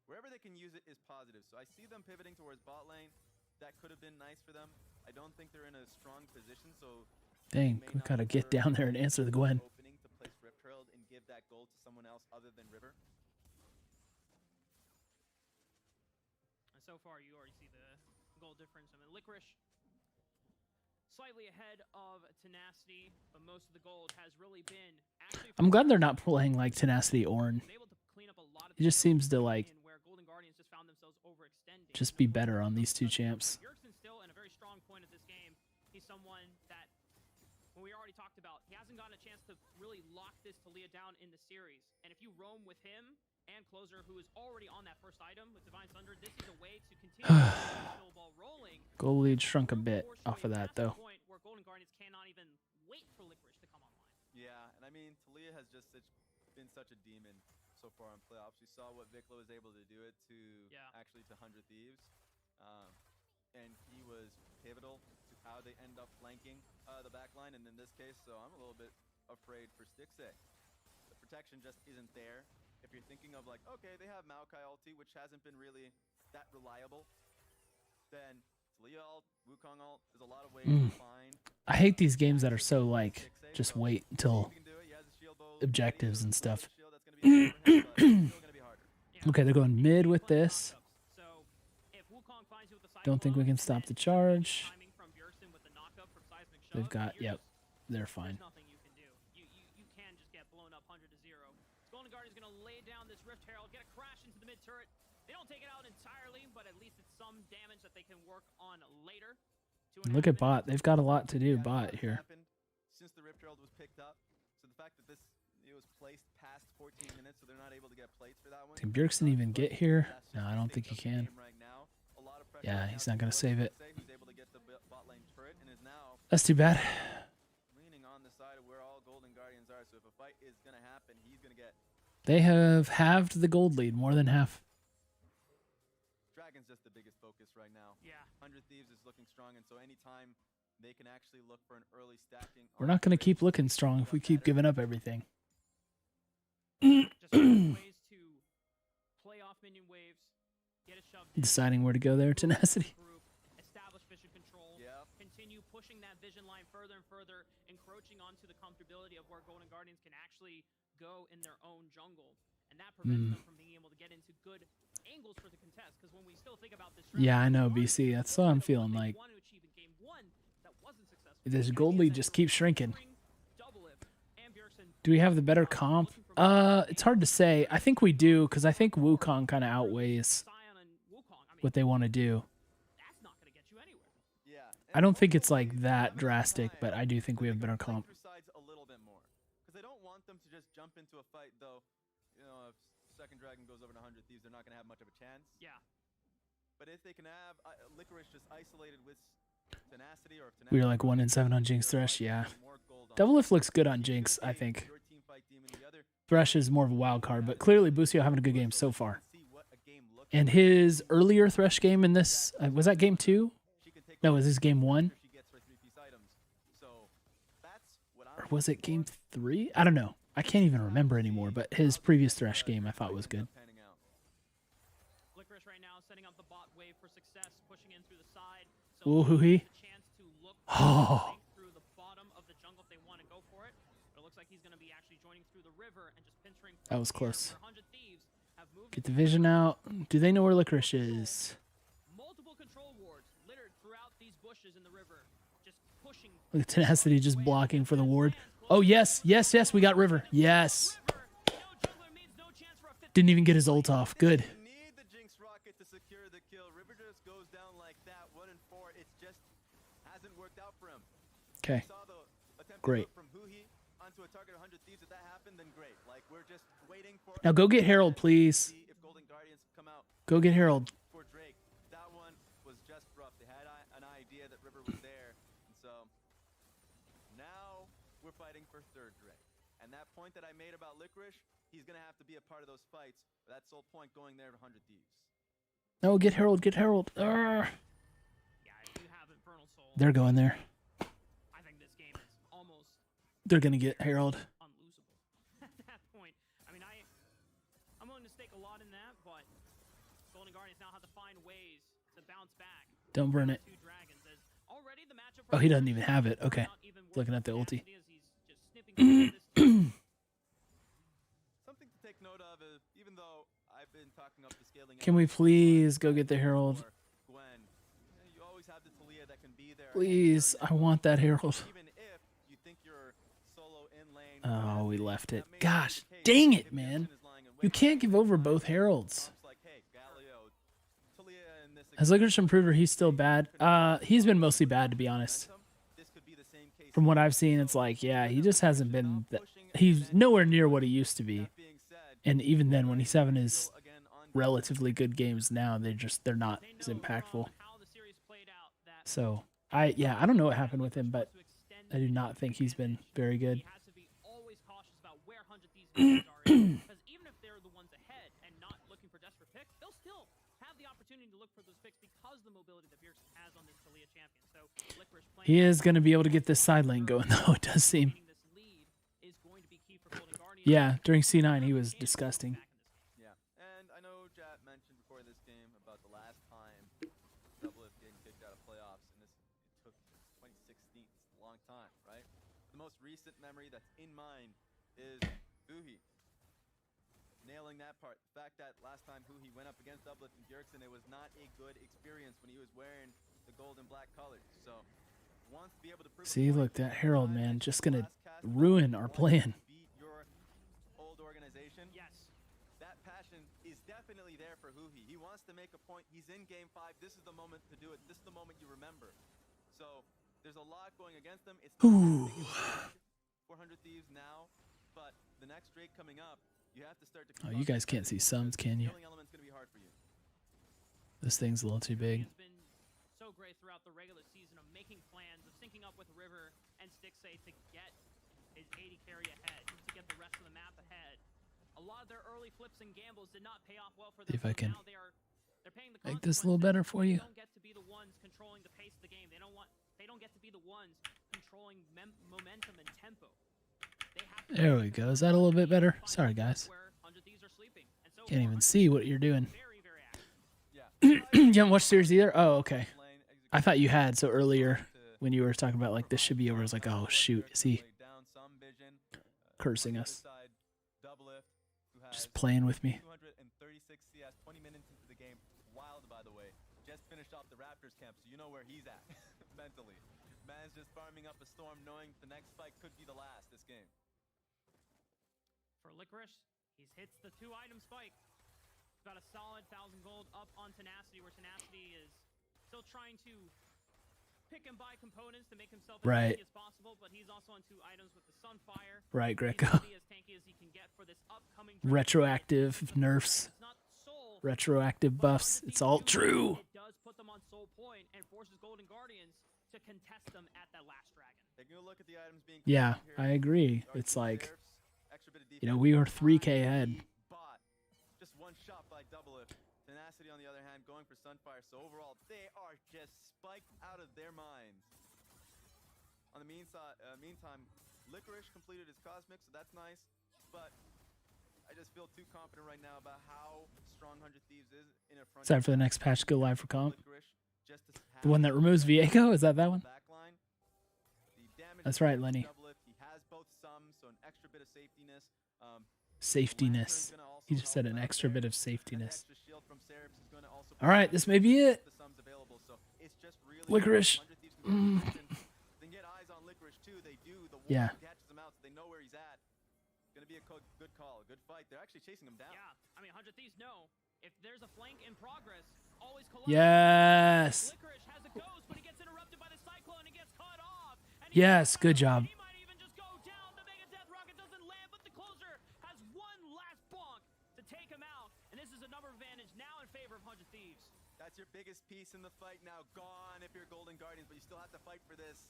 Wherever they can use it is positive. So I see them pivoting towards bot lane. That could have been nice for them. I don't think they're in a strong position, so Dang, we gotta get down there and answer the Gwen. opening to place Rift Herald and give that gold to someone else other than River. And so far, you already see the goal difference. I mean, Licorice slightly ahead of Tenacity, but most of the gold has really been actually. I'm glad they're not playing like Tenacity Ornn. Able to clean up a lot of It just seems to like where Golden Guardians just found themselves overextending. just be better on these two champs. Bjergsen's still in a very strong point of this game. He's someone that, when we already talked about, he hasn't gotten a chance to really lock this Talia down in the series. And if you roam with him and Closer, who is already on that first item with Divine Thunder, this is a way to continue to keep the snowball rolling. Goal lead shrunk a bit off of that though. Point where Golden Guardians cannot even wait for Licorice to come online. Yeah, and I mean, Talia has just been such a demon so far in playoffs. We saw what Vikla was able to do it to actually to 100 Thieves. And he was pivotal to how they end up flanking the backline, and in this case, so I'm a little bit afraid for Stixxay. The protection just isn't there. If you're thinking of like, okay, they have Maokai ulti, which hasn't been really that reliable, then Talia ult, Wukong ult, there's a lot of ways to find. I hate these games that are so like, just wait until objectives and stuff. Okay, they're going mid with this. Don't think we can stop the charge. They've got, yep, they're fine. You can just get blown up 100-0. Golden Guardian's gonna lay down this Rift Herald, get a crash into the mid turret. They don't take it out entirely, but at least it's some damage that they can work on later. Look at bot. They've got a lot to do, bot here. Since the Rift Herald was picked up, so the fact that it was placed past 14 minutes, so they're not able to get plates for that one. Can Bjergsen even get here? No, I don't think he can. Yeah, he's not gonna save it. That's too bad. Leaning on the side of where all Golden Guardians are, so if a fight is gonna happen, he's gonna get. They have halved the gold lead, more than half. Dragon's just the biggest focus right now. Yeah. 100 Thieves is looking strong, and so anytime they can actually look for an early stacking. We're not gonna keep looking strong if we keep giving up everything. Just ways to play off minion waves, get it shoved in. Deciding where to go there, Tenacity. Establish vision control. Continue pushing that vision line further and further, encroaching onto the comfortability of where Golden Guardians can actually go in their own jungle. And that prevents them from being able to get into good angles for the contest. Because when we still think about this, Yeah, I know, BC. That's what I'm feeling like. This gold lead just keeps shrinking. Do we have the better comp? It's hard to say. I think we do, because I think Wukong kind of outweighs what they want to do. I don't think it's like that drastic, but I do think we have better comp. A little bit more, because they don't want them to just jump into a fight. Though, you know, if second dragon goes over to 100 Thieves, they're not gonna have much of a chance. Yeah. But if they can have Licorice just isolated with Tenacity, or if Tenacity We are like 1 in 7 on Jinx Thresh. Yeah. Double Lift looks good on Jinx, I think. Thresh is more of a wild card, but clearly Busio having a good game so far. And his earlier Thresh game in this, was that game 2? No, was this game 1? Or was it game 3? I don't know. I can't even remember anymore, but his previous Thresh game I thought was good. Licorice right now setting up the bot wave for success, pushing in through the side. So Woohoo-hee. Oh. Through the bottom of the jungle if they want to go for it. But it looks like he's going to be actually joining through the river and just pinching. That was close. Get the vision out. Do they know where Licorice is? Multiple control wards littered throughout these bushes in the river. Just pushing. Look at Tenacity just blocking for the ward. Oh, yes. Yes, yes. We got River. Yes. Didn't even get his ult off. Good. Need the Jinx rocket to secure the kill. River just goes down like that. 1 and 4. It just hasn't worked out for him. Okay. Great. From Huhi onto a target 100 Thieves. If that happened, then great. Like, we're just waiting for. Now go get Herald, please. If Golden Guardians come out. Go get Herald. For Drake, that one was just rough. They had an idea that River was there, and so now we're fighting for third Drake. And that point that I made about Licorice, he's gonna have to be a part of those fights. But that's the whole point going there to 100 Thieves. No, get Herald. Get Herald. Yeah, if you have Infernal Soul, they're going there. I think this game is almost They're gonna get Herald. unlosable at that point. I mean, I'm willing to stake a lot in that, but Golden Guardians now have to find ways to bounce back. Don't burn it. Two dragons as already the matchup Oh, he doesn't even have it. Okay. not even Looking at the working ulti. as he's just snipping through this team. Something to take note of is, even though I've been talking up the scaling. Can we please go get the Herald? Gwen, you always have the Talia that can be there. Please, I want that Herald. Even if you think you're solo in lane. Oh, we left it. that may not Gosh, be the case dang if it, the man. action is lying in You wait. can't give over both Heralds. Comps like, hey, Galio, Talia in this Has Licorice improved or he's still bad? He's been mostly bad, to be honest. This could be the same case. From what I've seen, it's like, yeah, he just hasn't been. He's nowhere near what he used to be. That being said, And even then, when he's having his still again on relatively good games now, they're not They as know impactful. from how the series played out that So I don't know what happened with him, but to extend I do not think he's been very good. he has to be always cautious about where 100 Thieves are in, because even if they're the ones ahead and not looking for desperate picks, they'll still have the opportunity to look for those picks because of the mobility that Bjergsen has on this Talia champion. So Licorice playing He is going to be able to get this side lane going, though. It does seem. this lead is going to be key for Golden Guardians. Yeah, during C9 he was disgusting. Yeah, and I know Jat mentioned before this game about the last time Doublelift getting kicked out of playoffs, and it took 2016. It's a long time, right? The most recent memory that's in mind is Buhi. Nailing that part. The fact that last time Buhi went up against Doublelift and Bjergsen, it was not a good experience when he was wearing the gold and black colors. So, wants to be able to prove a See, point look, that this Herald, time, man, and just gonna last cast ruin our wants plan. to beat your old organization. Yes. That passion is definitely there for Huhi. He wants to make a point. He's in game 5. This is the moment to do it. This is the moment you remember. So there's a lot going against him. It's not as big as 400 Thieves now, but the next Drake coming up, you have to start to. Oh, you guys can't see sums, can you? Killing element's gonna be hard for you. This thing's a little too big. Has been so great throughout the regular season of making plans, of syncing up with River and Stixay to get his 80 carry ahead, to get the rest of the map ahead. A lot of their early flips and gambles did not pay off well for them. See if I so can now they're paying the make this a little better for you. They don't get to be the ones controlling the pace of the game. They don't get to be the ones controlling momentum and tempo. They have to There we go. Is that a little bit better? Sorry, guys. where 100 Thieves are sleeping. And so Can't even 100 see what you're doing. very, very active. Yeah. You haven't watched series either? Oh, okay. Lane I thought you had. So execution earlier to when you were talking about like this should be over, I was like, oh shoot, is he down some vision. cursing On the us? other side, Doublelift, who has Just playing with me. 236 CS, 20 minutes into the game. Wild, by the way. Just finished off the Raptors camp, so you know where he's at mentally. Man's just farming up a storm, knowing the next fight could be the last this game. For Licorice, he hits the 2-item spike. He's got a solid 1,000 gold up on Tenacity, where Tenacity is still trying to pick and buy components to make himself as Right. tanky as possible, but he's also on 2 items with the Sunfire. Right, He's Greco. gonna be as tanky as he can get for this upcoming draft. Retroactive Because nerfs, it's not soul, retroactive but buffs. 100 It's Thieves all do it. true. It does put them on soul point and forces Golden Guardians to contest them at that last dragon. Taking a look at the items being Yeah, consumed I here. agree. Arcane It's like, Sheriffs, extra bit of you know, defense. we were 3K ahead. Bot. Just one shot by Doublelift. Tenacity, on the other hand, going for Sunfire. So overall, they are just spiked out of their minds. On the meantime, Licorice completed his Cosmic, so that's nice. But I just feel too confident right now about how strong 100 Thieves is in a front. It's time for the next patch to go live for comp. Licorice, just to The one that have removes Viego? Is that one? backline. The damage That's is right, there for Lenny. Doublelift. He has both sums, so an extra bit of safetyness. Safetyness. Lantern's gonna also He just said help an out extra there. bit of An safetyness. extra shield from Seraph is gonna also All right, this may be it. the sums available, so it's just really Licorice. 100 Thieves can go in position. They can get eyes on Licorice too. They do. The Yeah. wall catches him out, so they know where he's at. Gonna be a good call, a good fight. They're actually chasing him down. Yeah, I mean, 100 Thieves know if there's a flank in progress, always collide. Yes. Licorice has a ghost, but he gets interrupted by the Cyclone and he gets cut off. And he Yes, good job. He might even just go down. The Mega Death Rocket doesn't land, but the closer has one last bonk to take him out. And this is a number advantage now in favor of 100 Thieves. That's your biggest piece in the fight now. Gone if you're Golden Guardians, but you still have to fight for this.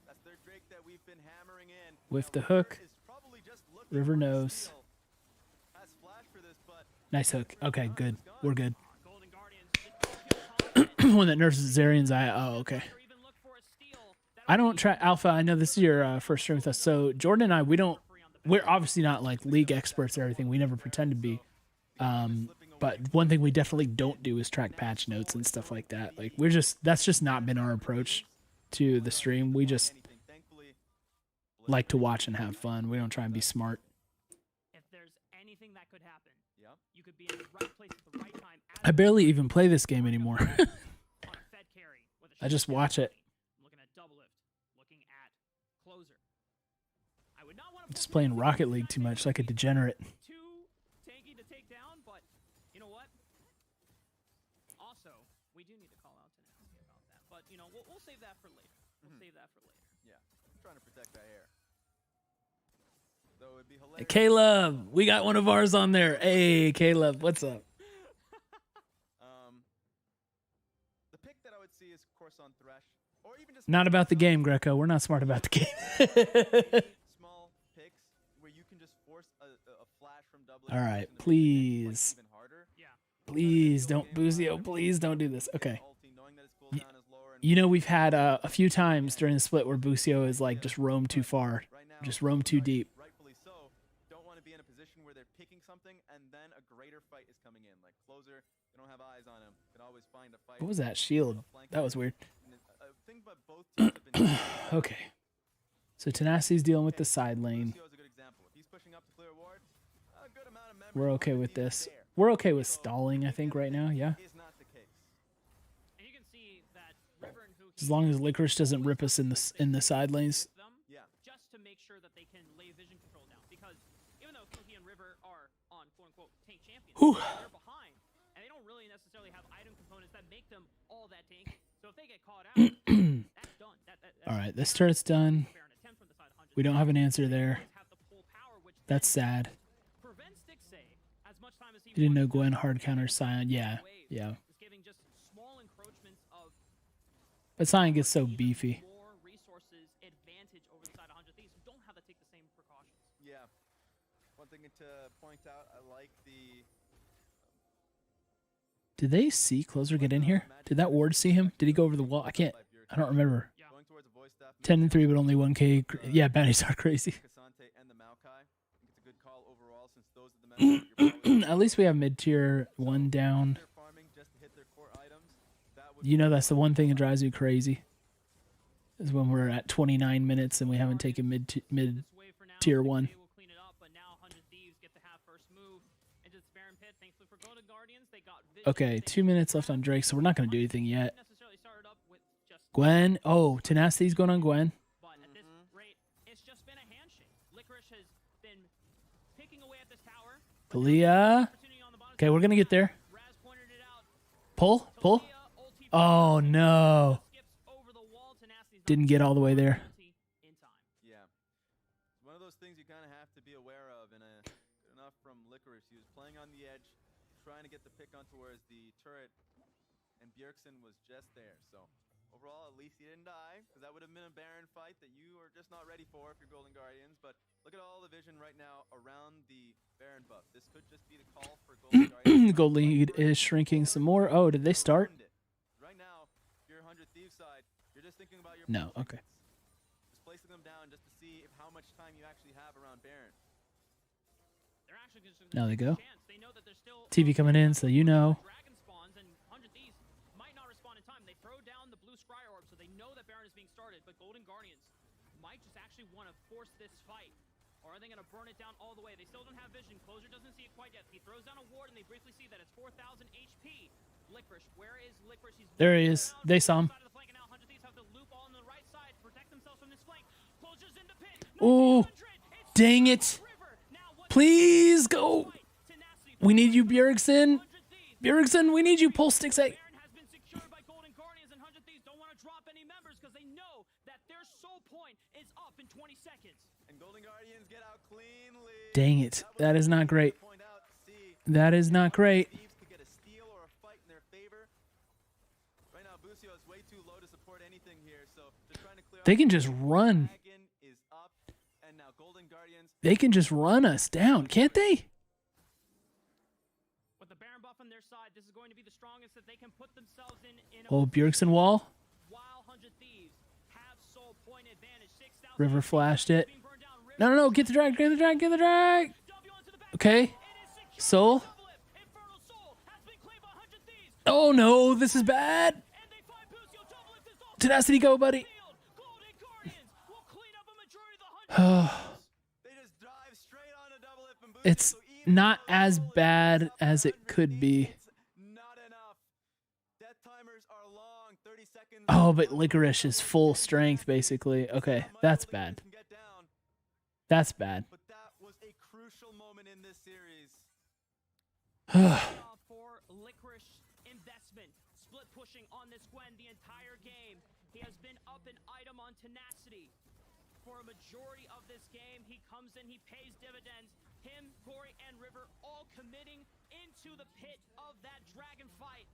That's their Drake that we've been hammering in. With Now, the hook. River is probably just looking River for a knows. steal. Has flash for this, but Nice hook. Okay, good. We're good. Golden Guardians just don't feel confident. One that nerfs Zarian's eye. Oh, okay. Or even look for a steal. I don't track Alpha. I know this is your first stream with us. So Jordan and I, we're obviously not like league experts or everything. We never pretend to be. But one thing we definitely don't do is track patch notes and stuff like that. Like that's just not been our approach to the stream. We just like to watch and have fun. We don't try and be smart. If there's anything that could happen, you could be in the right place at the right time. I barely even play this game anymore. On a fed carry with a I just watch it. looking at double lift, looking at closer. I would not want to Just playing Rocket League too much like a degenerate. too tanky to take down, but you know what? Also, we do need to call out to Nasty about that. But you know, we'll save that for later. We'll save that for later. Yeah, I'm trying to protect that air. So it'd be hilarious. Caleb, we got one of ours on there. Hey, Caleb, what's up? The pick that I would see is, of course, on Thresh, or even just Not about the game, Greco. We're not smart about the game. small picks where you can just force a flash from double. All right, please. Even harder. Yeah. Please don't, Buzio. Please don't do this. Okay. You know, we've had a few times during the split where Busio is like just roam too far, just roam too deep. Rightfully so. Don't want to be in a position where they're picking something and then a greater fight is coming in. Like closer, they don't have eyes on him. Can always find a fight. What was that shield? That was weird. Thing about both teams have been Okay. So Tenacity's dealing with the side lane. Lucio's a good example. If he's pushing up to clear ward, a good amount of members We're okay of the with team this. is there. We're okay with stalling, I think, right now. Yeah. Is not the case. And you can see that River and Huki As long as Licorice doesn't rip us in the side lanes. them Yeah. just to make sure that they can lay vision control down. Because even though Huki and River are on quote-unquote tank champions, Whew. they're behind. And they don't really necessarily have item components that make them all that tanky. So if they get caught out, that's done. All right, this turret's done. We don't have an answer there. That's sad. You didn't know Gwen hard counter Sion. Yeah, yeah. But Sion gets so beefy. Yeah. One thing to point out, I like the. Did they see Closer get in here? Did that ward see him? Did he go over the wall? I don't remember. Going towards a voice staff. 10 and 3, but only 1K. Yeah, bounties are crazy. Cassante and the Maokai. I think it's a good call overall since those are the members that you're probably At least we have mid-tier 1 down. they're farming just to hit their core items. That would You know that's the one thing that drives me crazy. Is when we're at 29 minutes and we haven't taken mid-tier 1. Okay, 2 minutes left on Drake, so we're not going to do anything yet. Gwen. Oh, Tenacity's going on Gwen. But at this rate, it's just been a handshake. Licorice has been picking away at this tower. Kalia. Okay, we're going to get there. Raz pointed it out. Pull. Pull. Oh, no. Didn't get all the way there. Yeah. One of those things you kind of have to be aware of, and good enough from Licorice. He was playing on the edge, trying to get the pick on towards the turret, and Bjergsen was just there. So overall, at least he didn't die, because that would have been a Baron fight that you are just not ready for if you're Golden Guardians. But look at all the vision right now around the Baron buff. This could just be the call for Golden Guardians. Gold lead is shrinking some more. Oh, did they start? Right now, if you're 100 Thieves side, you're just thinking about your No, okay. just placing them down just to see how much time you actually have around Baron. Now they go. TV coming in, so you know. Dragon spawns and 100 Thieves might not respond in time. They throw down the blue scry orb, so they know that Baron is being started. But Golden Guardians might just actually want to force this fight. Or are they going to burn it down all the way? They still don't have vision. Closer doesn't see it quite yet. He throws down a ward, and they briefly see that it's 4,000 HP. Licorice, where is Licorice? He's There he is. They saw him. Oh, dang it. Please go. We need you, Bjergsen. Bjergsen, we need you. Pull sticks. Hey. Dang it. That is not great. That is not great. They can just run. They can just run us down, can't they? With the Baron buff on their side, this is going to be the strongest that they can put themselves in Oh, Bjergsen wall. while 100 Thieves have soul River flashed it. No, get the drag, get the drag, get the drag. Okay. Soul. Oh no, this is bad. Tenacity, go, buddy. It's not as bad as it could be. Oh, but Licorice is full strength, basically. Okay, that's bad. That's bad. But that was a crucial moment in this series. For Licorice investment, split pushing on this Gwen the entire game. He has been up an item on Tenacity. For a majority of this game, he comes in, he pays dividends. Him, Gory, and River all committing into the pit of that dragon fight.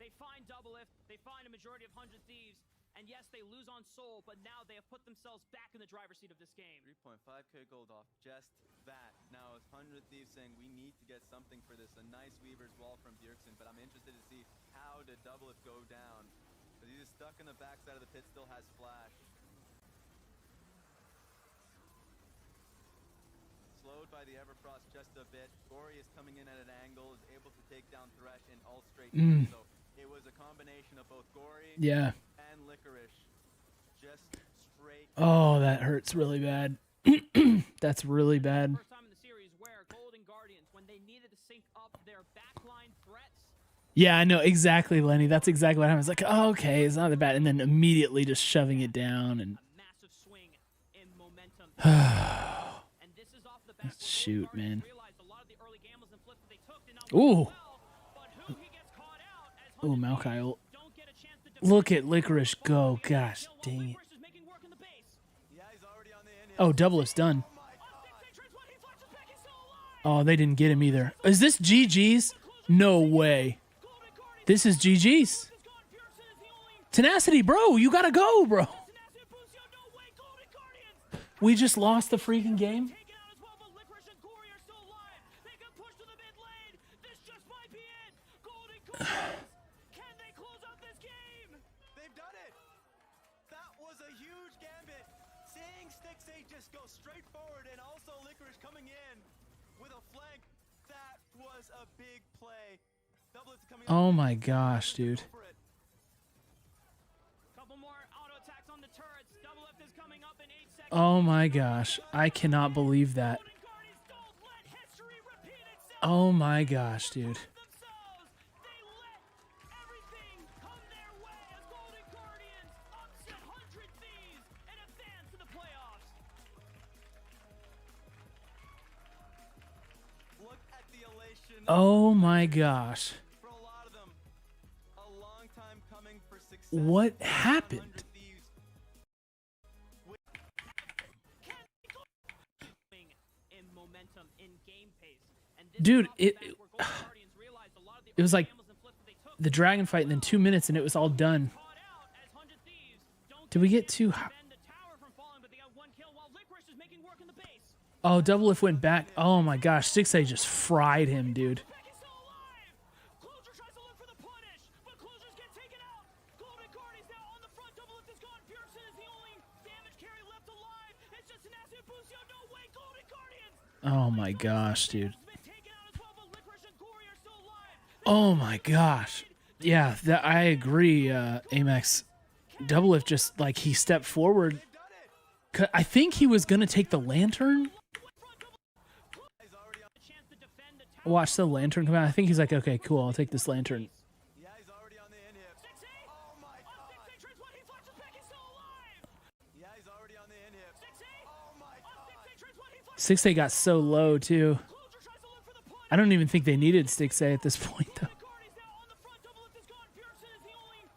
They find Doublelift, they find a majority of 100 Thieves, and yes, they lose on Soul, but now they have put themselves back in the driver's seat of this game. 3.5k gold off just that. Now, as 100 Thieves saying we need to get something for this, a nice Weaver's Wall from Bjergsen, but I'm interested to see how did Doublelift go down. Because he's stuck in the backside of the pit, still has Flash. Slowed by the Everfrost just a bit. Gory is coming in at an angle, is able to take down Thresh in all straight. So it was a combination of both Gory and Licorice. Just straight. Oh, that hurts really bad. That's really bad. First time in the series where Golden Guardians, when they needed to sync up their backline threats. Yeah, I know exactly, Lenny. That's exactly what happened. It's like, oh, okay, it's not that bad, and then immediately just shoving it down and. A massive swing in momentum. And this is off the back. Shoot, man. Realized a lot of the early gambles and flips that they took did not work Ooh. well, but who he gets caught out as Oh, Maokai ult. don't get a chance to defend. Look at Licorice go. Gosh, dang it. Licorice is making work in the base. Yeah, he's already on the end. Oh, Doublelift's done. Oh, they didn't get him either. Is this GG's? No way. This is GG's. Tenacity, bro. You gotta go, bro. We just lost the freaking game. Can they close out this game? They've done it. That was a huge gambit. Seeing Stixxay just go straight forward and also Licorice coming in with a flank. That was a big play. Doublelift coming up. Oh my gosh, dude. Couple more auto attacks on the turrets. Doublelift is coming up in 8 seconds. Oh my gosh. I cannot believe that. Golden Guardians don't let history repeat itself. Oh my gosh, dude. Themselves. They let everything come their way as Golden Guardians upset 100 Thieves and advance to the playoffs. Look at the elation. Oh my gosh. For a lot of them, a long time coming for success. What happened? 100 Thieves. In momentum, in game pace. And this Dude, is off the it- back where Golden Guardians realized a lot of the It was early like gambles and flips that they took the dragon fight and then 2 minutes and it was all done. caught out as 100 Thieves don't Did we get get too to high? defend the tower from falling, but they got one kill while Licorice is making work in the base. Oh, Doublelift went back. Oh my gosh. Stixxay just fried him, dude. Beck is still alive. Closure tries to look for the punish, but Closures get taken out. Golden Guardians now on the front. Doublelift is gone. Bjergsen is the only damage carry left alive. It's just Tenacity and Busio. No way. Golden Guardians. Oh my gosh, dude. Has been taken out as well, but Licorice and Gory are still alive. Oh my gosh. Yeah, that I agree, Amex. Doublelift just like he stepped forward. I think he was gonna take the lantern. Watch the lantern come out. I think he's like, okay, cool, I'll take this lantern. Yeah, he's already on the inhib. Oh my god. Yeah, he's already on the inhib. Oh my god. Stixxay got so low too. I don't even think they needed Stixxay at this point though.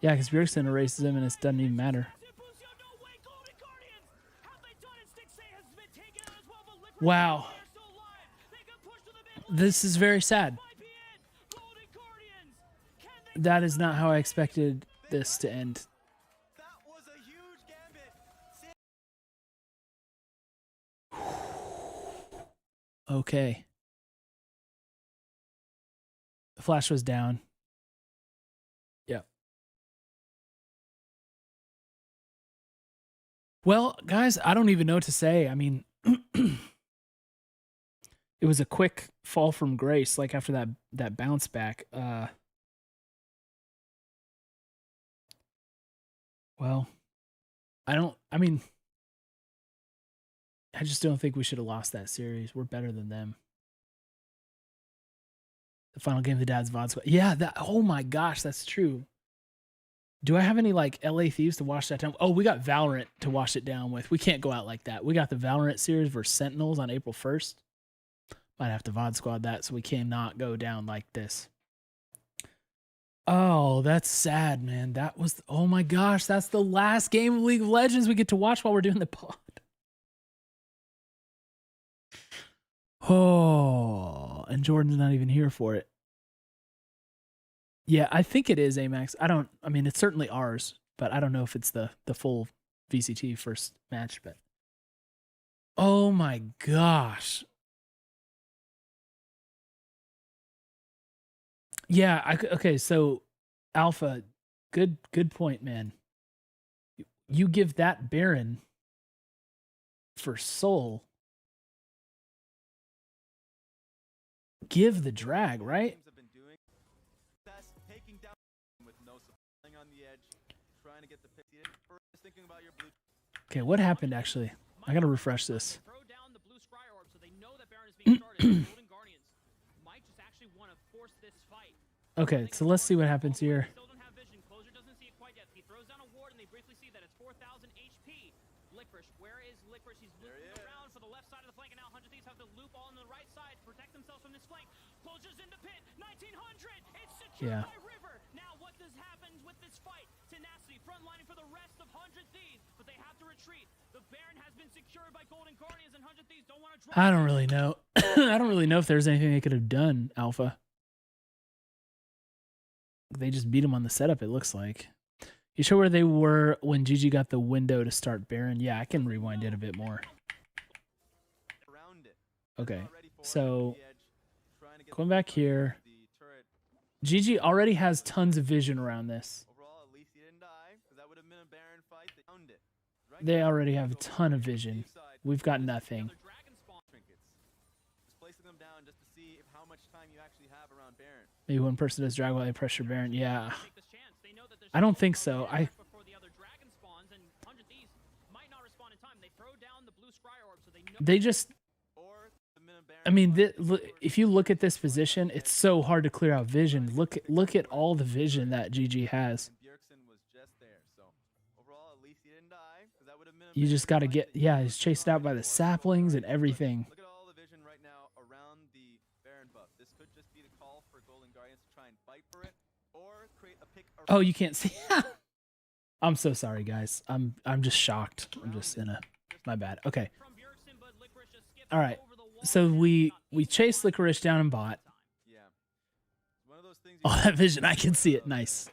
Yeah, because Bjergsen erases him and it doesn't even matter. Wow. This is very sad. That is not how I expected this to end. That was a huge gambit. Okay. The flash was down. Yep. Well, guys, I don't even know what to say. I mean, it was a quick fall from grace, like after that bounce back. Well, I mean, I just don't think we should have lost that series. We're better than them. The final game of the Dad's VOD Squad. Yeah, oh my gosh, that's true. Do I have any like LA Thieves to wash that down? Oh, we got Valorant to wash it down with. We can't go out like that. We got the Valorant series versus Sentinels on April 1st. Might have to VOD Squad that so we cannot go down like this. Oh, that's sad, man. That was, oh my gosh, that's the last game of League of Legends we get to watch while we're doing the pod. Oh, and Jordan's not even here for it. Yeah, I think it is Amax. I mean, it's certainly ours, but I don't know if it's the full VCT first match, but oh my gosh. Yeah, okay, so Alpha, good point, man. You give that Baron for Soul. Give the drag, right? Okay, what happened actually? I gotta refresh this. Okay, so let's see what happens here. Yeah. Now what does happen with this fight? Tenacity frontlining for the rest of 100 Thieves, but they have to retreat. The Baron has been secured by Golden Guardians, and 100 Thieves don't want to drop. I don't really know. I don't really know if there's anything they could have done, Alpha. They just beat him on the setup, it looks like. You show where they were when GG got the window to start Baron? Yeah, I can rewind it a bit more. Okay, so going back here. GG already has tons of vision around this. They already have a ton of vision. We've got nothing. Maybe one person does drag while they pressure Baron. Yeah. I don't think so. They just... I mean, if you look at this position, it's so hard to clear out vision. Look at all the vision that GG has. You just got to get, yeah, he's chased out by the saplings and everything. Look at all the vision right now around the Baron buff. This could just be the call for Golden Guardians to try and fight for it or create a pick. Oh, you can't see. I'm so sorry, guys. I'm just shocked. I'm just in a, my bad. Okay. All right. So we chased Licorice down in bot. Oh, that vision, I can see it. Nice.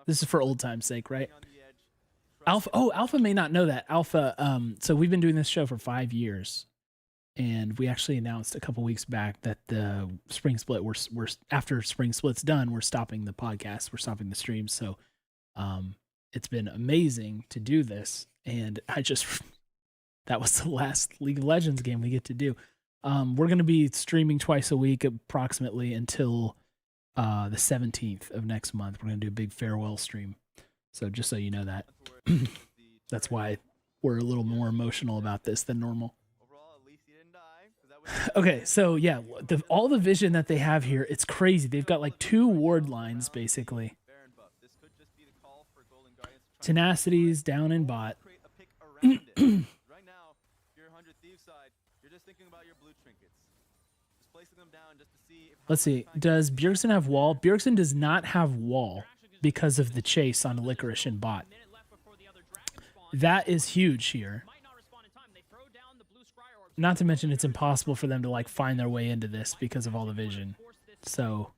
This is for old time's sake, right? Alpha, oh, Alpha may not know that. Alpha, so we've been doing this show for 5 years, and we actually announced a couple weeks back that the Spring Split, we're after Spring Split's done, we're stopping the podcast, we're stopping the stream. So it's been amazing to do this, and that was the last League of Legends game we get to do. We're going to be streaming twice a week approximately until the 17th of next month. We're going to do a big farewell stream. So just so you know that. That's why we're a little more emotional about this than normal. Okay, so yeah, all the vision that they have here, it's crazy. They've got like 2 ward lines, basically. Tenacity's down in bot. Let's see. Does Bjergsen have wall? Bjergsen does not have wall because of the chase on Licorice and bot. That is huge here. Not to mention it's impossible for them to like find their way into this because of all the vision. So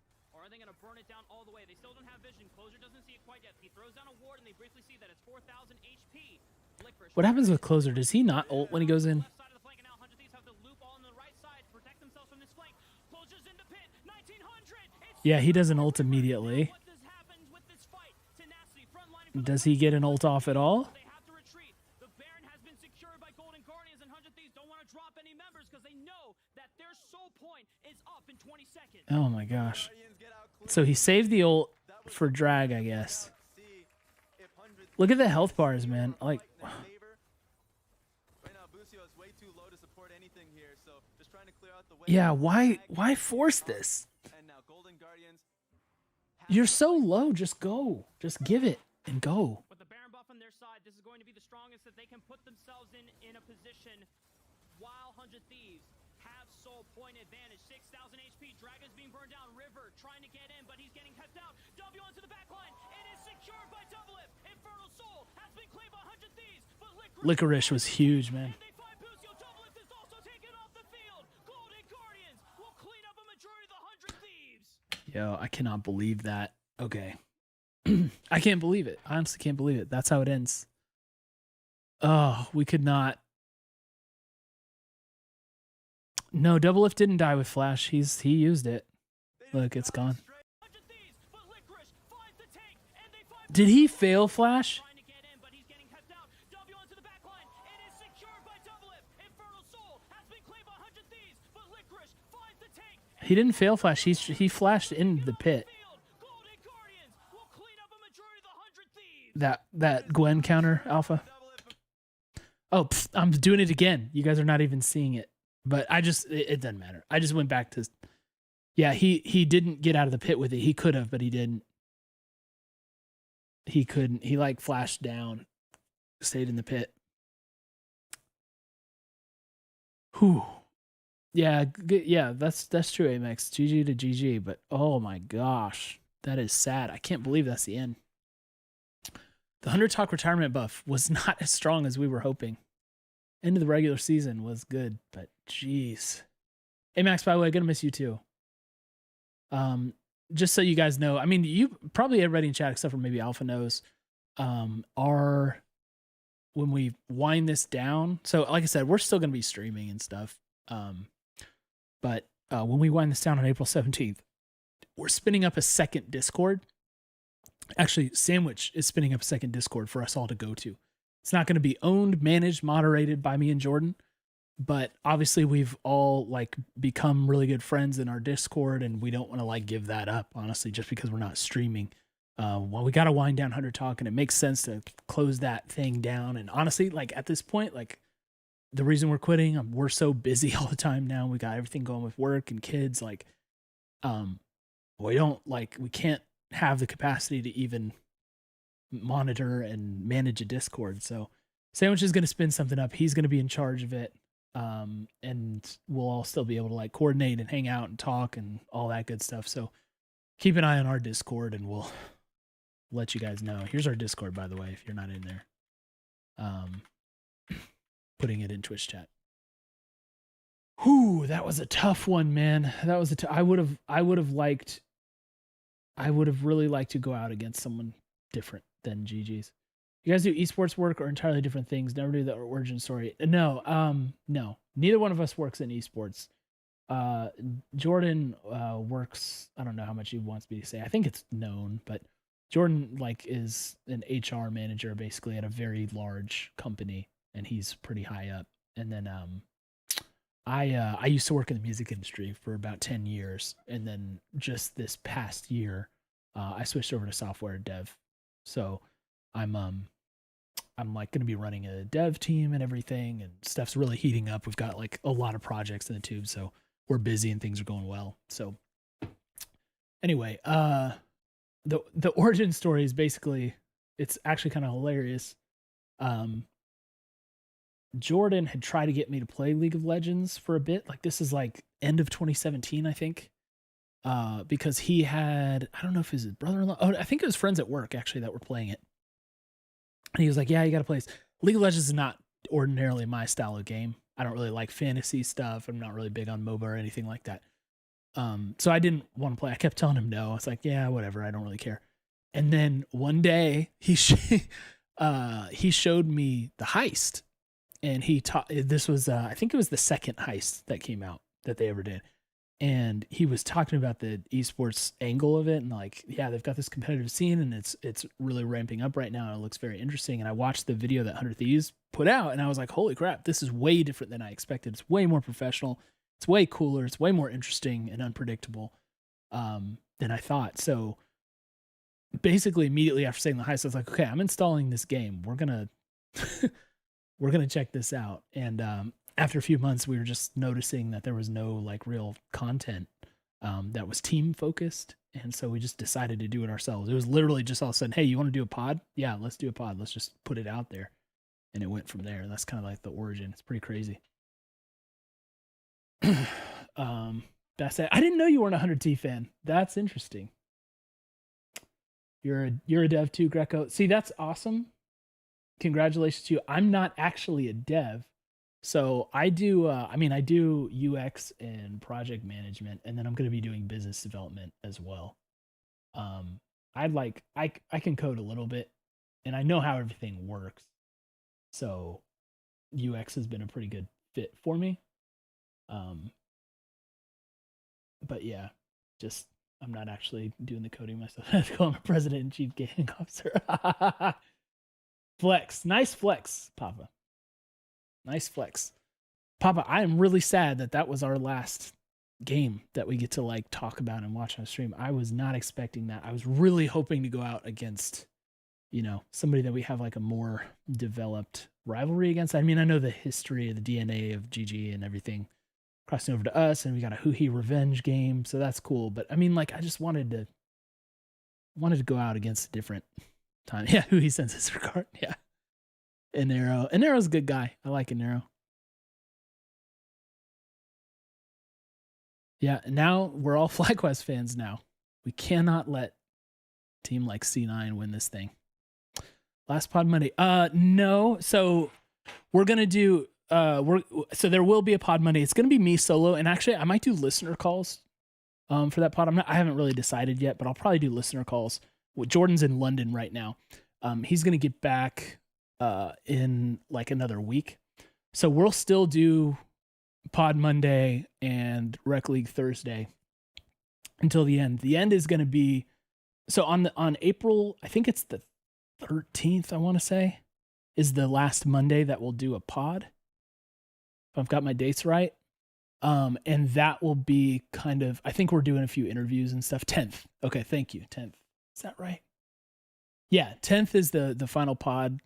what happens with Closer? Does he not ult when he goes in? Yeah, he doesn't ult immediately. Does he get an ult off at all? 20 seconds. Oh my gosh. Guardians get out clean. So he saved the ult That was for drag, I guess. Look at the health bars, man. Like, right now, Busio is way too low to support anything here, so just trying to clear out the way. yeah, why force this? And now Golden Guardians. You're so low. Just go. Just give it and go. With the Baron buff on their side, this is going to be the strongest that they can put themselves in a position while 100 Thieves have soul point advantage. 6,000 HP. Dragon's being burned down. River trying to get in, but he's getting kept out. W onto the back line. It is secured by Double It. Infernal Soul has been claimed by 100 Thieves, but Licorice was huge, man. and they find Busio. Double It is also taken off the field. Golden Guardians will clean up a majority of the 100 Thieves. Yo, I cannot believe that. Okay. I can't believe it. I honestly can't believe it. That's how it ends. Oh, we could not. No, Double Lift didn't die with Flash. He used it. Look, it's gone. 100 Thieves, but Licorice finds the tank, and they find Did he fail Flash? trying to get in, but he's getting kept out. W onto the back line. It is secured by Double It. Infernal Soul has been claimed by 100 Thieves, but Licorice finds the tank. He didn't fail Flash. He flashed into the pit. Field. Golden Guardians will clean up a majority of the 100 Thieves. That Gwen counter alpha. Oh, I'm doing it again. You guys are not even seeing it. But it doesn't matter. I just went back to, yeah, he didn't get out of the pit with it. He could have, but he didn't. He couldn't. He like flashed down, stayed in the pit. Whew. Yeah, yeah, that's true, Amex. GG to GG, but oh my gosh, that is sad. I can't believe that's the end. The 100 Talk retirement buff was not as strong as we were hoping. End of the regular season was good, but jeez. Hey Max, by the way, gonna miss you too. Just so you guys know, I mean, you probably everybody in chat except for maybe Alpha knows, when we wind this down. So like I said, we're still gonna be streaming and stuff. But when we wind this down on April 17th, we're spinning up a second Discord. Actually, Sandwich is spinning up a second Discord for us all to go to. It's not going to be owned, managed, moderated by me and Jordan, but obviously we've all like become really good friends in our Discord, and we don't want to like give that up, honestly, just because we're not streaming. Well, we got to wind down 100 Talk, and it makes sense to close that thing down. And honestly, like at this point, like the reason we're quitting, we're so busy all the time now. We got everything going with work and kids. Like, we can't have the capacity to even monitor and manage a Discord. So Sandwich is going to spin something up. He's going to be in charge of it. And we'll all still be able to like coordinate and hang out and talk and all that good stuff. So keep an eye on our Discord and we'll let you guys know. Here's our Discord, by the way, if you're not in there. Putting it in Twitch chat. Whew, that was a tough one, man. That was I would have really liked to go out against someone different than GG's. You guys do esports work or entirely different things? Never knew the origin story. No, neither one of us works in esports. Jordan works, I don't know how much he wants me to say. I think it's known, but Jordan like is an HR manager basically at a very large company, and he's pretty high up. And then I used to work in the music industry for about 10 years, and then just this past year I switched over to software dev. So I'm like going to be running a dev team and everything, and stuff's really heating up. We've got like a lot of projects in the tube, so we're busy and things are going well. So anyway, the origin story is basically, it's actually kind of hilarious. Jordan had tried to get me to play League of Legends for a bit. Like this is like end of 2017, I think. Because he had, I don't know if it was his brother-in-law. Oh, I think it was friends at work actually that were playing it. And he was like, yeah, you got to play this. League of Legends is not ordinarily my style of game. I don't really like fantasy stuff. I'm not really big on MOBA or anything like that. So I didn't want to play. I kept telling him no. I was like, yeah, whatever. I don't really care. And then one day he showed me the heist, and he taught, this was, I think it was the second heist that came out that they ever did. And he was talking about the esports angle of it, and like, yeah, they've got this competitive scene, and it's really ramping up right now, and it looks very interesting. And I watched the video that 100 Thieves put out, and I was like, holy crap, this is way different than I expected. It's way more professional. It's way cooler. It's way more interesting and unpredictable than I thought. So basically, immediately after saying the heist, I was like, okay, I'm installing this game. We're gonna we're gonna check this out. And after a few months, we were just noticing that there was no like real content that was team focused. And so we just decided to do it ourselves. It was literally just all of a sudden, hey, you want to do a pod? Yeah, let's do a pod. Let's just put it out there. And it went from there. That's kind of like the origin. It's pretty crazy. That's it. I didn't know you weren't a 100T fan. That's interesting. You're a dev too, Greco. See, that's awesome. Congratulations to you. I'm not actually a dev. So I do, I do UX and project management, and then I'm going to be doing business development as well. I can code a little bit, and I know how everything works. So UX has been a pretty good fit for me. But yeah, just I'm not actually doing the coding myself. I have to call him a president and chief gaming officer. Flex. Nice flex, Papa. Nice flex. Papa, I am really sad that was our last game that we get to like talk about and watch on stream. I was not expecting that. I was really hoping to go out against, somebody that we have like a more developed rivalry against. I mean, I know the history of the DNA of GG and everything crossing over to us, and we got a Huhi revenge game, so that's cool. But I mean, like, I just wanted to go out against a different time. Yeah, Huhi sends his regard. Yeah. Inero. Inero's a good guy. I like Inero. Yeah, and now we're all FlyQuest fans now. We cannot let a team like C9 win this thing. Last pod Monday. No. So we're gonna do so there will be a pod Monday. It's gonna be me solo, and actually I might do listener calls for that pod. I haven't really decided yet, but I'll probably do listener calls. Jordan's in London right now. He's gonna get back in like another week. So we'll still do Pod Monday and Rec League Thursday until the end. The end is going to be so on April, I think it's the 13th, I want to say, is the last Monday that we'll do a pod. If I've got my dates right. And that will be kind of, I think we're doing a few interviews and stuff. 10th. Okay, thank you. 10th. Is that right? Yeah, 10th is the final pod.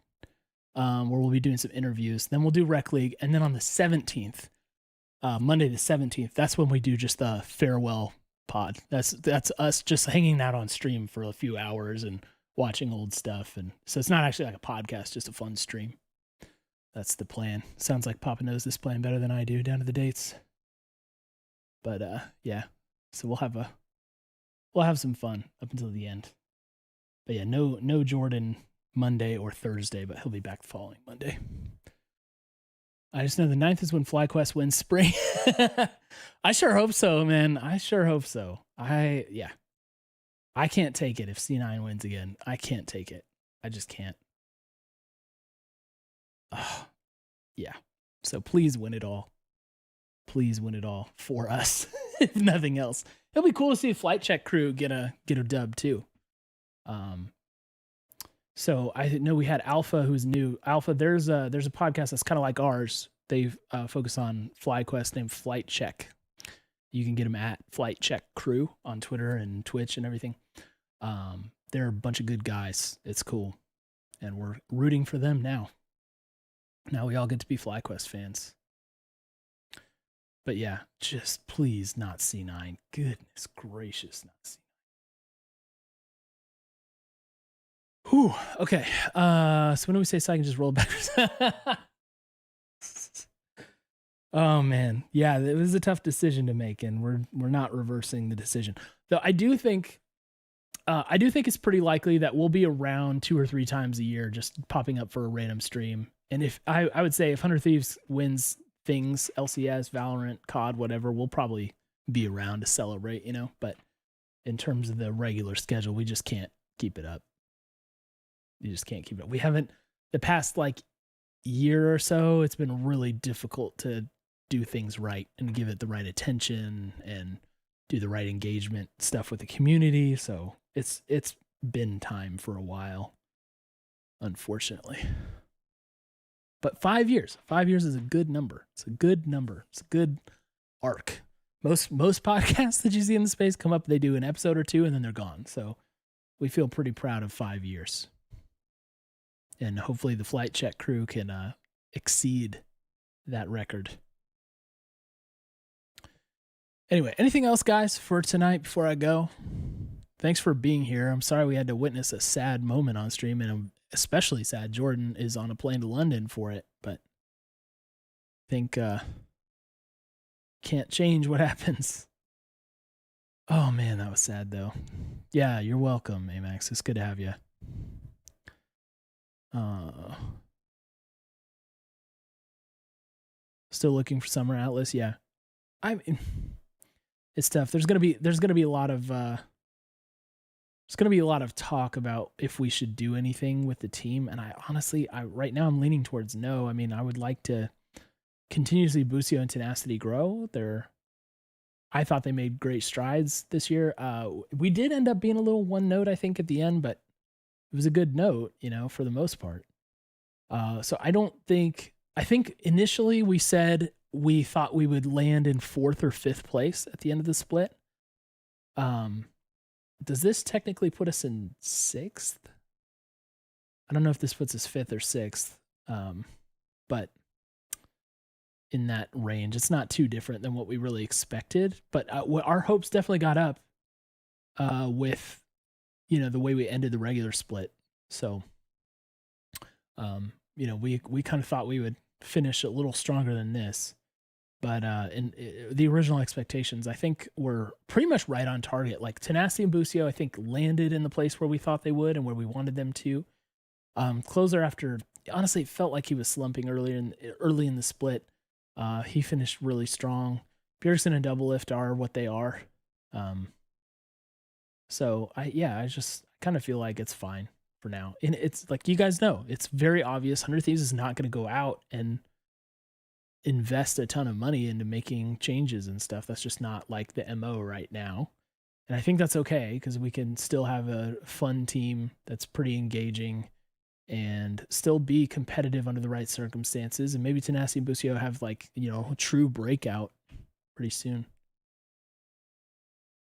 Where we'll be doing some interviews. Then we'll do Rec League, and then on the 17th, Monday the 17th, that's when we do just the farewell pod. That's us just hanging out on stream for a few hours and watching old stuff. And so it's not actually like a podcast, just a fun stream. That's the plan. Sounds like Papa knows this plan better than I do, down to the dates. But yeah, so we'll have some fun up until the end. But yeah, no Jordan Monday or Thursday, but he'll be back the following Monday. I just know the 9th is when FlyQuest wins Spring. I sure hope so, man. I sure hope so. I can't take it if C9 wins again. I can't take it. I just can't. Yeah. So please win it all. Please win it all for us, if nothing else. It'll be cool to see a Flight Check crew get a dub too. So I know we had Alpha, who's new. Alpha, there's a podcast that's kind of like ours. They focus on FlyQuest named Flight Check. You can get them at Flight Check Crew on Twitter and Twitch and everything. They're a bunch of good guys. It's cool. And we're rooting for them now. Now we all get to be FlyQuest fans. But yeah, just please not C9. Goodness gracious, not C9. Whew. Okay. So when do we say so I can just roll backwards? Oh man. Yeah, it was a tough decision to make, and we're not reversing the decision. Though I do think it's pretty likely that we'll be around 2 or 3 times a year, just popping up for a random stream. And if I would say if 100 Thieves wins things, LCS, Valorant, COD, whatever, we'll probably be around to celebrate, but in terms of the regular schedule, we just can't keep it up. You just can't keep it up. We haven't, the past like year or so, it's been really difficult to do things right and give it the right attention and do the right engagement stuff with the community. So it's been time for a while, unfortunately. But 5 years is a good number. It's a good number. It's a good arc. Most podcasts that you see in the space come up, they do an episode or two and then they're gone. So we feel pretty proud of 5 years. And hopefully the Flight Check crew can exceed that record. Anyway, anything else, guys, for tonight before I go? Thanks for being here. I'm sorry we had to witness a sad moment on stream, and I'm especially sad Jordan is on a plane to London for it, but I think can't change what happens. Oh, man, that was sad, though. Yeah, you're welcome, Amax. It's good to have you. Still looking for Summer Atlas? Yeah. I mean, it's tough. There's gonna be a lot of talk about if we should do anything with the team, and I honestly, right now I'm leaning towards no. I mean, I would like to continuously Busio and Tenacity grow. I thought they made great strides this year. We did end up being a little one note, I think, at the end, but it was a good note, for the most part. So I think initially we said we thought we would land in 4th or 5th place at the end of the split. Does this technically put us in 6th? I don't know if this puts us 5th or 6th, but in that range, it's not too different than what we really expected. But our hopes definitely got up with, the way we ended the regular split. So, we kind of thought we would finish a little stronger than this. But in the original expectations, I think were pretty much right on target. Like Tenacity and Busio, I think, landed in the place where we thought they would and where we wanted them to. Closer, after honestly, it felt like he was slumping early in the split. He finished really strong. Bjergsen and Double Lift are what they are. So I just kind of feel like it's fine for now. And it's like, you guys know, it's very obvious 100 Thieves is not going to go out and invest a ton of money into making changes and stuff. That's just not like the MO right now. And I think that's okay, because we can still have a fun team that's pretty engaging and still be competitive under the right circumstances. And maybe Tenacity and Busio have a true breakout pretty soon.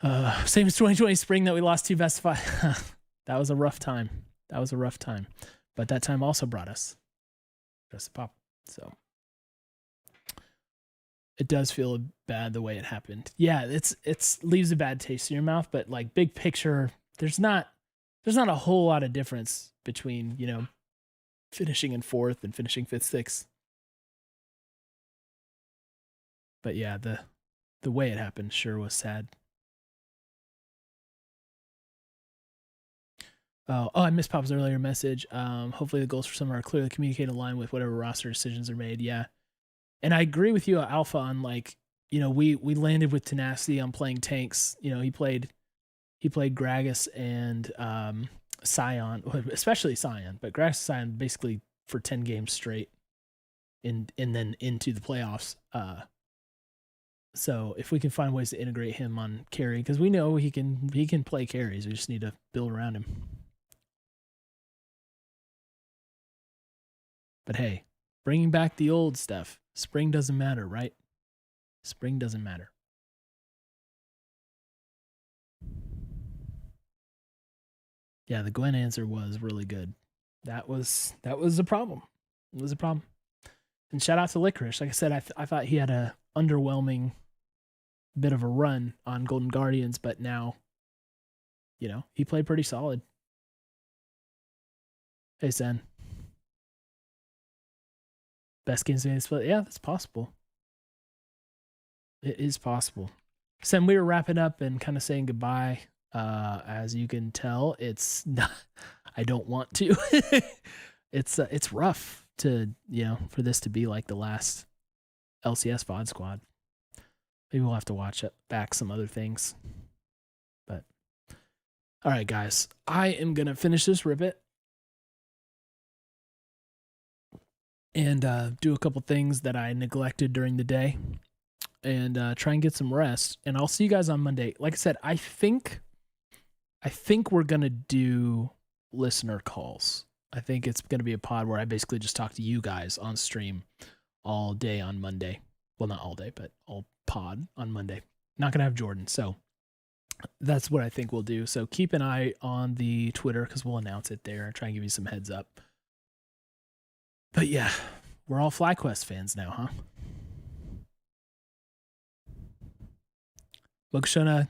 Same as 2020 Spring that we lost 2 best of 5. That was a rough time. But that time also brought us Dress Pop. So it does feel bad the way it happened. Yeah, it's leaves a bad taste in your mouth, but like big picture, there's not a whole lot of difference between, finishing in 4th and finishing 5th, 6th. But yeah, the way it happened sure was sad. Oh, I missed Pop's earlier message. Hopefully the goals for summer are clearly communicated in line with whatever roster decisions are made. Yeah. And I agree with you, Alpha, on we landed with Tenacity on playing tanks. He played Gragas and Scion, especially Scion, but Gragas and Scion basically for 10 games straight and then into the playoffs. So if we can find ways to integrate him on carry, because we know he can play carries, we just need to build around him. But hey, bringing back the old stuff. Spring doesn't matter, right? Spring doesn't matter. Yeah, the Gwen answer was really good. That was a problem. It was a problem. And shout out to Licorice. Like I said, I thought he had a underwhelming bit of a run on Golden Guardians, but now, he played pretty solid. Hey, Sen. Best games made in split. Yeah, that's possible. It is possible. Sen, we were wrapping up and kind of saying goodbye. As you can tell, it's not, I don't want to. It's rough to, for this to be like the last LCS VOD Squad. Maybe we'll have to watch back some other things. But all right, guys, I am gonna finish this ribbit and do a couple things that I neglected during the day, and try and get some rest. And I'll see you guys on Monday. Like I said, I think we're gonna do listener calls. I think it's gonna be a pod where I basically just talk to you guys on stream all day on Monday. Well, not all day, but I'll pod on Monday. Not going to have Jordan. So that's what I think we'll do. So keep an eye on the Twitter because we'll announce it there and try and give you some heads up. But yeah, we're all FlyQuest fans now, huh? Lokshana,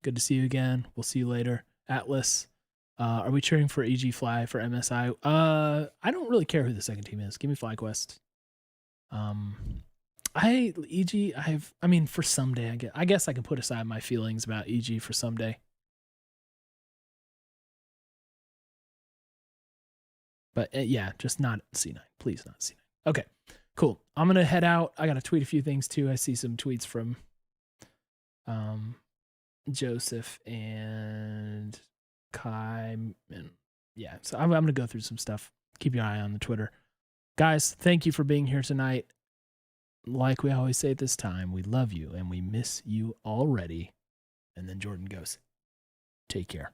good to see you again. We'll see you later. Atlas, are we cheering for EG Fly for MSI? I don't really care who the second team is. Give me FlyQuest. I mean, for someday, I guess I can put aside my feelings about EG for someday. But yeah, just not C9. Please not C9. Okay, cool. I'm going to head out. I got to tweet a few things too. I see some tweets from Joseph and Kai. And yeah, so I'm going to go through some stuff. Keep your eye on the Twitter. Guys, thank you for being here tonight. Like we always say at this time, we love you and we miss you already. And then Jordan goes, take care.